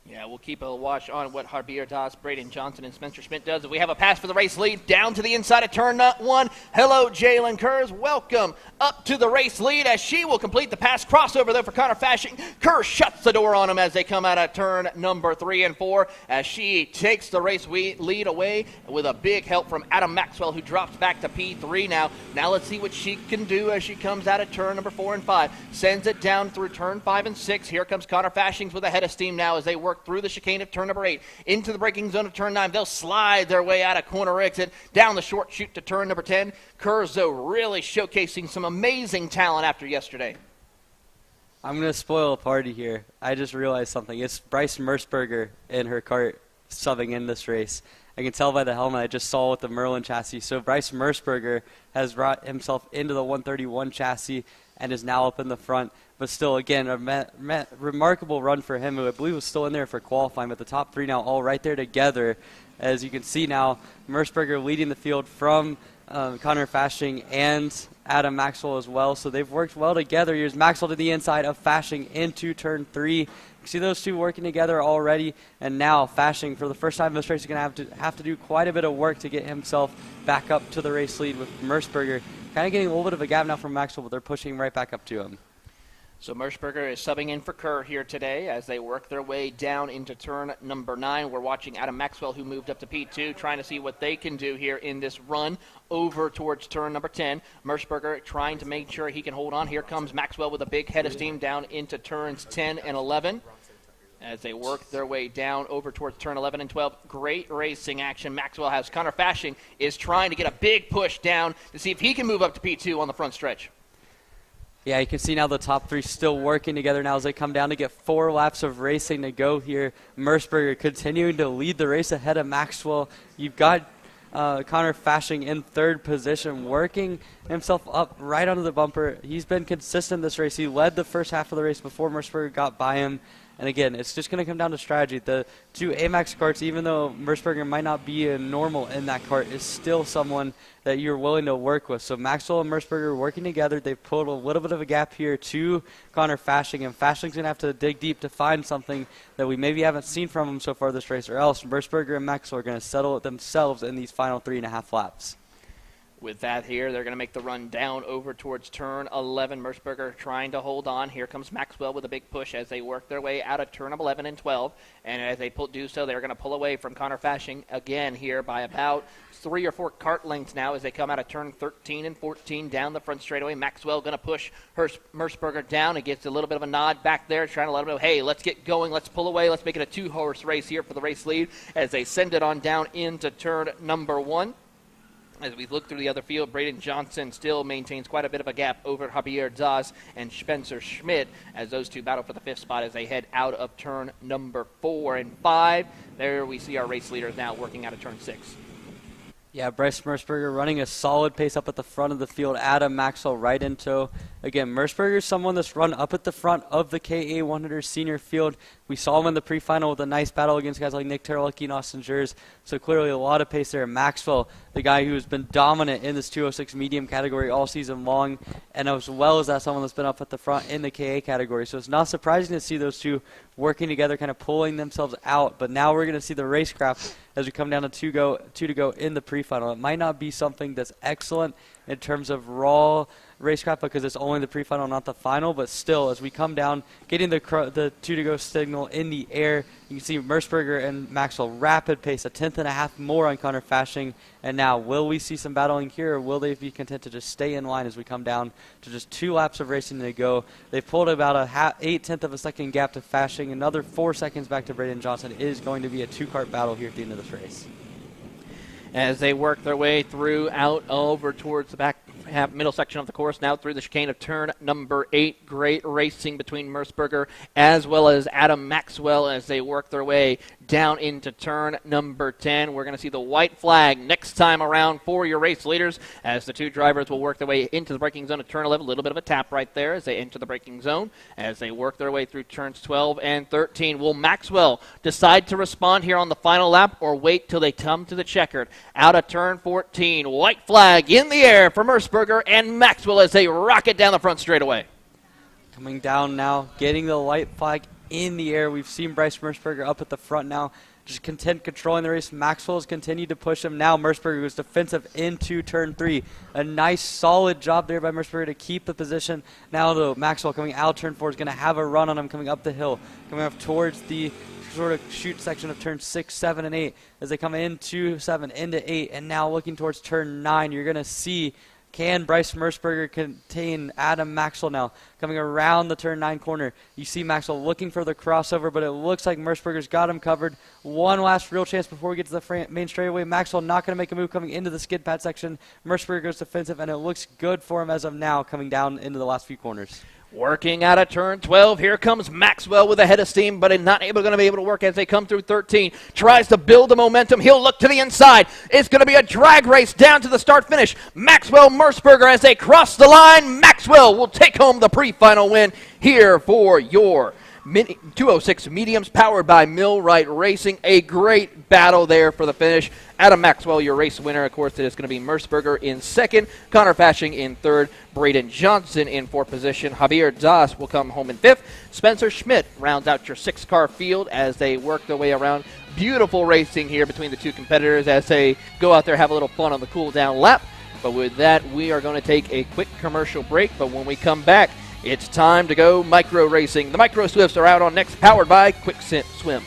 [SPEAKER 9] Yeah, we'll keep a watch on what Javier Das, Braden Johnson, and Spencer Schmidt does. We have a pass for the race lead down to the inside of turn one. Hello, Jalen Kurz. Welcome up to the race lead as she will complete the pass. Crossover, though, for Connor Fashing. Kurz shuts the door on him as they come out of turn number 3 and 4 as she takes the race lead away with a big help from Adam Maxwell, who drops back to P3 now. Now let's see what she can do as she comes out of turn number 4 and 5. Sends it down through turn 5 and 6. Here comes Connor Fashings with a head of steam now as they work through the chicane of turn number 8 into the braking zone of turn 9. They'll slide their way out of corner exit down the short chute to turn number 10. Kurz, though, really showcasing some amazing talent after yesterday.
[SPEAKER 2] I'm going to spoil a party here. I just realized something. It's Bryce Merceberger in her cart subbing in this race. I can tell by the helmet I just saw with the Merlin chassis. So Bryce Merceberger has brought himself into the 131 chassis and is now up in the front. But still, again, a remarkable run for him, who I believe was still in there for qualifying. But the top 3 now all right there together. As you can see now, Merceberger leading the field from Connor Fashing and Adam Maxwell as well. So they've worked well together. Here's Maxwell to the inside of Fashing into turn 3. You see those two working together already. And now Fashing, for the first time in this race, is going to have to do quite a bit of work to get himself back up to the race lead, with Merceberger kind of getting a little bit of a gap now from Maxwell, but they're pushing right back up to him.
[SPEAKER 9] So Merceberger is subbing in for Kerr here today as they work their way down into turn number 9. We're watching Adam Maxwell, who moved up to P2, trying to see what they can do here in this run over towards turn number 10. Merceberger trying to make sure he can hold on. Here comes Maxwell with a big head of steam down into turns 10 and 11. As they work their way down over towards turn 11 and 12. Great racing action. Maxwell has Connor Fashing is trying to get a big push down to see if he can move up to P2 on the front stretch.
[SPEAKER 2] Yeah, you can see now the top 3 still working together now as they come down to get 4 laps of racing to go here. Merceberger continuing to lead the race ahead of Maxwell. You've got Connor Fashing in 3rd position, working himself up right onto the bumper. He's been consistent this race. He led the first half of the race before Merceberger got by him. And again, it's just going to come down to strategy. The 2 AMAX carts, even though Merceberger might not be a normal in that cart, is still someone that you're willing to work with. So Maxwell and Merceberger working together. They've pulled a little bit of a gap here to Connor Fashing, and Fashing's going to have to dig deep to find something that we maybe haven't seen from him so far this race, or else Merceberger and Maxwell are going to settle it themselves in these final 3.5 laps.
[SPEAKER 9] With that here, they're going to make the run down over towards turn 11. Merceberger trying to hold on. Here comes Maxwell with a big push as they work their way out of turn 11 and 12. And as they do so, they're going to pull away from Connor Fashing again here by about 3 or 4 cart lengths now as they come out of turn 13 and 14 down the front straightaway. Maxwell going to push Merceberger down. It gets a little bit of a nod back there, trying to let him know, hey, let's get going. Let's pull away. Let's make it a 2-horse race here for the race lead as they send it on down into turn number 1. As we look through the other field, Braden Johnson still maintains quite a bit of a gap over Javier Daz and Spencer Schmidt as those two battle for the 5th spot as they head out of turn number 4 and 5. There we see our race leaders now working out of turn 6.
[SPEAKER 2] Yeah, Bryce Merceberger running a solid pace up at the front of the field. Adam Maxwell right in tow. Again, Merceberger is someone that's run up at the front of the KA 100 senior field. We saw him in the pre-final with a nice battle against guys like Nick Terlecki and Austin Jers. So clearly a lot of pace there. Maxwell, the guy who's been dominant in this 206 medium category all season long, and as well as that, someone that's been up at the front in the KA category. So it's not surprising to see those two working together, kind of pulling themselves out. But now we're going to see the racecraft as we come down to two to go in the pre-final. It might not be something that's excellent in terms of raw racecraft because it's only the pre-final, not the final, but still, as we come down, getting the 2 to go signal in the air, you can see Merceberger and Maxwell rapid pace, a 1/10.5 more on Connor Fashing. And now, will we see some battling here, or will they be content to just stay in line as we come down to just 2 laps of racing to go? They've pulled about a 0.8 of a second gap to Fashing. Another 4 seconds back to Braden Johnson. It is going to be a 2-cart battle here at the end of this race.
[SPEAKER 9] As they work their way through out over towards the back middle section of the course, now through the chicane of turn number 8. Great racing between Merceberger as well as Adam Maxwell as they work their way down into turn number 10. We're going to see the white flag next time around for your race leaders as the 2 drivers will work their way into the braking zone of turn 11. A little bit of a tap right there as they enter the braking zone. As they work their way through turns 12 and 13, will Maxwell decide to respond here on the final lap or wait till they come to the checkered? Out of turn 14, white flag in the air for Merceberger and Maxwell as they rocket down the front straightaway.
[SPEAKER 2] Coming down now, getting the white flag in the air. We've seen Bryce Merceberger up at the front now, just content controlling the race. Maxwell's continued to push him. Now Merceberger was defensive into turn 3. A nice, solid job there by Merceberger to keep the position. Now, though, Maxwell coming out turn 4 is going to have a run on him coming up the hill, coming up towards the sort of shoot section of turn 6, 7, and 8 as they come into 7, into 8, and now looking towards turn 9. You're going to see, can Bryce Merceberger contain Adam Maxwell now coming around the turn 9 corner? You see Maxwell looking for the crossover, but it looks like Merceberger's got him covered. One last real chance before we get to the main straightaway. Maxwell not going to make a move coming into the skid pad section. Merceberger goes defensive, and it looks good for him as of now coming down into the last few corners.
[SPEAKER 9] Working out of turn 12, here comes Maxwell with a head of steam, but not going to be able to work as they come through 13. Tries to build the momentum. He'll look to the inside. It's going to be a drag race down to the start-finish. Maxwell, Merceberger as they cross the line. Maxwell will take home the pre-final win here for your 206 mediums powered by Millwright Racing. A great battle there for the finish. Adam Maxwell, your race winner. Of course, it is going to be Merceberger in second, Connor Fashing in third, Braden Johnson in fourth position. Javier Das will come home in fifth. Spencer Schmidt rounds out your 6-car field as they work their way around. Beautiful racing here between the two competitors as they go out there, have a little fun on the cool-down lap. But with that, we are going to take a quick commercial break. But when we come back, it's time to go micro racing. The Micro Swifts are out on next, powered by Quick Swim.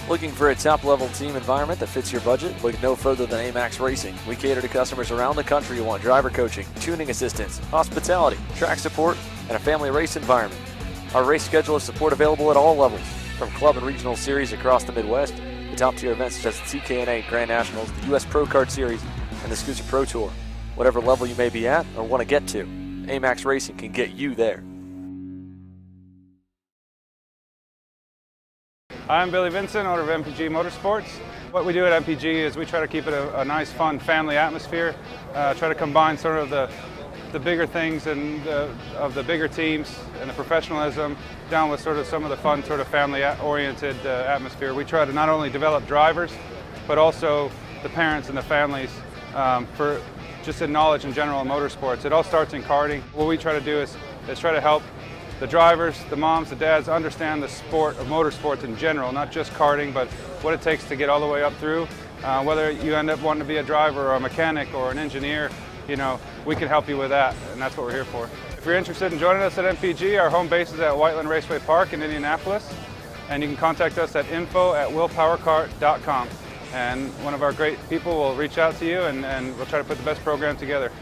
[SPEAKER 6] Looking for a top-level team environment that fits your budget? Look no further than AMAX Racing. We cater to customers around the country who want driver coaching, tuning assistance, hospitality, track support, and a family race environment. Our race schedule is support available at all levels, from club and regional series across the Midwest to top-tier events such as the TKNA Grand Nationals, the U.S. Pro Kart Series, and the SCUSA Pro Tour. Whatever level you may be at or want to get to, AMAX Racing can get you there.
[SPEAKER 7] I'm Billy Vincent, owner of MPG Motorsports. What we do at MPG is we try to keep it a nice, fun family atmosphere, try to combine sort of the bigger things and of the bigger teams and the professionalism down with sort of some of the fun, sort of family-oriented atmosphere. We try to not only develop drivers, but also the parents and the families for just in knowledge in general in motorsports. It all starts in karting. What we try to do is try to help the drivers, the moms, the dads understand the sport of motorsports in general, not just karting, but what it takes to get all the way up through. Whether you end up wanting to be a driver or a mechanic or an engineer, you know, we can help you with that, and that's what we're here for. If you're interested in joining us at MPG, our home base is at Whiteland Raceway Park in Indianapolis, and you can contact us at info@willpowerkart.com. And one of our great people will reach out to you, and we'll try to put the best program together.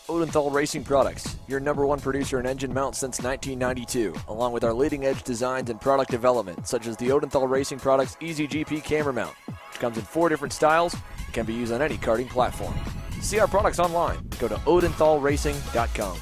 [SPEAKER 6] Odenthal Racing Products, your #1 producer in engine mounts since 1992, along with our leading-edge designs and product development, such as the Odenthal Racing Products EasyGP camera mount, which comes in 4 different styles and can be used on any karting platform. See our products online. Go to odenthalracing.com.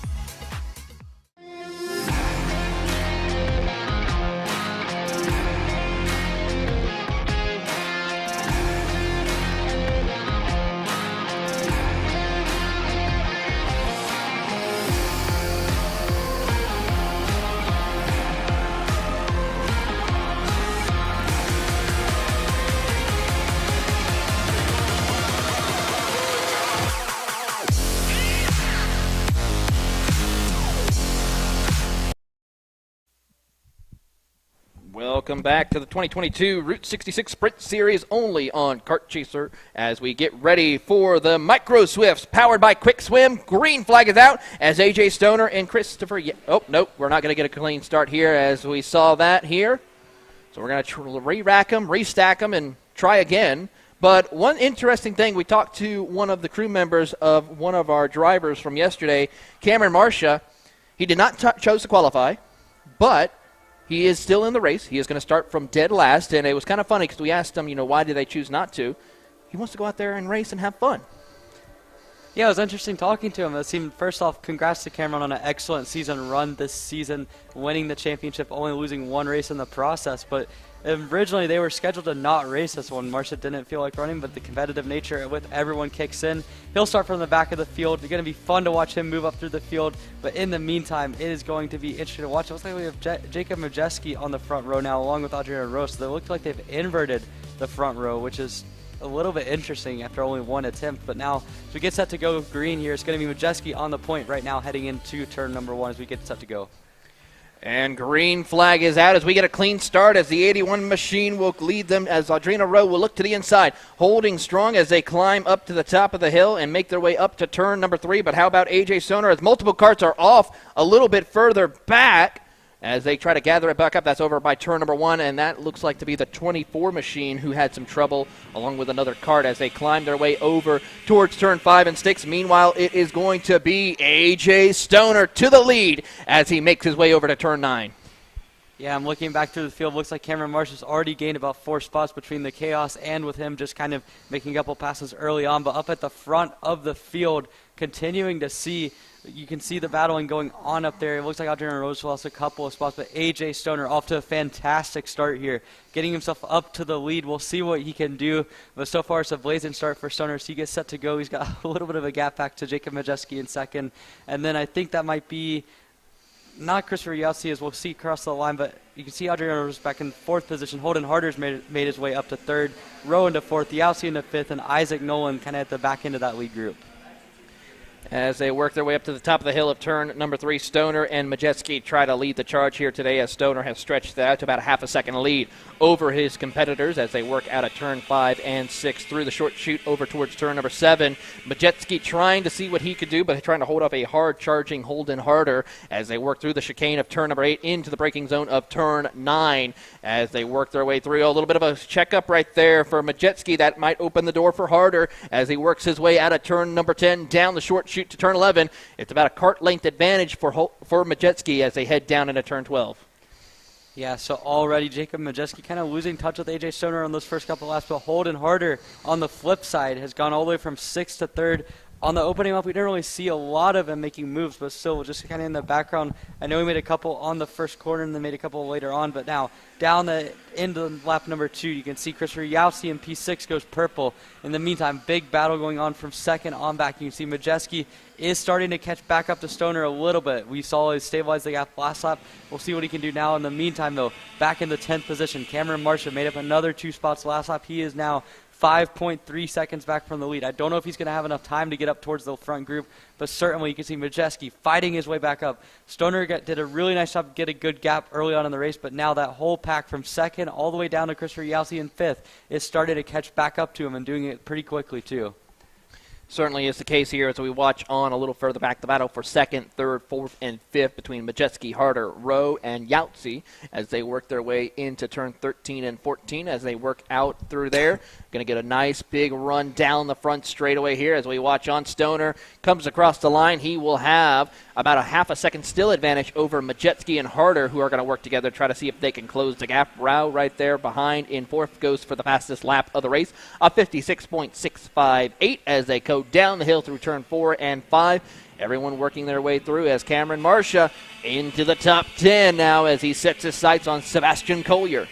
[SPEAKER 9] Welcome back to the 2022 Route 66 Sprint Series only on Kart Chaser as we get ready for the Micro Swifts powered by Quick Swim. Green flag is out as AJ Stoner and Christopher... Oh, nope, we're not going to get a clean start here as we saw that here. So we're going to re-rack them, restack them, and try again. But one interesting thing, we talked to one of the crew members of one of our drivers from yesterday, Cameron Marcia. He did not chose to qualify, but... he is still in the race. He is going to start from dead last, and it was kind of funny because we asked him, why did they choose not to? He wants to go out there and race and have fun.
[SPEAKER 2] Yeah, it was interesting talking to him. It seemed, first off, congrats to Cameron on an excellent season run this season, winning the championship, only losing 1 race in the process. But originally they were scheduled to not race this one. Marcia didn't feel like running, but the competitive nature with everyone kicks in. He'll start from the back of the field. It's going to be fun to watch him move up through the field. But in the meantime, it is going to be interesting to watch. It looks like we have Jacob Majeski on the front row now, along with Adriana Rose. So they look like they've inverted the front row, which is a little bit interesting after only one attempt. But now, as we get set to go green here, it's going to be Majeski on the point right now heading into turn number 1 as we get set to go.
[SPEAKER 9] And green flag is out as we get a clean start as the 81 machine will lead them as Audrina Rowe will look to the inside, holding strong as they climb up to the top of the hill and make their way up to turn number 3. But how about AJ Stoner as multiple carts are off a little bit further back as they try to gather it back up. That's over by turn number 1, and that looks like to be the 24 machine who had some trouble along with another cart as they climb their way over towards turn 5 and 6. Meanwhile, it is going to be AJ Stoner to the lead as he makes his way over to turn 9.
[SPEAKER 2] Yeah, I'm looking back through the field. Looks like Cameron Marsh has already gained about 4 spots between the chaos and with him just kind of making a couple passes early on. But up at the front of the field, continuing to see, you can see the battling going on up there. It looks like Audrina Rose lost a couple of spots, but AJ Stoner off to a fantastic start here, getting himself up to the lead. We'll see what he can do, but so far it's a blazing start for Stoner as he gets set to go. He's got a little bit of a gap back to Jacob Majeski in second, and then I think that might be not Christopher Yahtzee as we'll see across the line, but you can see Audrina Rose back in 4th position. Holden Harder's made his way up to 3rd, Rowe into 4th, Yahtzee into 5th, and Isaac Nolan kind of at the back end of that lead group.
[SPEAKER 9] As they work their way up to the top of the hill of turn number 3, Stoner and Majeski try to lead the charge here today as Stoner has stretched that out to about a half a second lead over his competitors as they work out of turn 5 and 6 through the short chute over towards turn number 7. Majeski trying to see what he could do, but trying to hold off a hard charging Holden Harder as they work through the chicane of turn number 8 into the braking zone of turn 9 as they work their way through. A little bit of a checkup right there for Majeski. That might open the door for Harder as he works his way out of turn number 10 down the short chute to turn 11. It's about a cart length advantage for Majeski as they head down into turn 12.
[SPEAKER 2] Yeah, so already Jacob Majeski kind of losing touch with AJ Stoner on those first couple laps, but Holden Harder on the flip side has gone all the way from 6th to 3rd. On the opening up, we didn't really see a lot of him making moves, but still just kind of in the background. I know he made a couple on the first corner and then made a couple later on, but now down the end of lap number 2, you can see Christopher Yahtzee in P6 goes purple. In the meantime, big battle going on from 2nd on back. You can see Majeski is starting to catch back up to Stoner a little bit. We saw him stabilize the gap last lap. We'll see what he can do now. In the meantime, though, back in the 10th position, Cameron Marshall made up another 2 spots last lap. He is now 5.3 seconds back from the lead. I don't know if he's going to have enough time to get up towards the front group, but certainly you can see Majeski fighting his way back up. Stoner did a really nice job to get a good gap early on in the race, but now that whole pack from 2nd all the way down to Christopher Yahtzee in 5th is starting to catch back up to him and doing it pretty quickly too.
[SPEAKER 9] Certainly is the case here as we watch on a little further back the battle for 2nd, 3rd, 4th, and 5th between Majeski, Harder, Rowe, and Yahtzee as they work their way into turn 13 and 14 as they work out through there. Going to get a nice big run down the front straightaway here as we watch on. Stoner comes across the line. He will have about a half a second still advantage over Majeski and Harder, who are going to work together to try to see if they can close the gap. Rowe right there behind in 4th goes for the fastest lap of the race, a 56.658 as they go down the hill through turn 4 and 5. Everyone working their way through as Cameron Marcia into the top 10 now as he sets his sights on Sebastian Collier.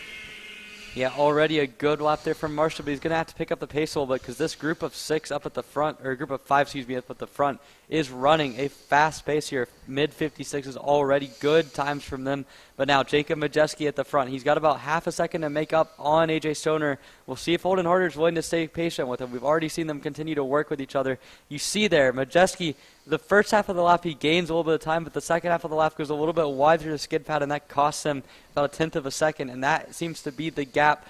[SPEAKER 2] Yeah, already a good lap there from Marshall, but he's going to have to pick up the pace a little bit because this group of 6 up at the front, or group of 5, excuse me, up at the front is running a fast pace here. Mid-56 is already good times from them. But now Jacob Majeski at the front. He's got about half a second to make up on AJ Stoner. We'll see if Holden Harder is willing to stay patient with him. We've already seen them continue to work with each other. You see there, Majeski, the first half of the lap he gains a little bit of time, but the second half of the lap goes a little bit wide through the skid pad, and that costs him about a 1/10 of a second, and that seems to be the gap,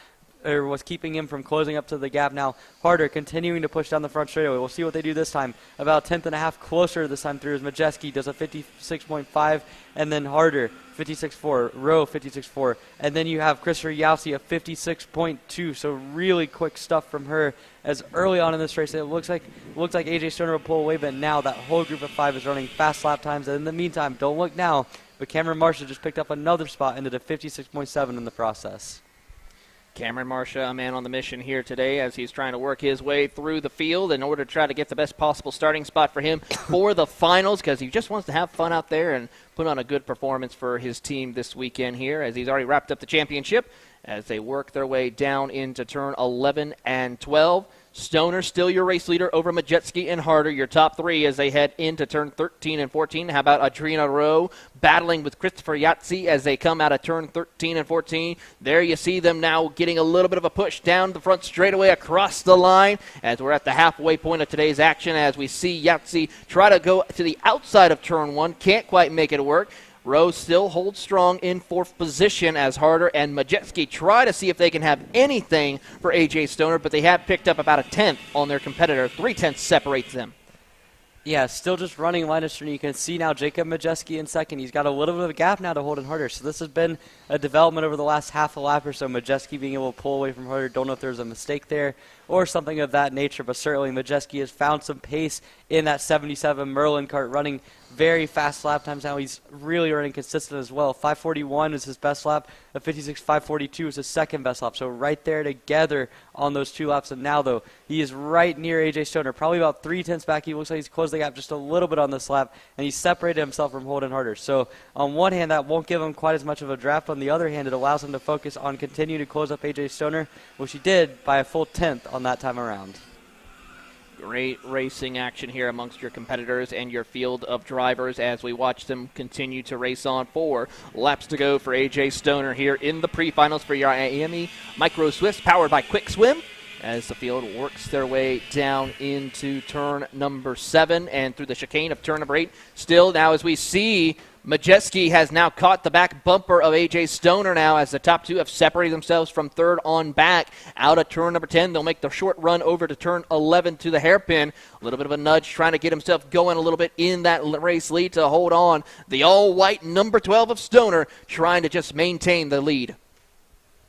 [SPEAKER 2] or was keeping him from closing up to the gap. Now Harder continuing to push down the front straightaway. We'll see what they do this time. About a 1/10 and a half closer this time through as Majeski does a 56.5, and then Harder 56.4, Rowe 56.4, and then you have Christopher Yahtzee a 56.2. So really quick stuff from her. As early on in this race, it looks like AJ Stoner will pull away, but now that whole group of 5 is running fast lap times. And in the meantime, don't look now, but Cameron Marshall just picked up another spot into the 56.7 in the process.
[SPEAKER 9] Cameron Marcia, a man on the mission here today as he's trying to work his way through the field in order to try to get the best possible starting spot for him for the finals, because he just wants to have fun out there and put on a good performance for his team this weekend here as he's already wrapped up the championship as they work their way down into turn 11 and 12. Stoner still your race leader over Majewski and Harder, your top three as they head into turn 13 and 14. How about Adriana Rowe battling with Christopher Yahtzee as they come out of turn 13 and 14? There you see them now getting a little bit of a push down the front straightaway across the line as we're at the halfway point of today's action as we see Yahtzee try to go to the outside of turn 1. Can't quite make it work. Rowe still holds strong in fourth position as Harder and Majewski try to see if they can have anything for A.J. Stoner, but they have picked up about a tenth on their competitor. 0.3 separates them.
[SPEAKER 2] Yeah, still just running line of string. You can see now Jacob Majewski in second. He's got a little bit of a gap now to Holden Harder. So this has been a development over the last half a lap or so. Majewski being able to pull away from Harder. Don't know if there's a mistake there or something of that nature, but certainly Majewski has found some pace in that 77 Merlin kart, running very fast lap times now. He's really running consistent as well. 5:41 is his best lap. A 56:542 is his second best lap. So right there together on those two laps. And now, though, he is right near A.J. Stoner, probably about 0.3 back. He looks like he's closed the gap just a little bit on this lap, and he's separated himself from Holden Harder. So on one hand, that won't give him quite as much of a draft. On the other hand, it allows him to focus on continuing to close up A.J. Stoner, which he did by a full tenth on that time around.
[SPEAKER 9] Great racing action here amongst your competitors and your field of drivers as we watch them continue to race on. 4 laps to go for A.J. Stoner here in the pre-finals for your Miami Micro Swifts, powered by Quick Swim, as the field works their way down into turn number 7 and through the chicane of turn number 8. Still now as we see Majewski has now caught the back bumper of A.J. Stoner now as the top two have separated themselves from third on back. Out of turn number 10, they'll make the short run over to turn 11 to the hairpin. A little bit of a nudge trying to get himself going a little bit in that race lead to hold on. The all-white number 12 of Stoner trying to just maintain the lead.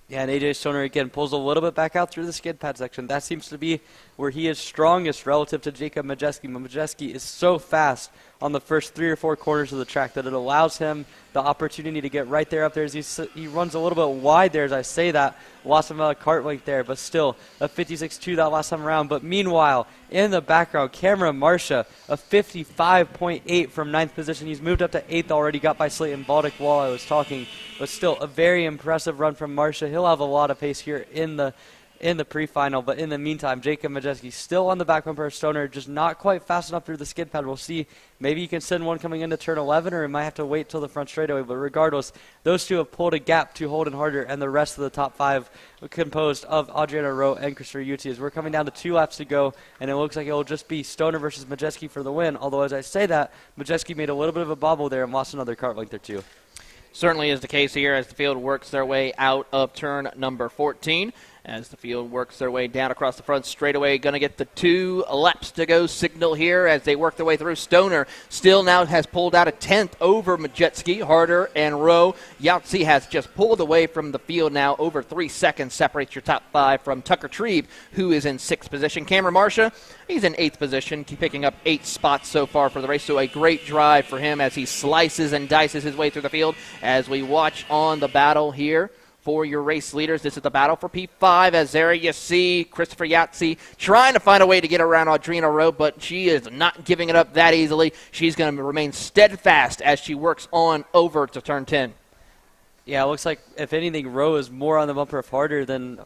[SPEAKER 2] Yeah, and A.J. Stoner, again, pulls a little bit back out through the skid pad section. That seems to be where he is strongest relative to Jacob Majewski. Majewski is so fast on the first 3 or 4 corners of the track that it allows him the opportunity to get right there up there. As he runs a little bit wide there, as I say that. Lost him a cart length there, but still a 56.2 that last time around. But meanwhile, in the background, Cameron Marcia, a 55.8 from 9th position. He's moved up to 8th already, got by Slayton Baldock while I was talking. But still, a very impressive run from Marcia. He'll have a lot of pace here in the pre-final, but in the meantime, Jacob Majewski still on the back bumper of Stoner, just not quite fast enough through the skid pad. We'll see. Maybe you can send one coming into turn 11, or he might have to wait till the front straightaway. But regardless, those two have pulled a gap to Holden Harder and the rest of the top 5 composed of Adriana Rowe and Christopher Yahtzee. As we're coming down to 2 laps to go, and it looks like it will just be Stoner versus Majewski for the win. Although, as I say that, Majewski made a little bit of a bobble there and lost another cart length or 2.
[SPEAKER 9] Certainly is the case here as the field works their way out of turn number 14. As the field works their way down across the front straightaway, going to get the 2 laps to go signal here as they work their way through. Stoner still now has pulled out a 10th over Majewski, Harder, and Rowe. Yahtzee has just pulled away from the field now. Over 3 seconds separates your top 5 from Tucker Treve, who is in 6th position. Cameron Marcia, he's in 8th position, picking up 8 spots so far for the race. So a great drive for him as he slices and dices his way through the field. As we watch on the battle here for your race leaders, this is the battle for P5, as there you see Christopher Yahtzee trying to find a way to get around Adriana Rowe, but she is not giving it up that easily. She's going to remain steadfast as she works on over to turn 10.
[SPEAKER 2] Yeah, it looks like, if anything, Rowe is more on the bumper of Harder than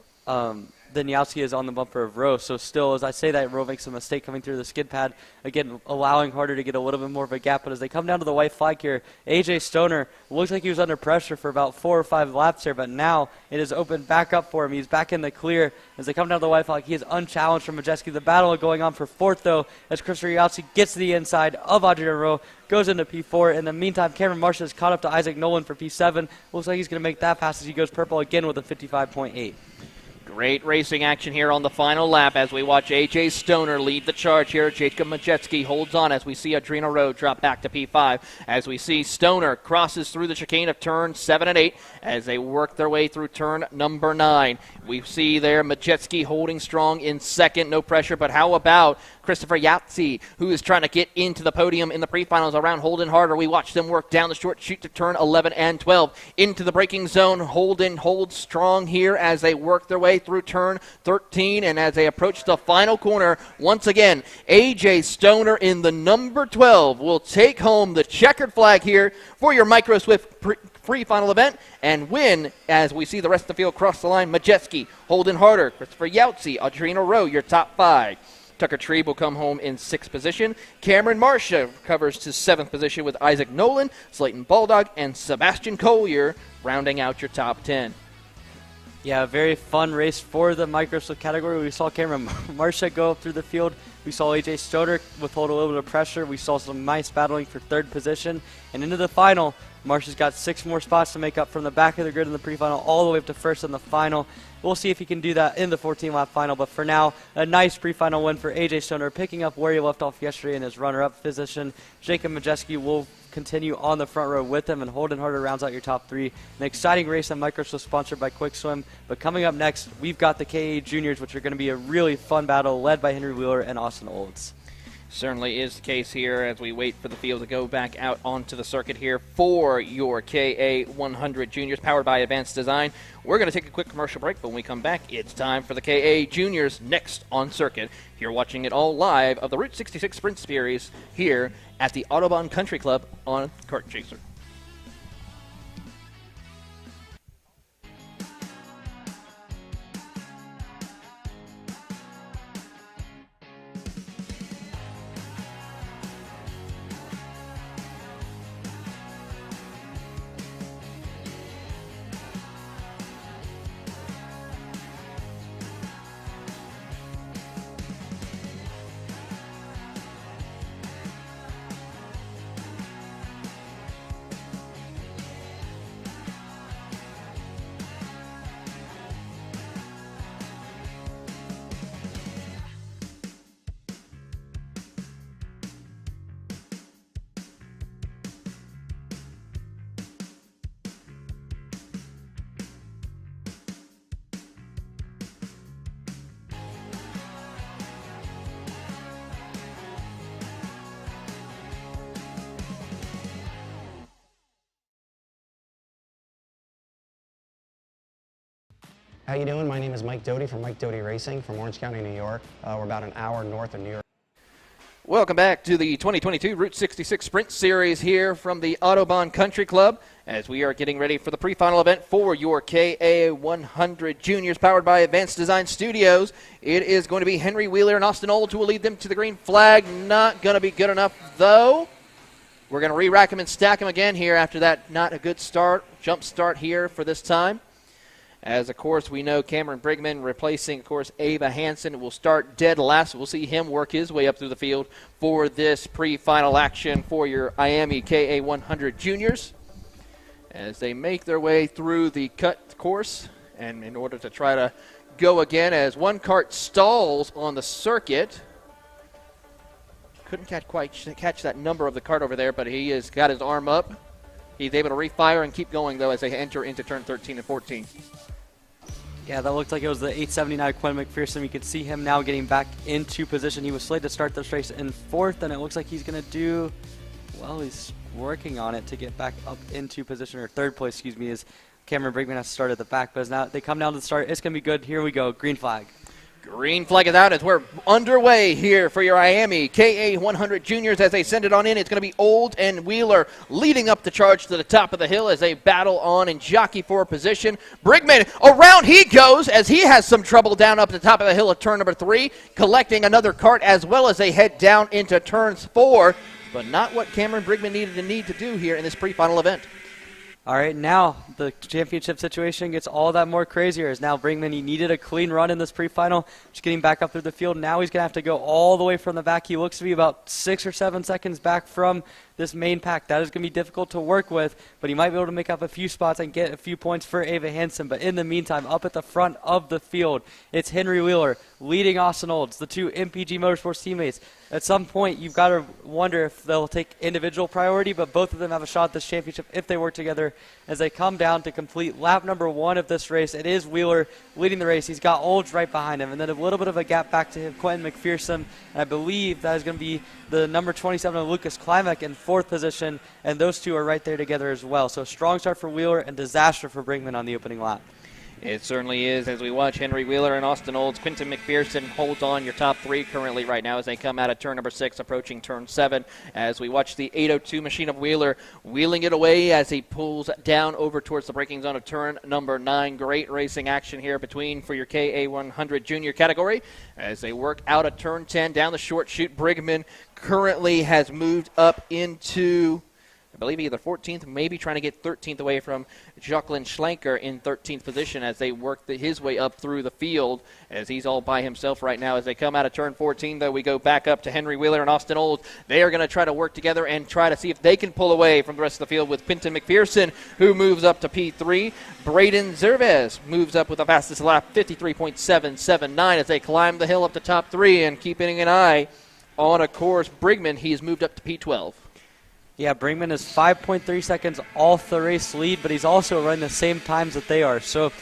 [SPEAKER 2] Yahtzee is on the bumper of Rowe. So still, as I say that, Rowe makes a mistake coming through the skid pad, again, allowing Harder to get a little bit more of a gap. But as they come down to the white flag here, A.J. Stoner looks like he was under pressure for about 4 or 5 laps there, but now it is opened back up for him. He's back in the clear. As they come down to the white flag, he is unchallenged from Majewski. The battle going on for 4th, though, as Christopher Yahtzee gets to the inside of Adriana Rowe, goes into P4. In the meantime, Cameron Marcia is caught up to Isaac Nolan for P7. Looks like he's going to make that pass as he goes purple again with a 55.8.
[SPEAKER 9] Great racing action here on the final lap as we watch A.J. Stoner lead the charge here. Jacob Majewski holds on as we see Adriana Rowe drop back to P5. As we see Stoner crosses through the chicane of turn 7 and 8 as they work their way through turn number 9. We see there Majewski holding strong in 2nd, no pressure, but how about Christopher Yahtzee, who is trying to get into the podium in the pre-finals around Holden Harder. We watch them work down the short chute to turn 11 and 12. Into the braking zone, Holden holds strong here as they work their way through turn 13, and as they approach the final corner, once again, A.J. Stoner in the number 12 will take home the checkered flag here for your Micro Swift pre-final event and win as we see the rest of the field cross the line. Majeski, Holden Harder, Christopher Yautsy, Audrina Rowe, your top 5. Tucker Trebe will come home in 6th position. Cameron Marcia covers to 7th position with Isaac Nolan, Slayton Baldock, and Sebastian Collier rounding out your top 10.
[SPEAKER 2] Yeah, a very fun race for the microscope category. We saw Cameron Marcia go up through the field. We saw AJ Stoner withhold a little bit of pressure. We saw some nice battling for 3rd position. And into the final, Marcia's got 6 more spots to make up from the back of the grid in the pre-final all the way up to 1st in the final. We'll see if he can do that in the 14-lap final. But for now, a nice pre-final win for AJ Stoner, picking up where he left off yesterday in his runner-up position. Jacob Majeski will continue on the front row with him, and Holden Harder rounds out your top 3. An exciting race on Microswim sponsored by Quick Swim. But coming up next, we've got the KA Juniors, which are going to be a really fun battle led by Henry Wheeler and Austin Olds.
[SPEAKER 9] Certainly is the case here as we wait for the field to go back out onto the circuit here for your KA 100 Juniors powered by Advanced Design. We're going to take a quick commercial break, but when we come back, it's time for the KA Juniors next on circuit. You're watching it all live of the Route 66 Sprint Series here at the Autobahn Country Club on Kart Chaser.
[SPEAKER 8] How you doing? My name is Mike Doty from Mike Doty Racing from Orange County, New York. We're about an hour north of New York.
[SPEAKER 9] Welcome back to the 2022 Route 66 Sprint Series here from the Autobahn Country Club as we are getting ready for the pre-final event for your KA 100 Juniors powered by Advanced Design Studios. It is going to be Henry Wheeler and Austin Olds who will lead them to the green flag. Not going to be good enough, though. We're going to re-rack them and stack them again here after that not a good start, jump start here for this time. As, of course, we know Cameron Brigman replacing, of course, Ava Hansen will start dead last. We'll see him work his way up through the field for this pre-final action for your Miami KA 100 Juniors as they make their way through the cut course. And in order to try to go again as one kart stalls on the circuit. Couldn't catch that number of the kart over there, but he has got his arm up. He's able to refire and keep going, though, as they enter into turn 13 and 14.
[SPEAKER 2] Yeah, that looked like it was the 879 Quinn McPherson. You can see him now getting back into position. He was slated to start this race in 4th, and it looks like he's going to do, well, he's working on it to get back up into position, or 3rd place, excuse me, as Cameron Brigman has to start at the back. But as now they come down to the start, it's going to be good. Here we go, green flag.
[SPEAKER 9] Green flag is out as we're underway here for your Miami KA 100 Juniors as they send it on in. It's going to be Old and Wheeler leading up the charge to the top of the hill as they battle on and jockey for position. Brigman, around he goes as he has some trouble down up the top of the hill at turn number 3, collecting another kart as well as they head down into turns 4, but not what Cameron Brigman needed to do here in this pre-final event.
[SPEAKER 2] All right, now the championship situation gets all that more crazier as now Brigman, he needed a clean run in this pre-final, just getting back up through the field. Now he's going to have to go all the way from the back. He looks to be about 6 or 7 seconds back from this main pack. That is going to be difficult to work with, but he might be able to make up a few spots and get a few points for Ava Hansen. But in the meantime, up at the front of the field, it's Henry Wheeler leading Austin Olds, the 2 MPG Motorsports teammates. At some point, you've got to wonder if they'll take individual priority, but both of them have a shot at this championship if they work together as they come down to complete lap number 1 of this race. It is Wheeler leading the race. He's got Olds right behind him, and then a little bit of a gap back to him, Quentin McPherson, and I believe that is going to be the number 27 of Lucas Klimek in 4th position, and those two are right there together as well. So strong start for Wheeler and disaster for Brigman on the opening lap.
[SPEAKER 9] It certainly is. As we watch Henry Wheeler and Austin Olds, Quentin McPherson holds on your top three currently right now as they come out of turn number 6, approaching turn 7. As we watch the 802 machine of Wheeler wheeling it away as he pulls down over towards the braking zone of turn number 9. Great racing action here between for your KA100 junior category as they work out of turn 10 down the short chute. Brigman currently has moved up into, I believe, either 14th, maybe trying to get 13th away from Jacqueline Schlenker in 13th position as they work his way up through the field as he's all by himself right now. As they come out of turn 14, though, we go back up to Henry Wheeler and Austin Olds. They are going to try to work together and try to see if they can pull away from the rest of the field with Quentin McPherson, who moves up to P3. Braden Zervez moves up with the fastest lap, 53.779, as they climb the hill up to top 3 and keeping an eye on, of course, Brigman. He's moved up to P12.
[SPEAKER 2] Yeah, Brinkman is 5.3 seconds off the race lead, but he's also running the same times that they are. So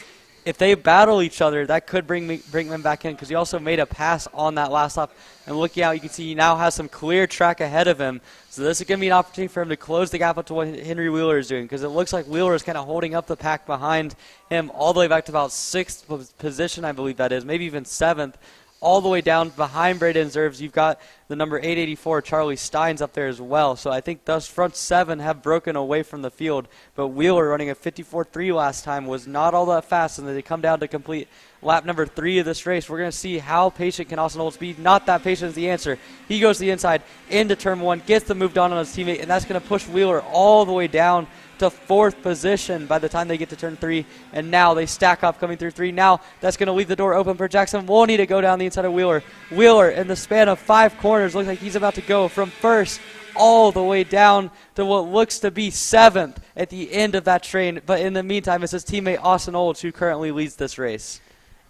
[SPEAKER 2] if they battle each other, that could bring Brinkman back in because he also made a pass on that last lap. And looking out, you can see he now has some clear track ahead of him. So this is going to be an opportunity for him to close the gap up to what Henry Wheeler is doing because it looks like Wheeler is kind of holding up the pack behind him all the way back to about 6th position, I believe that is, maybe even 7th. All the way down behind Braden Zerves, you've got the number 884, Charlie Steins, up there as well. So I think those front 7 have broken away from the field. But Wheeler, running a 54.3 last time, was not all that fast, and they come down to complete lap number 3 of this race. We're going to see how patient can Austin Olds be. Not that patient is the answer. He goes to the inside into turn 1, gets the move done on his teammate, and that's going to push Wheeler all the way down to 4th position by the time they get to turn 3, and now they stack up coming through 3. Now that's going to leave the door open for Jackson Wolney to go down the inside of Wheeler. Wheeler, in the span of 5 corners, looks like he's about to go from 1st all the way down to what looks to be 7th at the end of that train. But in the meantime, it's his teammate Austin Olds who currently leads this race.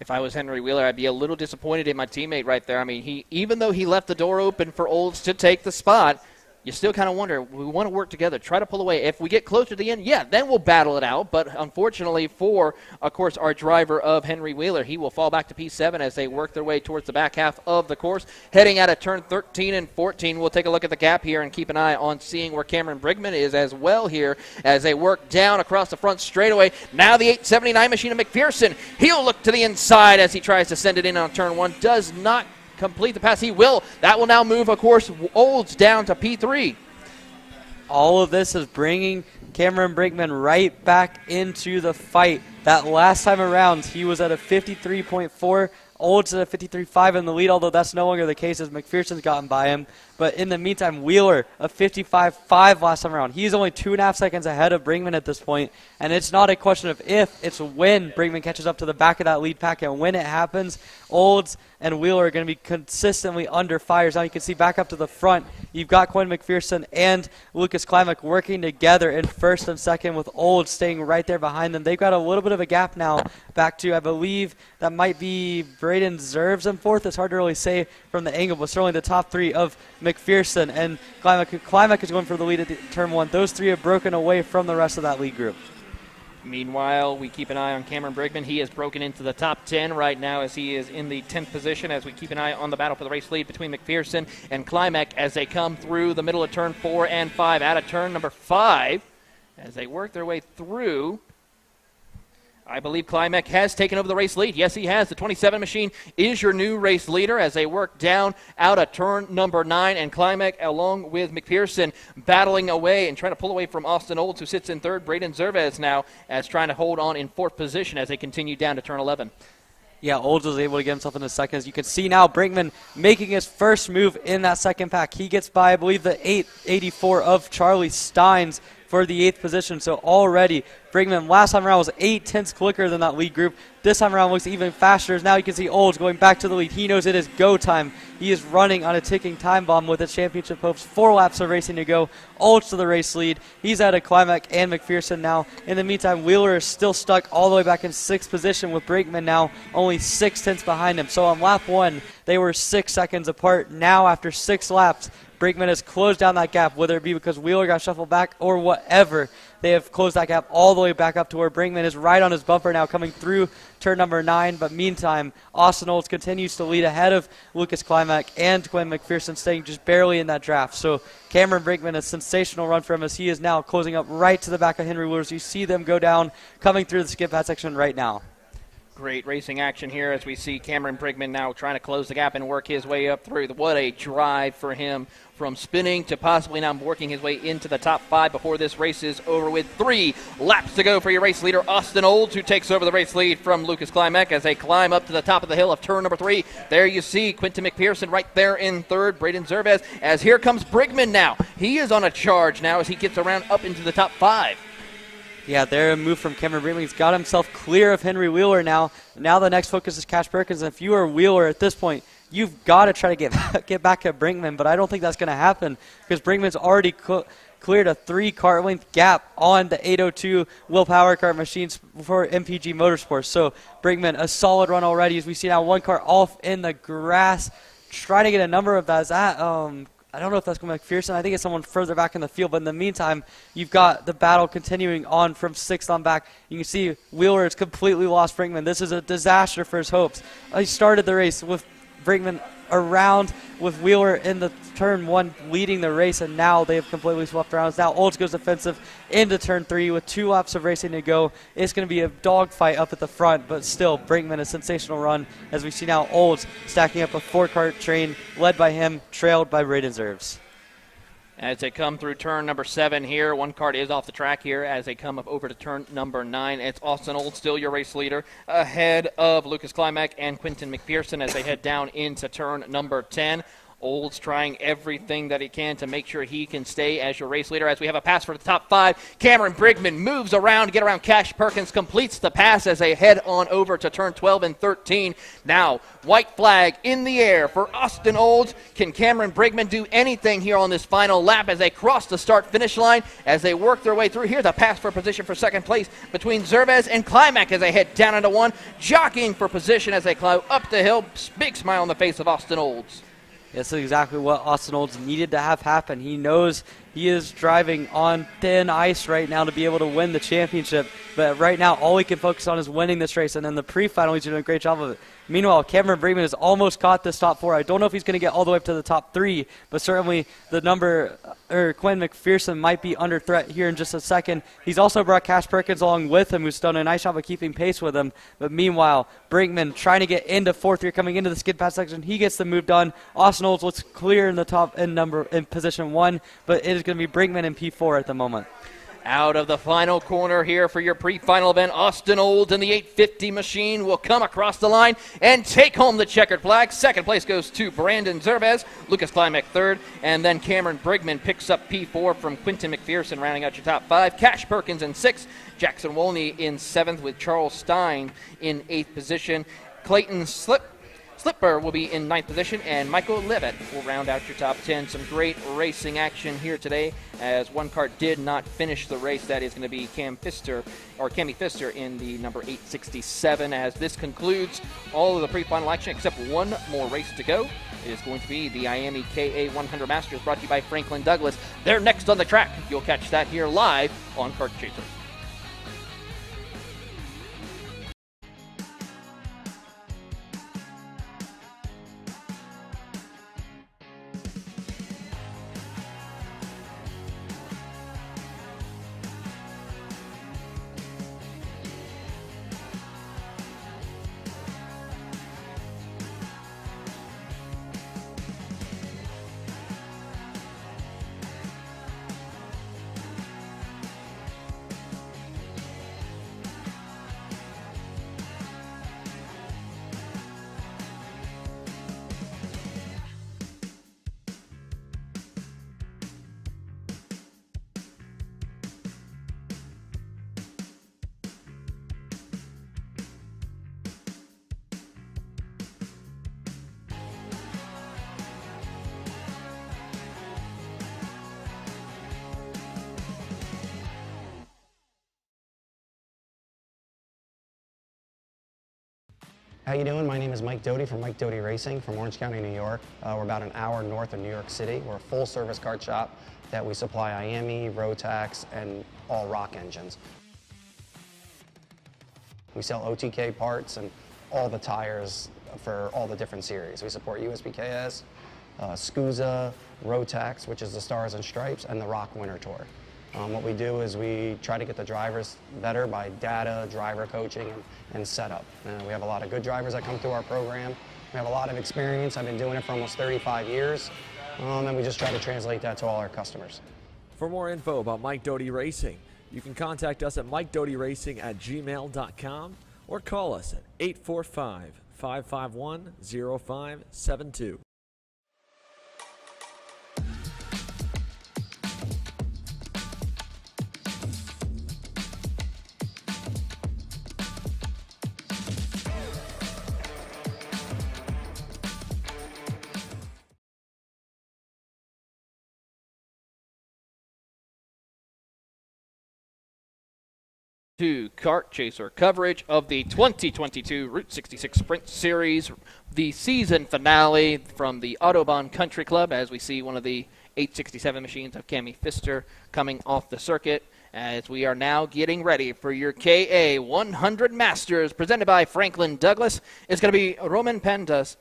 [SPEAKER 9] If I was Henry Wheeler, I'd be a little disappointed in my teammate right there. I mean, even though he left the door open for Olds to take the spot, you still kind of wonder, we want to work together, try to pull away. If we get closer to the end, yeah, then we'll battle it out. But unfortunately for, of course, our driver of Henry Wheeler, he will fall back to P7 as they work their way towards the back half of the course. Heading out of turn 13 and 14, we'll take a look at the gap here and keep an eye on seeing where Cameron Brigman is as well here as they work down across the front straightaway. Now the 879 machine of McPherson. He'll look to the inside as he tries to send it in on turn 1. Does not complete the pass. He will. That will now move, of course, Olds down to P3.
[SPEAKER 2] All of this is bringing Cameron Brinkman right back into the fight. That last time around, he was at a 53.4. Olds at a 53.5 in the lead, although that's no longer the case as McPherson's gotten by him. But in the meantime, Wheeler, a 55.5 last time around. He's only 2.5 seconds ahead of Brinkman at this point, and it's not a question of if, it's when Brinkman catches up to the back of that lead pack, and when it happens, Olds and Wheeler are going to be consistently under fires. Now you can see back up to the front, you've got Quinn McPherson and Lucas Klimek working together in 1st and 2nd with Olds staying right there behind them. They've got a little bit of a gap now back to, I believe, that might be Braden Zerves in 4th. It's hard to really say from the angle, but certainly the top 3 of McPherson and Klimek. Klimek is going for the lead at turn 1. Those 3 have broken away from the rest of that lead group.
[SPEAKER 9] Meanwhile, we keep an eye on Cameron Brigman. He has broken into the top 10 right now as he is in the 10th position as we keep an eye on the battle for the race lead between McPherson and Klimek as they come through the middle of turn 4 and 5 out of turn number 5 as they work their way through. I believe Klimek has taken over the race lead. Yes, he has. The 27 machine is your new race leader as they work down out of turn number 9. And Klimek, along with McPherson, battling away and trying to pull away from Austin Olds, who sits in 3rd. Braden Zervez now as trying to hold on in 4th position as they continue down to turn 11.
[SPEAKER 2] Yeah, Olds was able to get himself into 2nd. As you can see now, Brinkman making his first move in that 2nd pack. He gets by, I believe, the 884 of Charlie Steins for the 8th position. So already, Brinkman last time around was 8/10 quicker than that lead group. This time around looks even faster. As now you can see Olds going back to the lead. He knows it is go time. He is running on a ticking time bomb with his championship hopes. 4 laps of racing to go. Olds to the race lead. He's at a Klimek and McPherson now. In the meantime, Wheeler is still stuck all the way back in 6th position with Brinkman now only 6/10 behind him. So on lap 1, they were 6 seconds apart. Now after 6 laps, Brinkman has closed down that gap, whether it be because Wheeler got shuffled back or whatever. They have closed that gap all the way back up to where Brinkman is right on his bumper now coming through turn number 9. But meantime, Austin Olds continues to lead ahead of Lucas Klimek and Quinn McPherson, staying just barely in that draft. So Cameron Brinkman, a sensational run for him as he is now closing up right to the back of Henry Wheeler. You see them go down coming through the skip pad section right now.
[SPEAKER 9] Great racing action here as we see Cameron Brigman now trying to close the gap and work his way up through. What a drive for him from spinning to possibly now working his way into the top 5 before this race is over with 3 laps to go for your race leader, Austin Olds, who takes over the race lead from Lucas Klimek as they climb up to the top of the hill of turn number 3. There you see Quentin McPherson right there in third, Braden Zervez, as here comes Brigman now. He is on a charge now as he gets around up into the top 5.
[SPEAKER 2] Yeah, there a move from Cameron Brigman. He's got himself clear of Henry Wheeler now. Now the next focus is Cash Perkins. And if you are Wheeler at this point, you've got to try to get back at Brinkman, but I don't think that's going to happen because Brinkman's already cleared a 3-car length gap on the 802 Will Power Car machines for MPG Motorsports. So Brinkman, a solid run already as we see now 1 car off in the grass, trying to get a number of that. Is that I don't know if that's going to be McPherson. I think it's someone further back in the field. But in the meantime, you've got the battle continuing on from 6th on back. You can see Wheeler has completely lost Brinkman. This is a disaster for his hopes. He started the race with Brinkman around with Wheeler in the turn 1 leading the race, and now they have completely swapped around. Now Olds goes defensive into turn 3 with 2 laps of racing to go. It's going to be a dogfight up at the front, but still Brinkman a sensational run as we see now Olds stacking up a 4-car train led by him, trailed by Braden Zerves.
[SPEAKER 9] As they come through turn number 7 here, 1 car is off the track here as they come up over to turn number 9. It's Austin Olds, still your race leader, ahead of Lucas Klimek and Quentin McPherson as they head down into turn number 10. Olds trying everything that he can to make sure he can stay as your race leader as we have a pass for the top 5. Cameron Brigman moves around to get around Cash Perkins, completes the pass as they head on over to turn 12 and 13. Now, white flag in the air for Austin Olds. Can Cameron Brigman do anything here on this final lap as they cross the start-finish line as they work their way through? Here's a pass for position for second place between Zervez and Klimek as they head down into 1, jockeying for position as they climb up the hill. Big smile on the face of Austin Olds.
[SPEAKER 2] This is exactly what Austin Olds needed to have happen. He knows he is driving on thin ice right now to be able to win the championship. But right now, all he can focus on is winning this race. And then the pre-final, he's doing a great job of it. Meanwhile, Cameron Brigman has almost caught this top 4. I don't know if he's going to get all the way up to the top 3, but certainly the Quinn McPherson might be under threat here in just a second. He's also brought Cash Perkins along with him, who's done a nice job of keeping pace with him. But meanwhile, Brinkman trying to get into 4th here, coming into the skid pad section. He gets the move done. Austin Olds looks clear in the top in position 1, but it is going to be Brinkman in P4 at the moment.
[SPEAKER 9] Out of the final corner here for your pre-final event, Austin Olds in the 850 machine will come across the line and take home the checkered flag. Second place goes to Brandon Zervez, Lucas Klimek 3rd, and then Cameron Brigman picks up P4 from Quentin McPherson, rounding out your top 5. Cash Perkins in 6th, Jackson Wolney in 7th with Charles Stein in 8th position. Clayton Slipper will be in 9th position, and Michael Levitt will round out your top 10. Some great racing action here today as 1 car did not finish the race. That is going to be Cammy Pfister in the number 867 as this concludes all of the pre-final action except 1 more race to go. It is going to be the Miami KA 100 Masters brought to you by Franklin Douglas. They're next on the track. You'll catch that here live on Kart Chaser.
[SPEAKER 8] How you doing? My name is Mike Doty from Mike Doty Racing from Orange County, New York. We're about an hour north of New York City. We're a full-service kart shop that we supply IAME, Rotax, and all rock engines. We sell OTK parts and all the tires for all the different series. We support USPKS, SCUSA, Rotax, which is the Stars and Stripes, and the Rock Winter Tour. What we do is we try to get the drivers better by data, driver coaching, and setup. We have a lot of good drivers that come through our program. We have a lot of experience. I've been doing it for almost 35 years, and we just try to translate that to all our customers.
[SPEAKER 3] For more info about Mike Doty Racing, you can contact us at MikeDotyRacing@gmail.com or call us at 845-551-0572.
[SPEAKER 9] To Kart Chaser coverage of the 2022 Route 66 Sprint Series, the season finale from the Autobahn Country Club, as we see one of the 867 machines of Cami Pfister coming off the circuit, as we are now getting ready for your KA 100 Masters presented by Franklin Douglas. It's going to be Roman Pandas,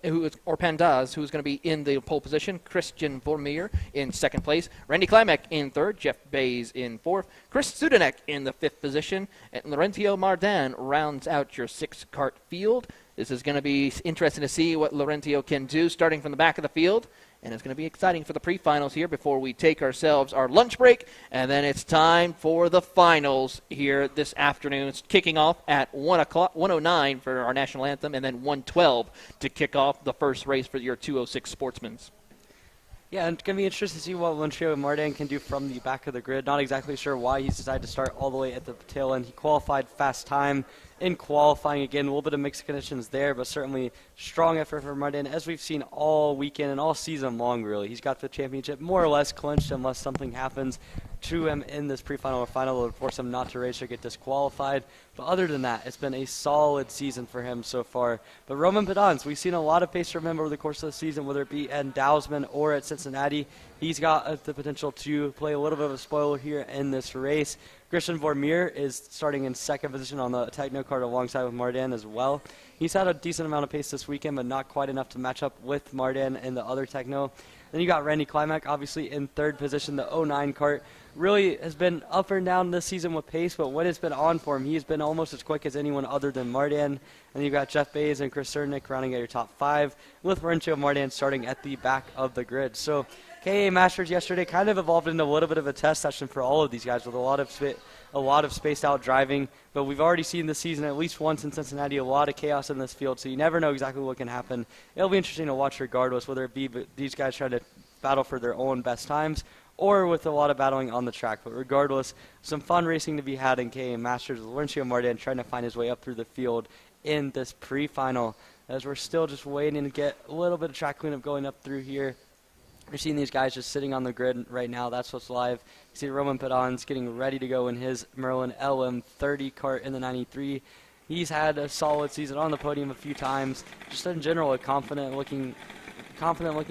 [SPEAKER 9] who's going to be in the pole position, Christian Vormier in second place, Randy Klimek in third, Jeff Bays in fourth, Chris Sudanek in the fifth position, and Laurentio Mardan rounds out your six-kart field. This is going to be interesting to see what Laurentio can do starting from the back of the field. And it's going to be exciting for the pre-finals here before we take ourselves our lunch break. And then it's time for the finals here this afternoon. It's kicking off at 1:09 for our national anthem, and then 1:12 to kick off the first race for your 206 Sportsmans.
[SPEAKER 2] Yeah, and it's going to be interesting to see what Laurentio Mardan can do from the back of the grid. Not exactly sure why he's decided to start all the way at the tail end. He qualified fast time in qualifying. Again, a little bit of mixed conditions there, but certainly strong effort for Mardan, as we've seen all weekend and all season long, really. He's got the championship more or less clinched unless something happens to him in this pre-final or final that would force him not to race or get disqualified. But other than that, it's been a solid season for him so far. But Roman Pedans, we've seen a lot of pace from him over the course of the season, whether it be at Dousman or at Cincinnati. He's got the potential to play a little bit of a spoiler here in this race. Christian Vormier is starting in second position on the Techno card alongside with Mardan as well. He's had a decent amount of pace this weekend, but not quite enough to match up with Mardan and the other Techno. Then you got Randy Klimek, obviously in third position. The 09 kart really has been up and down this season with pace, but when it's been on for him, he's been almost as quick as anyone other than Mardan. And you've got Jeff Bays and Chris Cernick rounding out your top five, with Laurentio Mardan starting at the back of the grid. So KA Masters yesterday kind of evolved into a little bit of a test session for all of these guys with a lot of spaced out driving. But we've already seen this season at least once in Cincinnati a lot of chaos in this field, so you never know exactly what can happen. It'll be interesting to watch regardless, whether it be these guys trying to battle for their own best times or with a lot of battling on the track. But regardless, some fun racing to be had in KA Masters with Laurentio Mardan trying to find his way up through the field in this pre-final, as we're still just waiting to get a little bit of track cleanup going up through here. You're seeing these guys just sitting on the grid right now. That's what's live. You see Roman Pedans getting ready to go in his Merlin LM30 kart in the 93. He's had a solid season on the podium a few times. Just in general, a confident-looking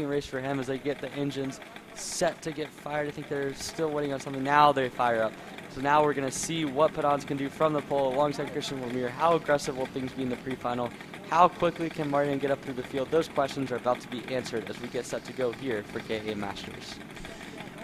[SPEAKER 2] race for him as they get the engines set to get fired. I think they're still waiting on something. Now they fire up. So now we're going to see what Pedans can do from the pole alongside Christian Vermeer. How aggressive will things be in the pre-final? How quickly can Mardan get up through the field? Those questions are about to be answered as we get set to go here for KA Masters.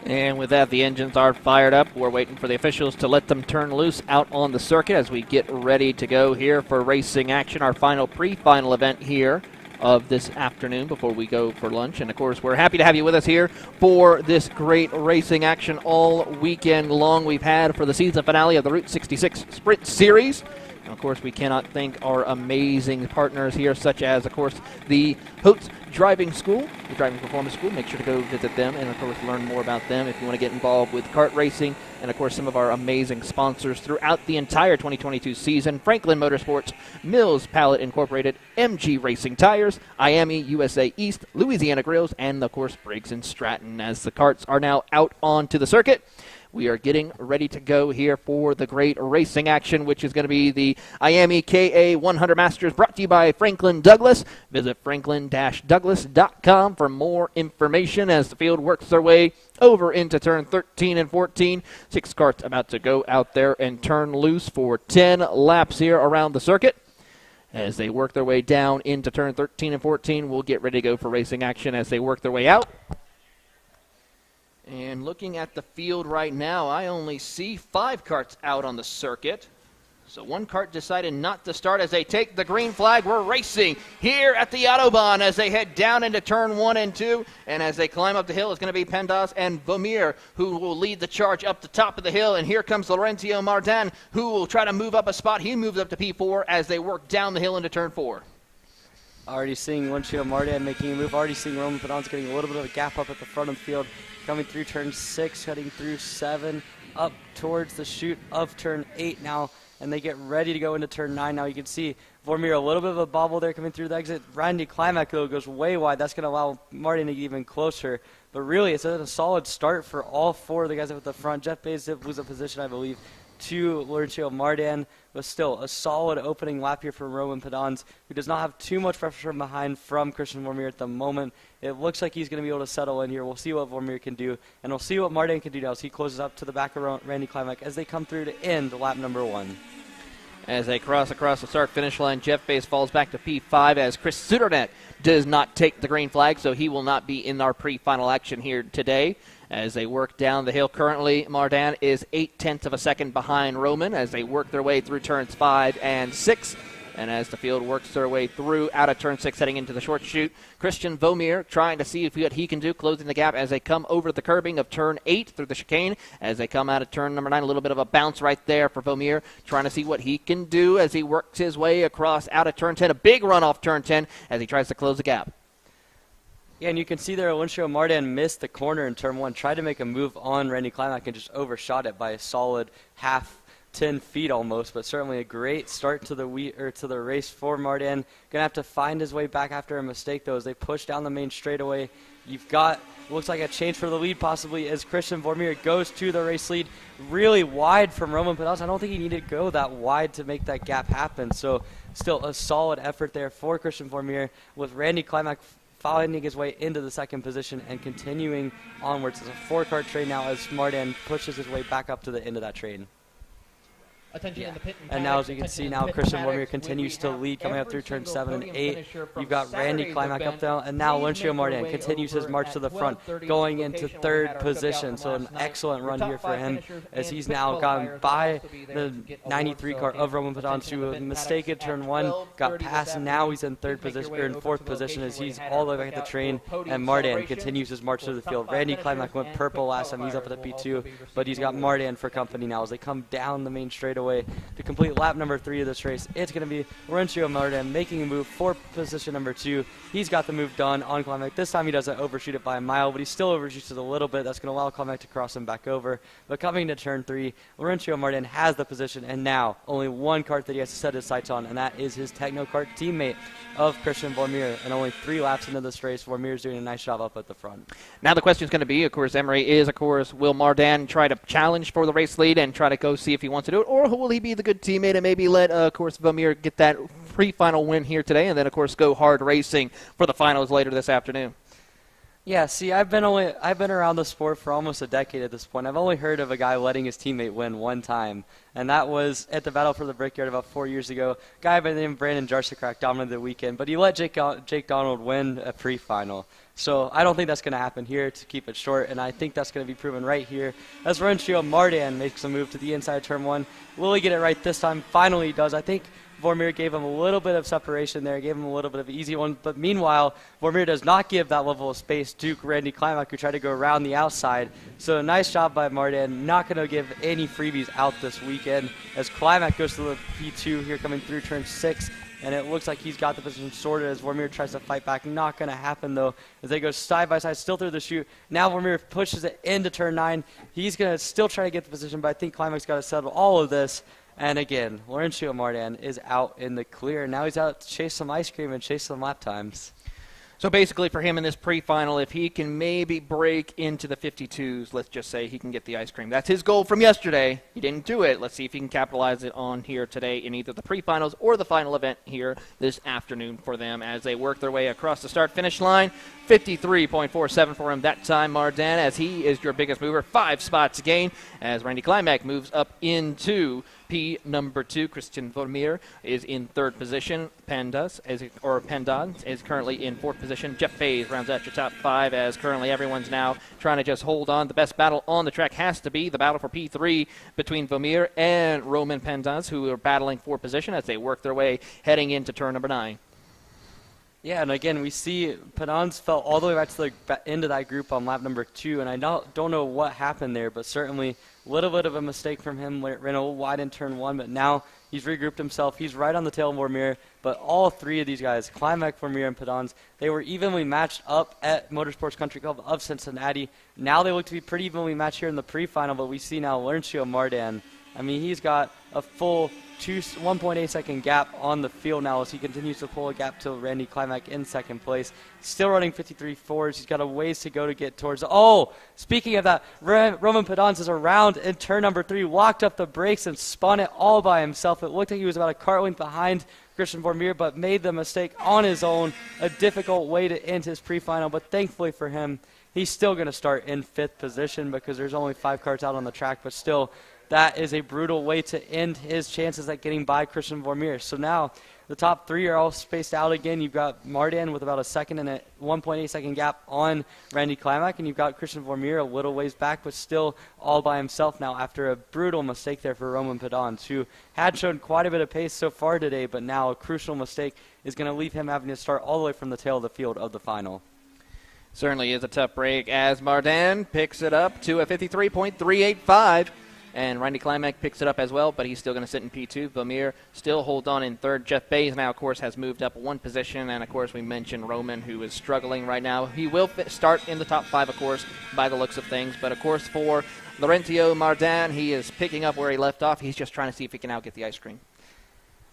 [SPEAKER 9] And with that, the engines are fired up. We're waiting for the officials to let them turn loose out on the circuit as we get ready to go here for racing action, our final pre-final event here of this afternoon before we go for lunch. And of course, we're happy to have you with us here for this great racing action all weekend long we've had for the season finale of the Route 66 Sprint Series. And of course, we cannot thank our amazing partners here, such as, of course, the Hoots Driving School, the Driving Performance School. Make sure to go visit them and, of course, learn more about them if you want to get involved with kart racing. And, of course, some of our amazing sponsors throughout the entire 2022 season: Franklin Motorsports, Mills Pallet Incorporated, MG Racing Tires, IAME USA East, Louisiana Grills, and, of course, Briggs & Stratton. As the karts are now out onto the circuit, we are getting ready to go here for the great racing action, which is going to be the IAME KA 100 Masters, brought to you by Franklin Douglas. Visit franklin-douglas.com for more information as the field works their way over into turn 13 and 14. 6 karts about to go out there and turn loose for 10 laps here around the circuit. As they work their way down into turn 13 and 14, we'll get ready to go for racing action as they work their way out. And looking at the field right now, I only see 5 karts out on the circuit. So one kart decided not to start as they take the green flag. We're racing here at the Autobahn as they head down into turn 1 and 2. And as they climb up the hill, it's going to be Pendas and Vermeer who will lead the charge up the top of the hill. And here comes Laurencio Martin, who will try to move up a spot. He moves up to P4 as they work down the hill into turn 4.
[SPEAKER 2] Already seeing Laurencio Martin making a move. Already seeing Roman Pedans getting a little bit of a gap up at the front of the field. Coming through turn 6, heading through 7, up towards the chute of turn 8 now. And they get ready to go into turn 9 now. You can see Vormir a little bit of a bobble there coming through the exit. Randy Climack, though, goes way wide. That's going to allow Martin to get even closer. But really, it's a solid start for all 4 of the guys up at the front. Jeff Bays did lose a position, I believe, to Laurencio Martin. But still, a solid opening lap here from Roman Pedans, who does not have too much pressure from behind from Christian Vormir at the moment. It looks like he's going to be able to settle in here. We'll see what Vormir can do, and we'll see what Martin can do now as he closes up to the back of Randy Climack as they come through to end lap number 1.
[SPEAKER 9] As they cross across the start-finish line, Jeff Bays falls back to P5 as Chris Sudernet does not take the green flag, so he will not be in our pre-final action here today. As they work down the hill currently, Mardan is 0.8 of a second behind Roman as they work their way through turns 5 and 6. And as the field works their way through out of turn 6 heading into the short chute, Christian Vormir trying to see what he can do, closing the gap as they come over the curbing of turn 8 through the chicane. As they come out of turn number 9, a little bit of a bounce right there for Vormir, trying to see what he can do as he works his way across out of turn 10. A big run off turn 10 as he tries to close the gap.
[SPEAKER 2] Yeah, and you can see there Laurencio Martin missed the corner in turn 1, tried to make a move on Randy Climack and just overshot it by a solid 10 feet almost, but certainly a great start to the race for Martin. Gonna have to find his way back after a mistake though as they push down the main straightaway. You've got, looks like a change for the lead possibly as Christian Vormir goes to the race lead really wide from Roman Pedals. I don't think he needed to go that wide to make that gap happen, so still a solid effort there for Christian Vormir with Randy Climack finding his way into the second position and continuing onwards. It's a 4-kart train now as Martin pushes his way back up to the end of that train.
[SPEAKER 3] Attention in the pit
[SPEAKER 2] and now, as you can see, now Christian Vormir continues to lead coming up through turn 7 and 8. You've got Randy Climack up there, and now Laurencio Martin continues his march to the front, going into 3rd position. So an excellent run here for him, as he's now gone by the 93 car of Roman Pedans, who a mistake at turn 1, got past, and now he's in 3rd position, or in 4th position, as he's all the way back at the train, and Martin continues his march to the field. Randy Climack went purple last time, he's up at the P2, but he's got Martin for company now as they come down the main straightaway to complete lap number 3 of this race. It's going to be Laurencio Martin making a move for position number 2. He's got the move done on Climack. This time he doesn't overshoot it by a mile, but he still overshoots it a little bit. That's going to allow Climack to cross him back over. But coming to turn 3, Laurencio Martin has the position, and now only one kart that he has to set his sights on, and that is his Technokart teammate of Christian Vormir. And only 3 laps into this race, Vormir's doing a nice job up at the front.
[SPEAKER 9] Now the question is going to be, of course, Emery is, of course, will Martin try to challenge for the race lead and try to go see if he wants to do it, or will he be the good teammate and maybe let, of course, Vormir get that pre-final win here today and then, of course, go hard racing for the finals later this afternoon?
[SPEAKER 2] Yeah, see, I've been around the sport for almost a decade at this point. I've only heard of a guy letting his teammate win one time, and that was at the Battle for the Brickyard about 4 years ago. A guy by the name of Brandon Jarsakrak dominated the weekend, but he let Jake Donald win a pre-final. So I don't think that's going to happen here, to keep it short, and I think that's going to be proven right here as Laurencio Martin makes a move to the inside of turn 1. Will he get it right this time? Finally he does. I think Vormir gave him a little bit of separation there, gave him a little bit of an easy one, but meanwhile, Vormir does not give that level of space to Randy Climack, who tried to go around the outside. So nice job by Martin, not going to give any freebies out this weekend, as Climack goes to the P2 here coming through turn 6, and it looks like he's got the position sorted as Vormir tries to fight back. Not going to happen, though, as they go side by side, still through the chute. Now Vormir pushes it into turn 9. He's going to still try to get the position, but I think Climack's got to settle all of this. And again, Laurencio Martin is out in the clear. Now he's out to chase some ice cream and chase some lap times.
[SPEAKER 9] So basically for him in this pre-final, if he can maybe break into the 52s, let's just say he can get the ice cream. That's his goal from yesterday. He didn't do it. Let's see if he can capitalize it on here today in either the pre-finals or the final event here this afternoon for them as they work their way across the start-finish line. 53.47 for him that time, Mardan, as he is your biggest mover. 5 spots gain as Randy Klimek moves up into P number 2. Christian Vermeer is in 3rd position. Pendas is currently in 4th position. Jeff Faze rounds out your top 5 as currently everyone's now trying to just hold on. The best battle on the track has to be the battle for P3 between Vermeer and Roman Pendas, who are battling for position as they work their way heading into turn number 9.
[SPEAKER 2] Yeah, and again, we see Penans fell all the way back to the end of that group on lap number 2, and I don't know what happened there, but certainly a little bit of a mistake from him. Ran a little wide in turn 1, but now he's regrouped himself. He's right on the tail of Vermeer, but all 3 of these guys, Klimek, Vermeer, and Penans, they were evenly matched up at Motorsports Country Club of Cincinnati. Now they look to be pretty evenly matched here in the pre-final, but we see now Laurencio Mardan. I mean, he's got a full 1.8 second gap on the field now as he continues to pull a gap to Randy Klimek in 2nd place. Still running 53.4s. He's got a ways to go to get towards. Oh, speaking of that, Roman Penans is around in turn number 3, walked up the brakes and spun it all by himself. It looked like he was about a car length behind Christian Vermeer, but made the mistake on his own. A difficult way to end his pre-final, but thankfully for him, he's still going to start in 5th position because there's only 5 cars out on the track, but still, that is a brutal way to end his chances at getting by Christian Vermeer. So now the top 3 are all spaced out again. You've got Mardan with about a second and a 1.8 second gap on Randy Klimek, and you've got Christian Vermeer a little ways back, but still all by himself now after a brutal mistake there for Roman Penans, who had shown quite a bit of pace so far today, but now a crucial mistake is going to leave him having to start all the way from the tail of the field of the final.
[SPEAKER 9] Certainly is a tough break as Mardan picks it up to a 53.385. And Randy Klimek picks it up as well, but he's still going to sit in P2. Vermeer still holds on in 3rd. Jeff Faze now, of course, has moved up 1 position. And, of course, we mentioned Roman, who is struggling right now. He will start in the top 5, of course, by the looks of things. But, of course, for Laurencio Mardan, he is picking up where he left off. He's just trying to see if he can now get the ice cream.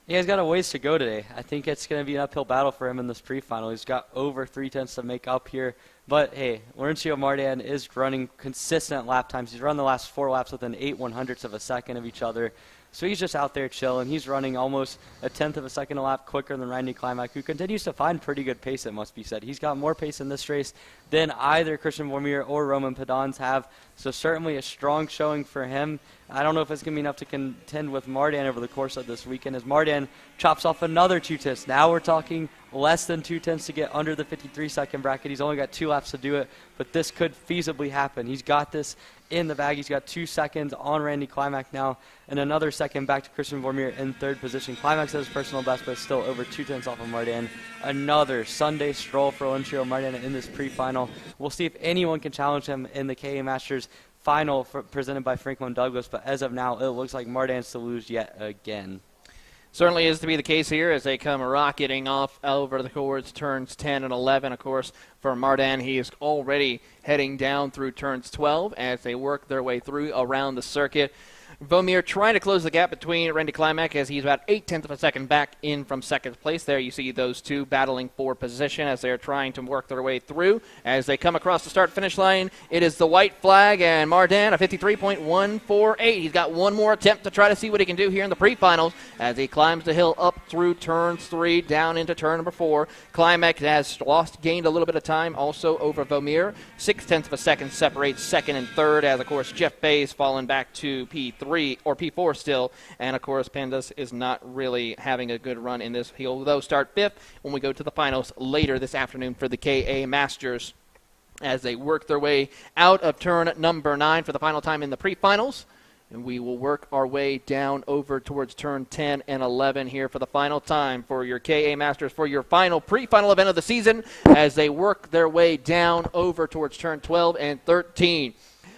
[SPEAKER 2] Yeah, he's got a ways to go today. I think it's going to be an uphill battle for him in this pre-final. He's got over 3 tenths to make up here. But, hey, Laurencio Mardan is running consistent lap times. He's run the last 4 laps within 8/100ths of a second of each other. So he's just out there chilling. He's running almost a 1/10 of a second a lap quicker than Randy Klimek, who continues to find pretty good pace, it must be said. He's got more pace in this race than either Christian Vermeer or Roman Penans have. So certainly a strong showing for him. I don't know if it's going to be enough to contend with Mardan over the course of this weekend as Mardan chops off another 2 tenths. Now we're talking less than 2 tenths to get under the 53-second bracket. He's only got 2 laps to do it, but this could feasibly happen. He's got this in the bag. He's got 2 seconds on Randy Klimek now and another second back to Christian Vermeer in 3rd position. Klimek says personal best, but still over 2 tenths off of Mardan. Another Sunday stroll for Laurencio Mardan in this pre-final. We'll see if anyone can challenge him in the KA Masters final presented by Franklin Douglas, but as of now, it looks like Mardan's to lose yet again.
[SPEAKER 9] Certainly is to be the case here as they come rocketing off over the towards turns 10 and 11. Of course, for Mardan, he is already heading down through turns 12 as they work their way through around the circuit. Vermeer trying to close the gap between Randy Klimek as he's about 0.8 of a second back in from 2nd place. There you see those 2 battling for position as they're trying to work their way through. As they come across the start-finish line, it is the white flag, and Mardan, a 53.148. He's got one more attempt to try to see what he can do here in the pre-finals as he climbs the hill up through turns 3, down into turn number 4. Klimek has gained a little bit of time also over Vermeer. 0.6 of a second separates 2nd and 3rd as, of course, Jeff Faze fallen back to P3. Or P4 still, and of course Pendas is not really having a good run in this. He'll though start 5th when we go to the finals later this afternoon for the KA Masters as they work their way out of turn number 9 for the final time in the pre-finals. And we will work our way down over towards turn 10 and 11 here for the final time for your KA Masters for your final pre-final event of the season as they work their way down over towards turn 12 and 13.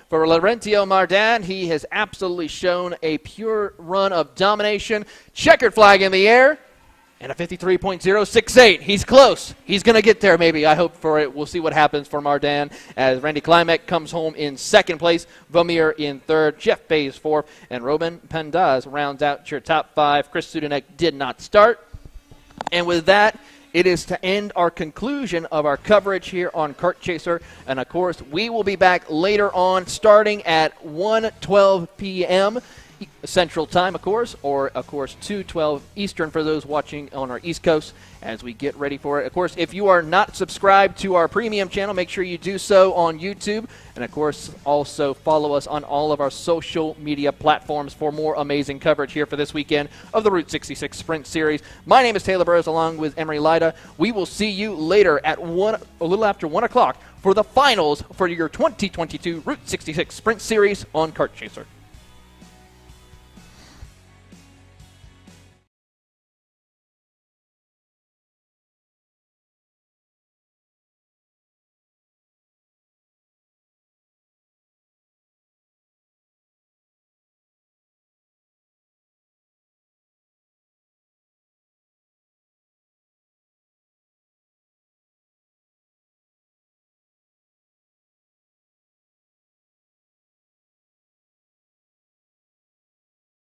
[SPEAKER 9] For Laurencio Mardan, he has absolutely shown a pure run of domination. Checkered flag in the air, and a 53.068. He's close. He's going to get there maybe. I hope for it. We'll see what happens for Mardan as Randy Klimek comes home in 2nd place, Vermeer in 3rd, Jeff Faze 4th, and Roman Pendas rounds out your top 5. Chris Sudanek did not start. And with that, it is to end our conclusion of our coverage here on Kart Chaser. And, of course, we will be back later on starting at 1:12 p.m. Central Time, of course, or, of course, 2:12 Eastern for those watching on our East Coast as we get ready for it. Of course, if you are not subscribed to our premium channel, make sure you do so on YouTube. And, of course, also follow us on all of our social media platforms for more amazing coverage here for this weekend of the Route 66 Sprint Series. My name is Taylor Burrows along with Emery Lida. We will see you later at a little after 1 o'clock for the finals for your 2022 Route 66 Sprint Series on Kart Chaser.